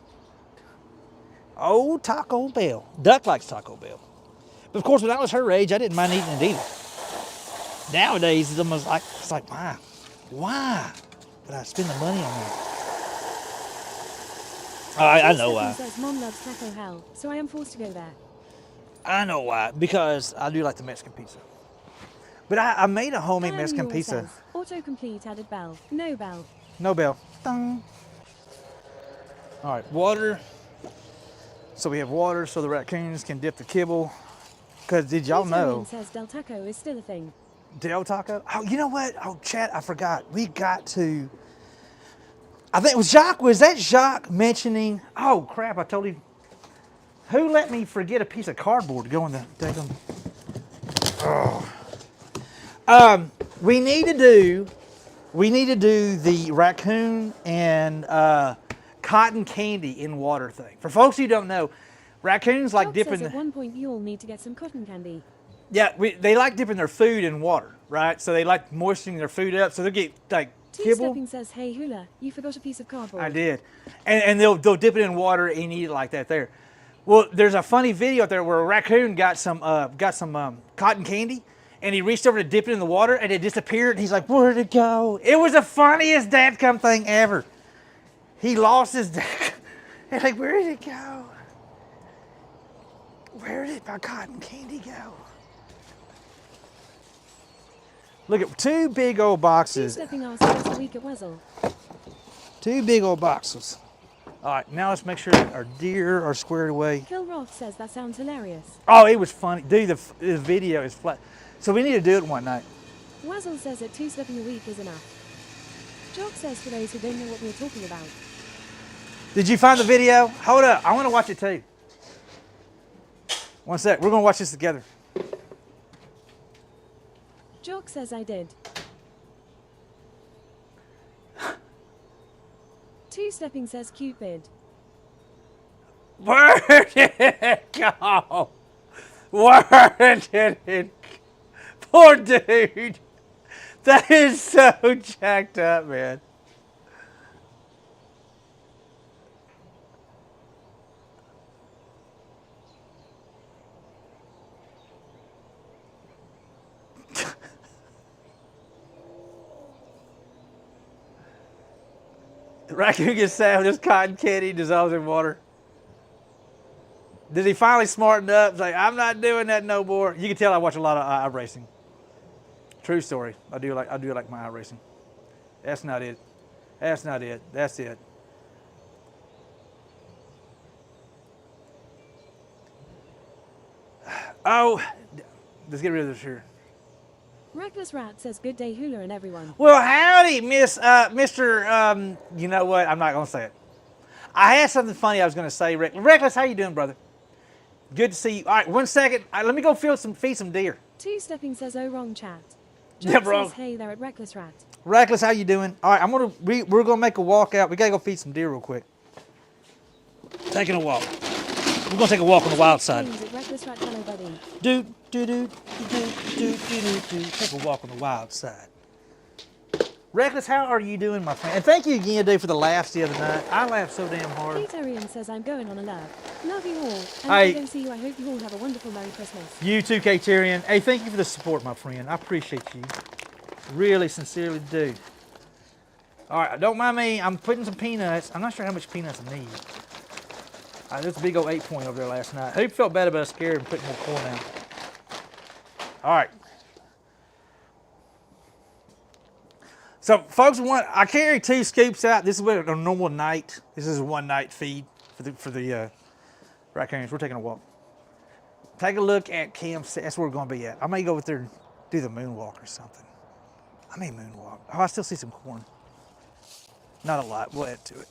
Oh, Taco Bell. Duck likes Taco Bell. But of course, when I was her age, I didn't mind eating it either. Nowadays, it's almost like, why? Why would I spend the money on that? I know why. Stephanie says mom loves Taco Hell, so I am forced to go there. I know why. Because I do like the Mexican pizza. But I made a homemade Diana Mexican Newell pizza. says, autocomplete added bell. No bell. No bell. Ding. All right, water. So we have water so the raccoons can dip the kibble. Because did y'all know? Says Del Taco is still a thing. Del Taco? Oh, you know what? Oh, chat, I forgot. We got to... I think it was Jacques. Was that Jacques mentioning... Oh, crap, I told him. Who let me forget a piece of cardboard to go in the... We need to do the raccoon and cotton candy in water thing. For folks who don't know, raccoons like Doc dipping... says at one point you all need to get some cotton candy. Yeah, they like dipping their food in water, right? So they like moistening their food up. So they'll get like Two kibble. Stepping says, hey Hula, you forgot a piece of cardboard. I did, and they'll dip it in water and eat it like that there. Well, there's a funny video out there where a raccoon got some cotton candy, and he reached over to dip it in the water, and it disappeared. And he's like, "Where'd it go?" It was the funniest dadcum thing ever. He lost his dad. He's like, "Where did it go? Where did my cotton candy go?" Look at two big old Two boxes. Stepping asks once a week at Wezzle. Two big old boxes. All right, now let's make sure that our deer are squared away. Phil Roth says that sounds hilarious. Oh, it was funny. Dude, the video is flat. So we need to do it one night. Wazzle says that 2 stepping a week is enough. Jock says for those who don't know what we're talking about. Did you find the video? Hold up. I want to watch it too. One sec. We're going to watch this together. Jock says I did. 2 stepping says Cupid. Where did it go? Where did it go? Poor dude. That is so jacked up, man. The raccoon gets sad when his cotton candy dissolves in water. Did he finally smarten up? Say, I'm not doing that no more. You can tell I watch a lot of iRacing. True story. I do like my iRacing. That's not it. That's not it. That's it. Oh, let's get rid of this here. Reckless Rat says good day Hula and everyone. Well, howdy, Mr. You know what? I'm not gonna say it. I had something funny I was gonna say. Reckless, how you doing, brother? Good to see you. All right, 1 second. All right, let me go feed some deer. Two Stepping says oh wrong chat. Yeah, Jack bro. says hey there at Reckless Rat. Reckless, how you doing? All right, we're gonna make a walk out. We gotta go feed some deer real quick. Taking a walk. We're gonna take a walk on the wild side. James at Reckless Rat, hello buddy. Do. Take a walk on the wild side. Reckless, how are you doing, my friend? And thank you again, dude, for the laughs the other night. I laughed so damn hard. Kate Arian says I'm going on a love. Love you all. And if Hey. I don't see you, I hope you all have a wonderful Merry Christmas. You too, Katerian. Hey, thank you for the support, my friend. I appreciate you. Really, sincerely do. All right, don't mind me. I'm putting some peanuts. I'm not sure how much peanuts I need. There's a big old 8-point over there last night. Who felt bad about scared and putting more corn out? All right. So, folks, I carry 2 scoops out. This is what a normal night. This is a one-night feed for the raccoons. We're taking a walk. Take a look at Camp. That's where we're going to be at. I may go over there and do the moonwalk or something. I may moonwalk. Oh, I still see some corn. Not a lot. We'll add to it.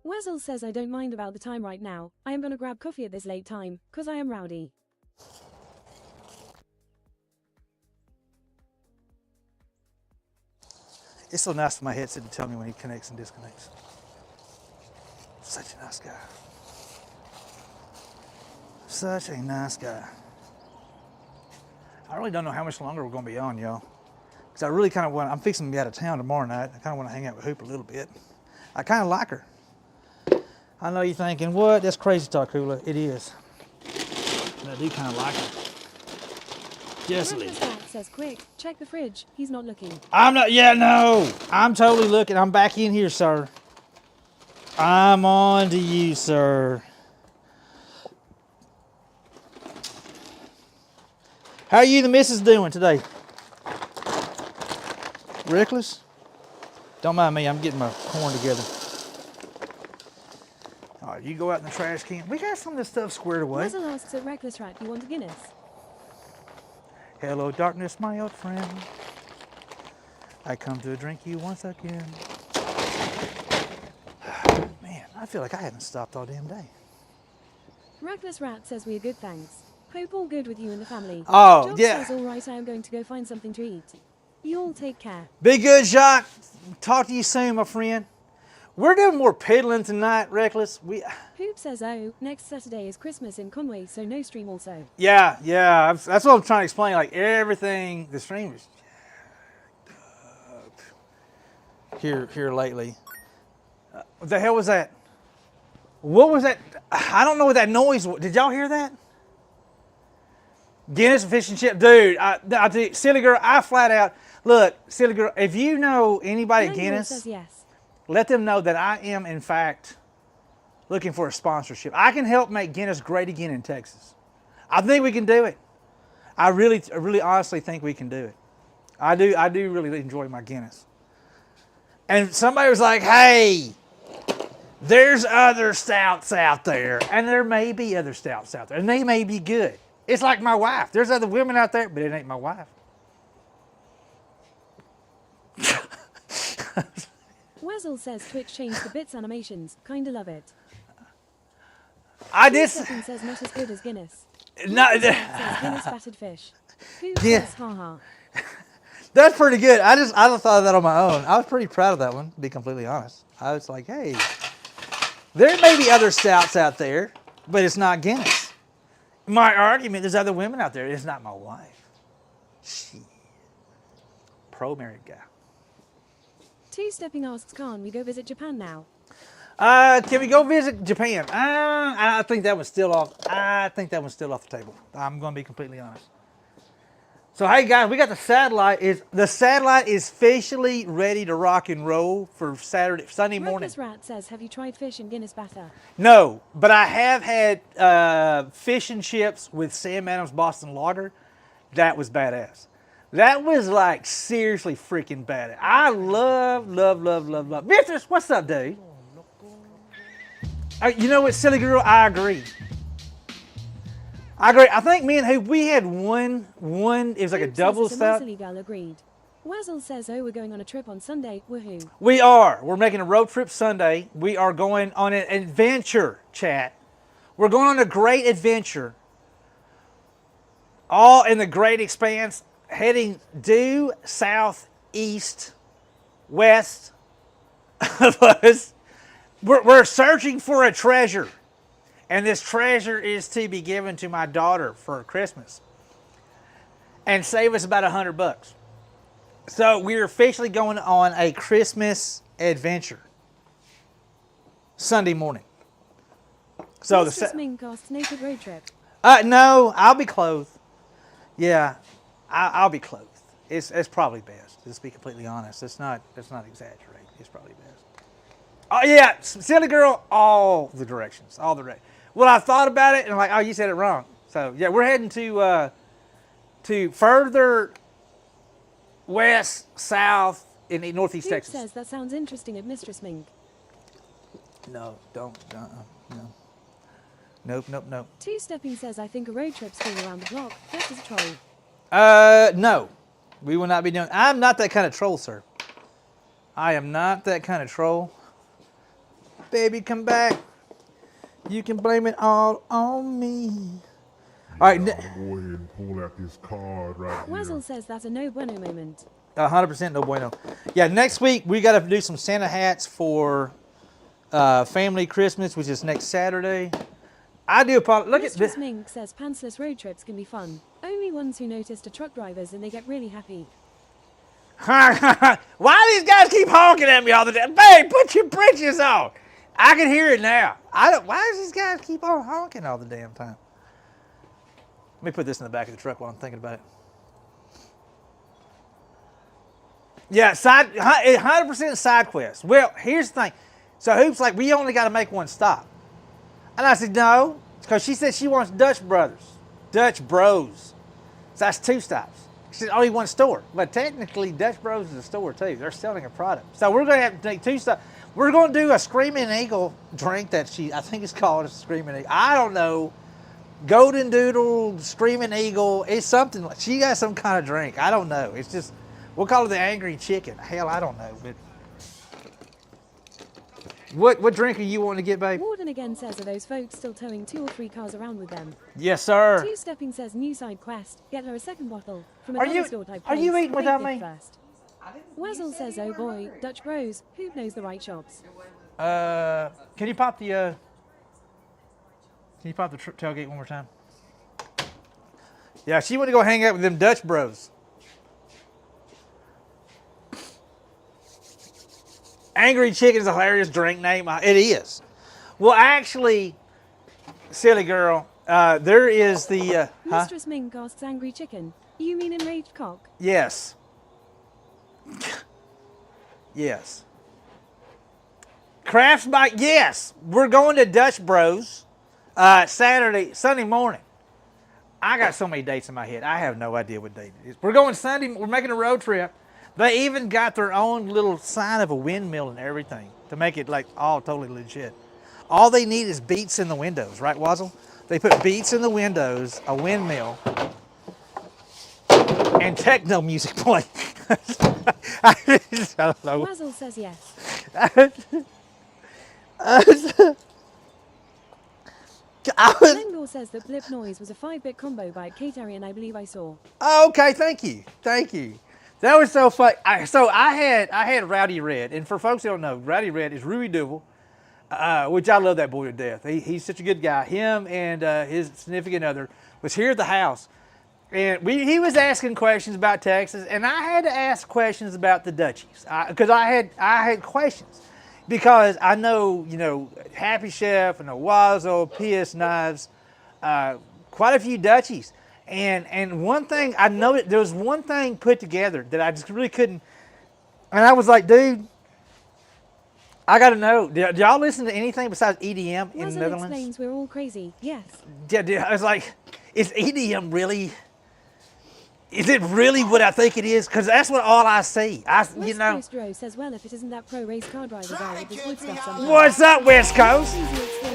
Wessel says I don't mind about the time right now. I am gonna grab coffee at this late time, cause I am rowdy. It's so nice for my headset to tell me when he connects and disconnects. Such a nice guy. Such a nice guy. I really don't know how much longer we're gonna be on, y'all. Because I really kind of I'm fixing to be out of town tomorrow night. I kind of want to hang out with Hoop a little bit. I kind of like her. I know you're thinking, what? That's crazy talk, Hula. It is. But I do kind of like her. Just a little. Reckless Rat says quick, check the fridge. He's not looking. I'm not, yeah, no. I'm totally looking. I'm back in here, sir. I'm on to you, sir. How are you the missus doing today? Reckless? Don't mind me, I'm getting my corn together. All right, you go out in the trash can. We got some of this stuff squared away. Wessel asks at Reckless Rat, you want a Guinness? Hello, darkness, my old friend. I come to drink you once again. Man, I feel like I haven't stopped all damn day. Reckless Rat says we are good, thanks. Hope all good with you and the family. Oh, Jock yeah. says all right, I am going to go find something to eat. You all take care. Be good, Jacques. Talk to you soon, my friend. We're doing more piddling tonight, Reckless. Hoop says oh, next Saturday is Christmas in Conway, so no stream also. Yeah. That's what I'm trying to explain. Like everything, the stream is here lately. What the hell was that? What was that? I don't know what that noise was. Did y'all hear that? Guinness fish and chip, dude. I think, silly girl. I flat out look, silly girl. If you know anybody at Manuel Guinness, says yes. let them know that I am in fact looking for a sponsorship. I can help make Guinness great again in Texas. I think we can do it. I really honestly think we can do it. I do really enjoy my Guinness. And somebody was like, hey, there's other stouts out there. And there may be other stouts out there. And they may be good. It's like my wife. There's other women out there, but it ain't my wife. Wessel says Twitch changed the bits animations. Kinda love it. I did. Stephen says not as good as Guinness. No, Says Guinness battered fish. Who Yeah. says haha? that's pretty good. I just thought of that on my own. I was pretty proud of that one, to be completely honest. I was like, hey, there may be other stouts out there, but it's not Guinness. My argument, there's other women out there. It's not my wife. Shit. Pro-married guy. Two Stepping asks Khan, we go visit Japan now. Can we go visit Japan? I think that one's still off. I think that one's still off the table. I'm going to be completely honest. So hey guys, we got the satellite. The satellite is officially ready to rock and roll for Sunday morning. Reckless Rat says, have you tried fish and Guinness batter? No, but I have had fish and chips with Sam Adams Boston Lager. That was badass. That was like seriously freaking badass. I love. Mistress, what's up, dude? You know what, silly girl? I agree. I think me and who we had one. It was like a Hoop double says it's a stout. silly girl agreed. Wazzle says, oh, we're going on a trip on Sunday. Woohoo. We are. We're making a road trip Sunday. We are going on an adventure, chat. We're going on a great adventure. All in the great expanse, heading due south, east, west of us. We're searching for a treasure. And this treasure is to be given to my daughter for Christmas. And save us about $100. So we're officially going on a Christmas adventure. Sunday morning. So Mistress Ming costs naked road trip. no, I'll be clothed. Yeah, I'll be clothed. It's probably best. Just to be completely honest. Let's not exaggerate. It's probably best. Oh yeah, silly girl, all the directions. Well, I thought about it and I'm like, oh, you said it wrong. So yeah, we're heading to further west, south in northeast Hoop Texas. says that sounds interesting at Mistress Ming. No, don't. No. Nope. Two-stepping says, I think a road trip's going around the block. Just as a troll. No. We will not be doing. I'm not that kind of troll, sir. I am not that kind of troll. Baby, come back. You can blame it all on me. All right. I'll go ahead and pull out this card right here. Wazzle says that's a no bueno moment. 100% no bueno. Yeah, next week we got to do some Santa hats for family Christmas, which is next Saturday. I do apologize. Look at Mistress this. Ming says pantsless road trips can be fun. Only ones who noticed are truck drivers and they get really happy. Why do these guys keep honking at me all the time? Babe, put your britches on. I can hear it now. Why does these guys keep on honking all the damn time? Let me put this in the back of the truck while I'm thinking about it. Yeah, 100% side quest. Well, here's the thing. So Hoop's like, we only got to make one stop. And I said, no, because she said she wants Dutch Bros. So that's 2 stops. She said, only one store. But technically, Dutch Bros is a store, too. They're selling a product. So we're going to have to take 2 stops. We're going to do a Screaming Eagle drink that I think it's called a Screaming Eagle. I don't know. Golden Doodle, Screaming Eagle. It's something. She got some kind of drink. I don't know. It's just, we'll call it the Angry Chicken. Hell, I don't know. But what drink are you wanting to get, babe? Warden again says, are those folks still towing 2 or 3 cars around with them? Yes, sir. Two-stepping says, new side quest. Get her a second bottle from a Are dollar you- store type are you place. eating without Big me? First. Wazzle says, oh boy, Dutch Bros. Who knows the right shops? Can you pop the tailgate one more time? Yeah, she wanted to go hang out with them Dutch Bros. Angry Chicken is a hilarious drink name. It is. Well, actually, silly girl, there is the. Mistress Ming casts angry chicken. You mean enraged cock? Yes. Yes. Crafts by, yes. We're going to Dutch Bros Sunday morning. I got so many dates in my head. I have no idea what date it is. We're going Sunday. We're making a road trip. They even got their own little sign of a windmill and everything to make it like all totally legit. All they need is beats in the windows, right, Wazzle? They put beats in the windows, a windmill, and techno music playing. I don't know. Wazzle says yes. Lengor says that Blip Noise was a 5-bit combo by Kateri, and I believe I saw. Okay, thank you. That was so fun. I had Rowdy Red, and for folks who don't know, Rowdy Red is Ruby Duval, which I love that boy to death. He's such a good guy. Him and his significant other was here at the house, and he was asking questions about Texas, and I had to ask questions about the Dutchies because I had questions. Because I know, Happy Chef and Wazzle, PS Knives, quite a few Dutchies. And one thing I noticed, there was one thing put together that I just really couldn't. And I was like, dude, I got to know. Do y'all listen to anything besides EDM in the Wazzle Netherlands? explains we're all crazy. Yes. Yeah, I was like, is EDM really? Is it really what I think it is? Because that's what all I see. West Coast Row says, well, if it isn't that pro race car driver guy with his wood stuff sometimes. What's up, West Coast? Easy explains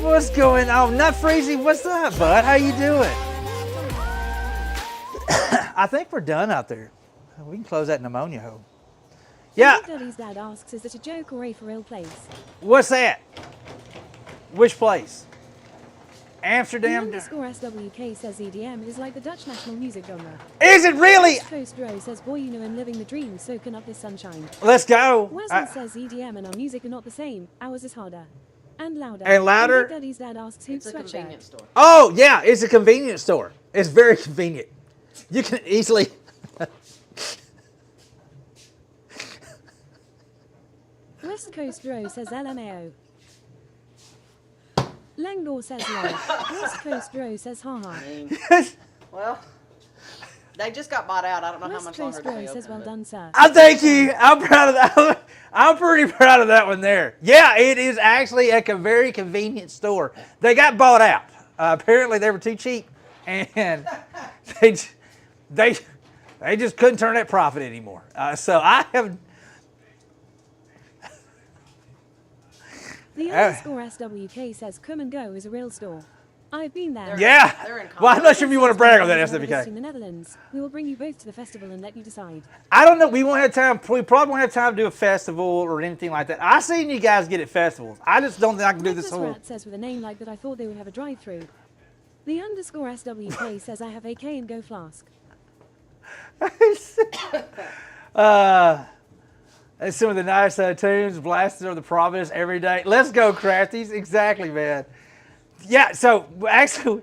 What's going on? Not Freezy, what's up, bud? How you doing? I think we're done out there. We can close that pneumonia hole. Yeah. Big Daddy's dad asks, is it a joke or a for real place? What's that? Which place? The Amsterdam? underscore SWK says EDM is like the Dutch national music genre. Is it really? West Coast Row says, boy, you know I'm living the dream, soaking up this sunshine. Let's go. Wesley says EDM and our music are not the same. Ours is harder. And louder. And louder? Big Daddy's dad asks, who's It's a convenience sweatshirt? store. Oh, yeah, it's a convenience store. It's very convenient. You can easily... West Coast Row says LMAO. Lengor says love. West Coast Row says haha. Well, they just got bought out. I don't know how West much longer Coast to Row be says open. well but- done, sir. I thank you. I'm proud of that. I'm pretty proud of that one there. Yeah, it is actually a very convenient store. They got bought out. Apparently, they were too cheap, and they just couldn't turn that profit anymore. So I have. The underscore SWK says come and go is a real store. I've been there. Yeah. They're in Well, I'm not sure if you want to brag on that, If you're SWK. visiting the Netherlands, we will bring you both to the festival and let you decide. I don't know. We won't have time. We probably won't have time to do a festival or anything like that. I seen you guys get at festivals. I just don't think I can do this Nicholas whole. Rat says with a name like that I thought they would have a drive-through. The underscore SWK says I have AK and go flask. That's some of the nice tunes blasted over the province every day. Let's go, Crafties. Exactly, man. Yeah, so actually,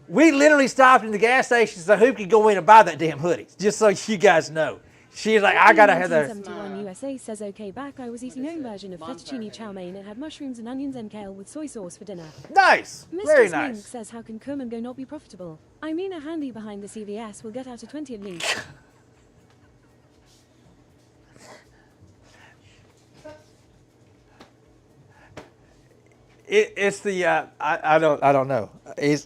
we literally stopped in the gas station so Hoop could go in and buy that damn hoodie, just so you guys know. She's like, I gotta have those. 1971 USA says okay back. I was eating own version of fettuccine chow mein. It had mushrooms and onions and kale with soy sauce for dinner. Nice. Very Mistress Mink nice. says how can come and go not be profitable? I mean a handy behind the CVS will get out to 20 at least. It's the I don't know.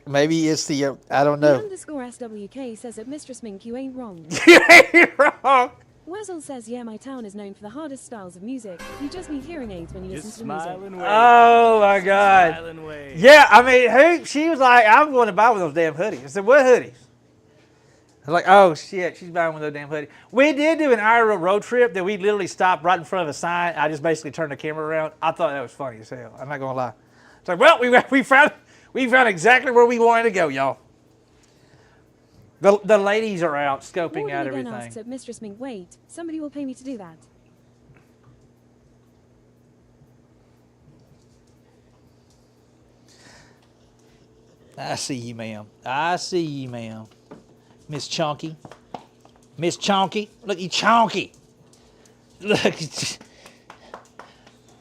Maybe it's the I don't The know. underscore SWK says at Mistress Mink you ain't wrong. You ain't wrong. Wezel says yeah my town is known for the hardest styles of music. You just need hearing aids when you Just listen to the smile music. and wave. Oh my God. Smile and wave. Yeah, I mean, who? She was like, I'm going to buy one of those damn hoodies. I said, what hoodies? I was like, oh shit, she's buying one of those damn hoodies. We did do an IRL road trip that we literally stopped right in front of a sign. I just basically turned the camera around. I thought that was funny as hell. I'm not gonna lie. It's like, well, we found exactly where we wanted to go, y'all. The ladies are out scoping Morgan out again everything. asks at Mistress Mink, wait, somebody will pay me to do that. I see you, ma'am. I see you, ma'am. Miss Chonky. Miss Chonky. Look, you Chonky. Look.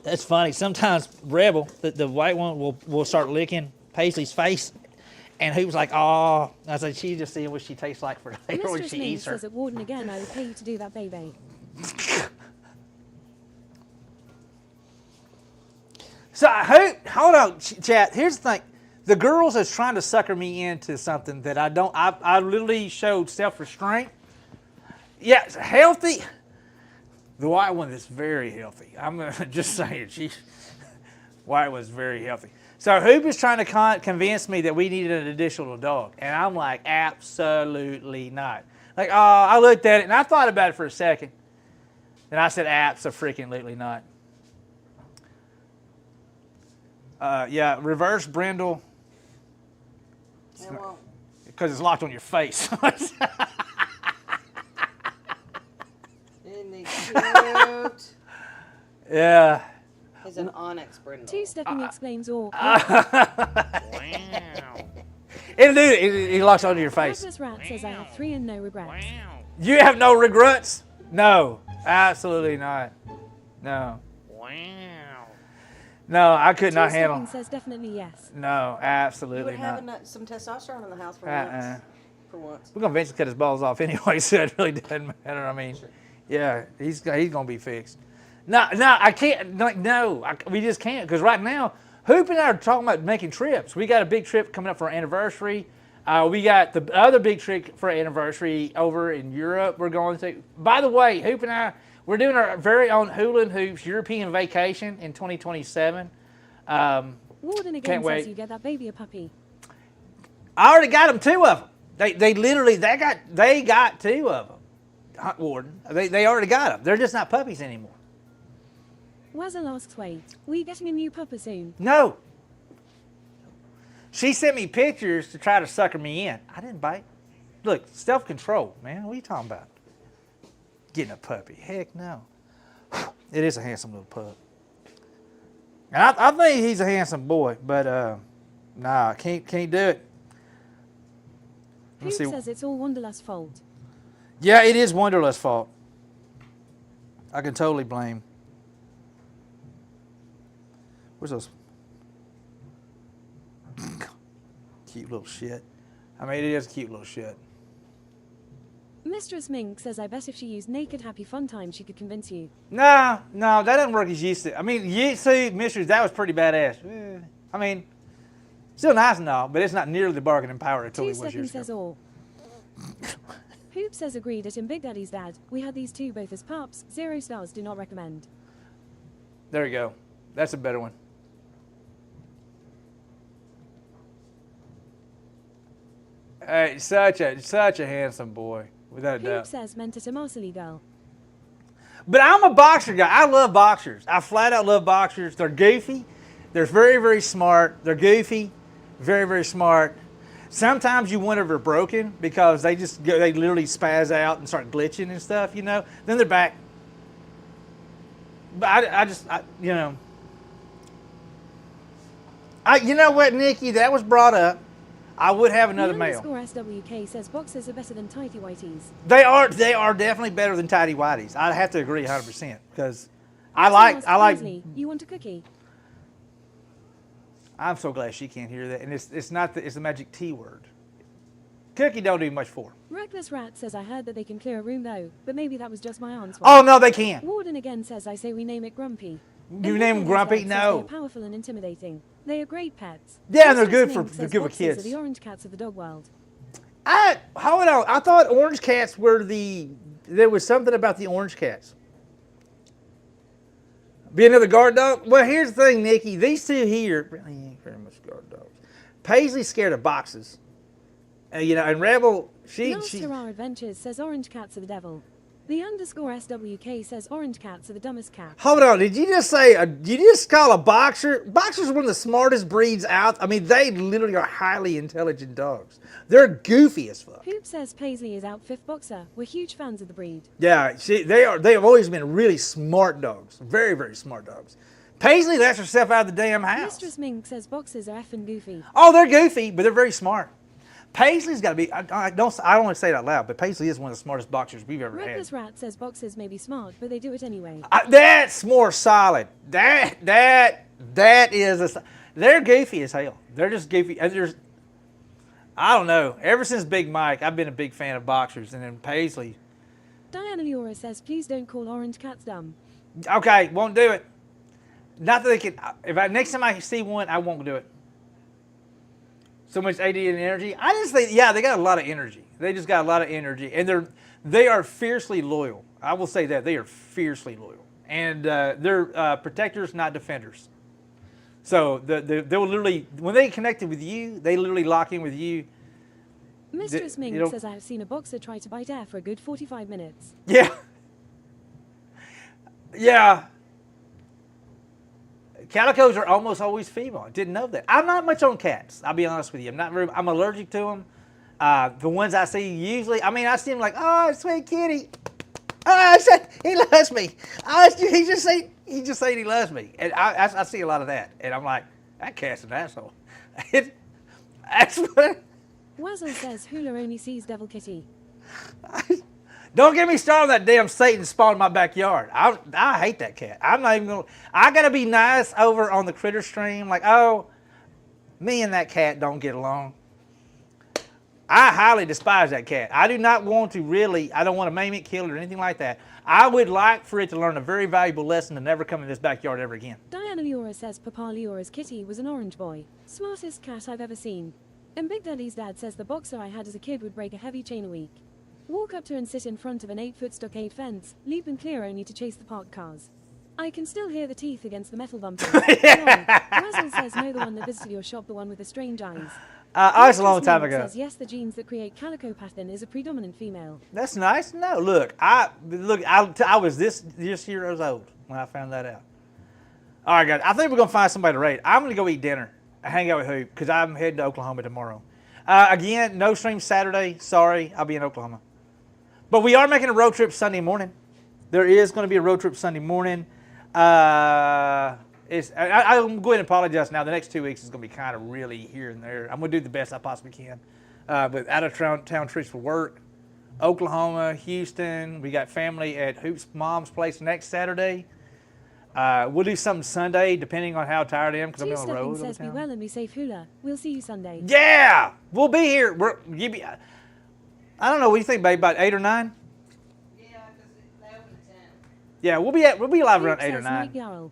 That's funny. Sometimes Rebel, the white one, will start licking Paisley's face. And he was like, oh. I said, she's just seeing what she tastes like for later when Mistress she Mink eats her. says at Warden again, I would pay you to do that, baby. So, hold on, chat. Here's the thing. The girls is trying to sucker me into something that I don't. I literally showed self-restraint. Yeah, it's healthy. The white one is very healthy. I'm just saying. White was very healthy. So Hoop is trying to convince me that we needed an additional dog. And I'm like, absolutely not. Like, oh, I looked at it and I thought about it for a second. And I said, abso-freaking-lutely not. Yeah, reverse brindle. It won't. Because it's locked on your face. Isn't he cute? Yeah. He's an onyx brindle. Two-stepping explains all. Wow. It'll do it. He locks onto your face. Douglas Rat says I have 3 and no regrets. Wow. You have no regrets? No. Absolutely not. No. Wow. No, I could not Two-stepping handle. says definitely yes. No, You absolutely were not. having some testosterone in the house for Uh-uh. once. For once. We're gonna eventually cut his balls off anyway, so it really doesn't matter. I mean, yeah, he's gonna be fixed. No, I can't. No, we just can't because right now, Hoop and I are talking about making trips. We got a big trip coming up for our anniversary. We got the other big trip for our anniversary over in Europe. We're going to. By the way, Hoop and I, we're doing our very own Hula and Hoops European vacation in 2027. Warden again Can't wait. says you get that baby a puppy. I already got them 2 of them. They got 2 of them. Warden. They already got them. They're just not puppies anymore. Wazzle asks Wade, we getting a new pupper soon? No. She sent me pictures to try to sucker me in. I didn't bite. Look, self-control, man. What are you talking about? Getting a puppy. Heck no. It is a handsome little pup. And I think he's a handsome boy, but nah, can't do it. Who says it's all Wanderlust's fault? Yeah, it is Wanderlust's fault. I can totally blame. Where's those? Cute little shit. I mean, it is a cute little shit. Mistress Mink says I bet if she used naked happy fun time she could convince you. No, that doesn't work as used to. I mean, you see, Mistress, that was pretty badass. I mean, still nice and all, but it's not nearly the bargaining power it totally 2 was years seconds says ago. all. Hoop says agreed at in Big Daddy's dad. We had these 2 both as pups. 0 stars, do not recommend. There you go. That's a better one. Hey, such a handsome boy, without a Hoop doubt. says meant it a Marcelly girl. But I'm a boxer guy. I love boxers. I flat out love boxers. They're goofy. They're very, very smart. They're goofy, very, very smart. Sometimes you wonder if they're broken because they literally spaz out and start glitching and stuff, you know. Then they're back. But you know what, Nikki? That was brought up. I would have another male. _SWK says boxers are better than tighty whities. They are definitely better than tidy whities. I have to agree 100% because I like. Paisley, you want a cookie? I'm so glad she can't hear that, and it's not it's the magic T word. Cookie don't do much for her. Reckless Rat says I heard that they can clear a room though, but maybe that was just my answer. Oh no, they can't. Warden again says I say we name it Grumpy. You name them Grumpy? No. They're powerful and intimidating. They are great pets. Yeah, and they're Mistress good for Mink says good for boxers kids. are the orange cats of the dog world. Hold on. I thought orange cats were there was something about the orange cats. Be another guard dog? Well, here's the thing, Nikki. These 2 here really ain't very much guard dogs. Paisley's scared of boxes. And Rebel, Lost Hurrah Adventures says orange cats are the devil. The _SWK says orange cats are the dumbest cat. Hold on, did you just say, did you just call a boxer? Boxers are one of the smartest breeds out. I mean, they literally are highly intelligent dogs. They're goofy as fuck. Hoop says Paisley is out 5th boxer. We're huge fans of the breed. Yeah, they have always been really smart dogs. Very, very smart dogs. Paisley lets herself out of the damn house. Mistress Mink says boxers are effing goofy. Oh, they're goofy, but they're very smart. Paisley's got to be, I don't want to say it out loud, but Paisley is one of the smartest boxers we've ever Reckless had. Rat says boxers may be smart, but they do it anyway. That's more solid. That is, they're goofy as hell. They're just goofy. And I don't know. Ever since Big Mike, I've been a big fan of boxers, and then Paisley. Diana Leora says, please don't call orange cats dumb. Okay, won't do it. Not that they can, next time I see one, I won't do it. So much AD and energy. I just think, yeah, they got a lot of energy. They just got a lot of energy, and they are fiercely loyal. I will say that they are fiercely loyal, and they're protectors, not defenders. So they will literally, when they connected with you, they literally lock in with you. Mistress Mink says I have seen a boxer try to bite air for a good 45 minutes. Yeah. Yeah. Calicos are almost always female. I didn't know that. I'm not much on cats. I'll be honest with you. I'm allergic to them. The ones I see usually, I see them like, oh, sweet kitty. Oh, he loves me. Oh, he just said he loves me. And I see a lot of that. And I'm like, that cat's an asshole. That's what. Wazzle says Hula only sees Devil Kitty. Don't get me started on that damn Satan spawn in my backyard. I hate that cat. I'm not even going to. I got to be nice over on the critter stream. Like, oh, me and that cat don't get along. I highly despise that cat. I do not want to I don't want to maim it, kill it, or anything like that. I would like for it to learn a very valuable lesson to never come in this backyard ever again. Diana Leora says Papa Leora's kitty was an orange boy. Smartest cat I've ever seen. And Big Daddy's dad says the boxer I had as a kid would break a heavy chain a week. Walk up to and sit in front of an 8-foot stockade fence, leap and clear only to chase the parked cars. I can still hear the teeth against the metal bumper. Wessel says no, the one that visited your shop, the one with the strange eyes. It's a long time ago. Says yes, the genes that create calico pattern is a predominant female. That's nice. No, look, I was this years old when I found that out. All right, guys, I think we're gonna find somebody to raid. I'm gonna go eat dinner, hang out with Hoop, because I'm heading to Oklahoma tomorrow. Again, no stream Saturday. Sorry, I'll be in Oklahoma. But we are making a road trip Sunday morning. There is going to be a road trip Sunday morning. I'll go ahead and apologize now. The next 2 weeks is going to be kind of really here and there. I'm going to do the best I possibly can. But out of town trips for work. Oklahoma, Houston. We got family at Hoop's mom's place next Saturday. We'll do something Sunday, depending on how tired I am, because I'm on the road all the says be time. well and be safe, Hula. We'll see you Sunday. Yeah, we'll be here. I don't know. What do you think, babe? About 8 or 9? Yeah, because they open at 10. Yeah, we'll be live around 8 or 9.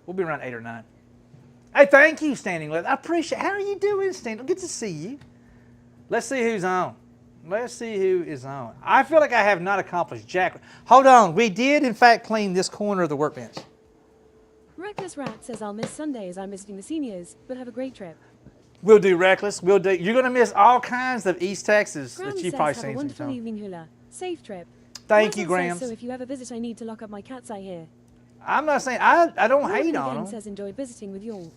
We'll be around 8 or 9. Hey, thank you, Standing Left. I appreciate it. How are you doing, Standing? Good to see you. Let's see who's on. Let's see who is on. I feel like I have not accomplished jack. Hold on. We did, in fact, clean this corner of the workbench. Reckless Rat says I'll miss Sunday as I'm visiting the seniors, but have a great trip. We'll do Reckless. We'll do. You're going to miss all kinds of East Texas Graham that you've says, probably have seen. a wonderful evening, Hula. Safe trip. Thank you, Russell Graham. says, so if you ever visit, I need to lock up my cats I hear. I'm not saying I don't hate Morgan on again them. says enjoyed visiting with y'all.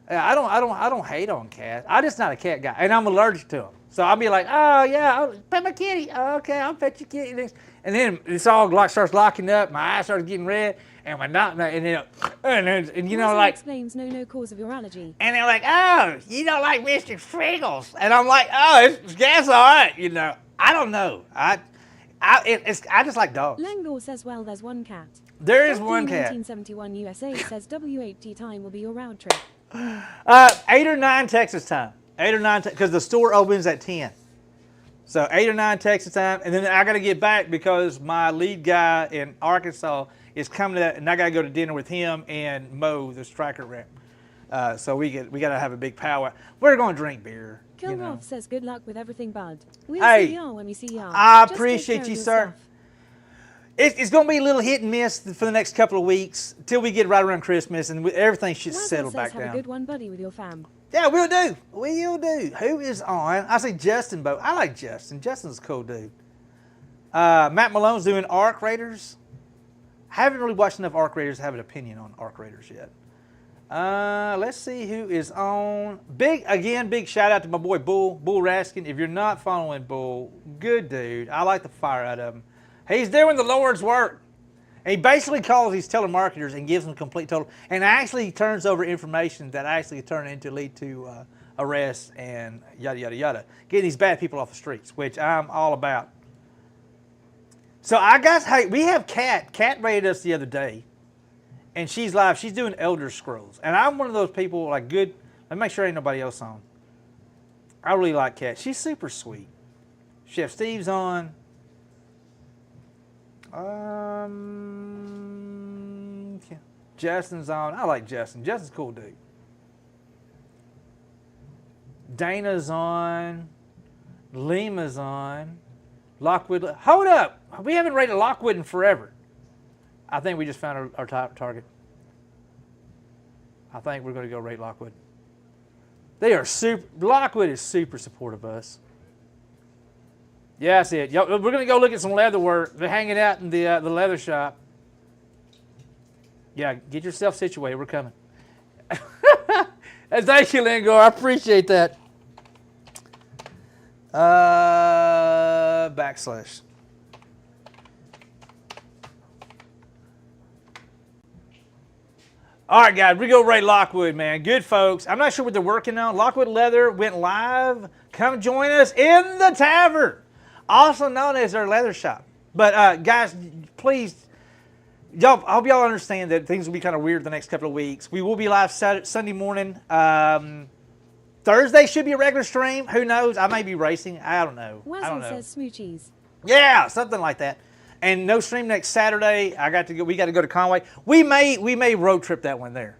I don't hate on cats. I'm just not a cat guy, and I'm allergic to them. So I'll be like, oh yeah, I'll pet my kitty. Oh, okay, I'll pet your kitty. And then it's all starts locking up. My eyes start getting red, and and you know, Russell like explains no cause of your allergy. and they're like, oh, you don't like Mr. Friggles, and I'm like, oh, that's all right. You know, I don't know. I just like dogs. Lengor says, well, there's one cat. There is one cat. 1971 USA says W8T time will be your round trip. 8 or 9 Texas time. 8 or 9, because the store opens at 10. So 8 or 9 Texas time, and then I got to get back because my lead guy in Arkansas is coming to that, and I got to go to dinner with him and Mo, the striker rep. So we got to have a big powwow. We're going to drink beer. Kilroth says, good luck with everything, bud. We'll Hey, see y'all when we see y'all. I Just take appreciate care you, of your sir. stuff. It's going to be a little hit and miss for the next couple of weeks till we get right around Christmas, and everything should Russell settle says, back have down. a good one, buddy, with your fam. Yeah, we'll do. We'll do. Who is on? I say Justin Bo. I like Justin. Justin's a cool dude. Matt Malone's doing Arc Raiders. I haven't really watched enough Arc Raiders to have an opinion on Arc Raiders yet. Let's see who is on. Big shout out to my boy Bull Raskin. If you're not following Bull, good dude. I like the fire out of him. He's doing the Lord's work. And he basically calls these telemarketers and gives them complete total, and actually turns over information that actually lead to arrests and yada, yada, yada. Getting these bad people off the streets, which I'm all about. So hey, we have Kat. Kat rated us the other day, and she's live. She's doing Elder Scrolls. And I'm one of those people, like, good. Let me make sure ain't nobody else on. I really like Kat. She's super sweet. Chef Steve's on. Justin's on. I like Justin. Justin's a cool dude. Dana's on. Lima's on. Lockwood. Hold up. We haven't rated Lockwood in forever. I think we just found our top target. I think we're going to go rate Lockwood. Lockwood is super supportive of us. Yeah, that's it. We're going to go look at some leather work. They're hanging out in the leather shop. Yeah, get yourself situated. We're coming. Thank you, Lingo. I appreciate that. /. All right, guys, we go rate Lockwood, man. Good folks. I'm not sure what they're working on. Lockwood Leather went live. Come join us in the tavern, also known as their leather shop. But guys, please, I hope y'all understand that things will be kind of weird the next couple of weeks. We will be live Sunday morning. Thursday should be a regular stream. Who knows? I may be racing. I don't know. Wessel says smoochies. Yeah, something like that. And no stream next Saturday. We got to go to Conway. We may road trip that one there.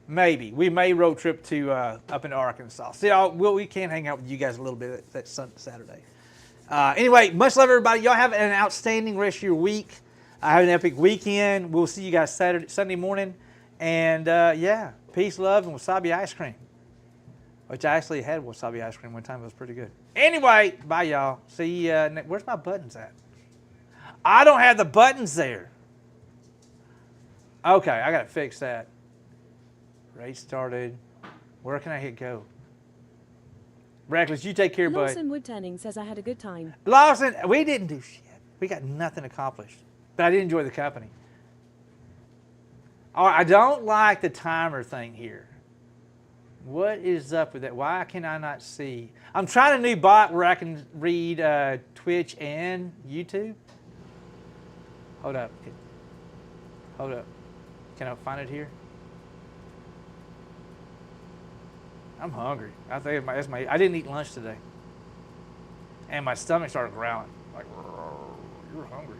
Maybe we may road trip to up into Arkansas. See, we can hang out with you guys a little bit that Saturday. Anyway, much love, everybody. Y'all have an outstanding rest of your week. I have an epic weekend. We'll see you guys Sunday morning. And yeah, peace, love, and wasabi ice cream. Which I actually had wasabi ice cream one time. It was pretty good. Anyway, bye, y'all. See you. Where's my buttons at? I don't have the buttons there. Okay, I got to fix that. Race started. Where can I hit go? Reckless, you take care, bud. Lawson Woodturning says I had a good time. Lawson, we didn't do shit. We got nothing accomplished. But I did enjoy the company. All right, I don't like the timer thing here. What is up with that? Why can I not see? I'm trying a new bot where I can read Twitch and YouTube. Hold up. Hold up. Can I find it here? I'm hungry. I think I didn't eat lunch today. And my stomach started growling. Like, you're hungry.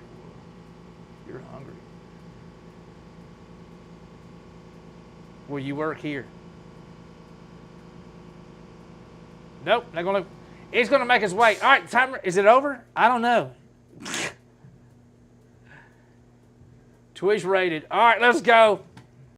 You're hungry. Will you work here? Nope, not gonna. It's gonna make us wait. All right, timer. Is it over? I don't know. Twitch rated. All right, let's go.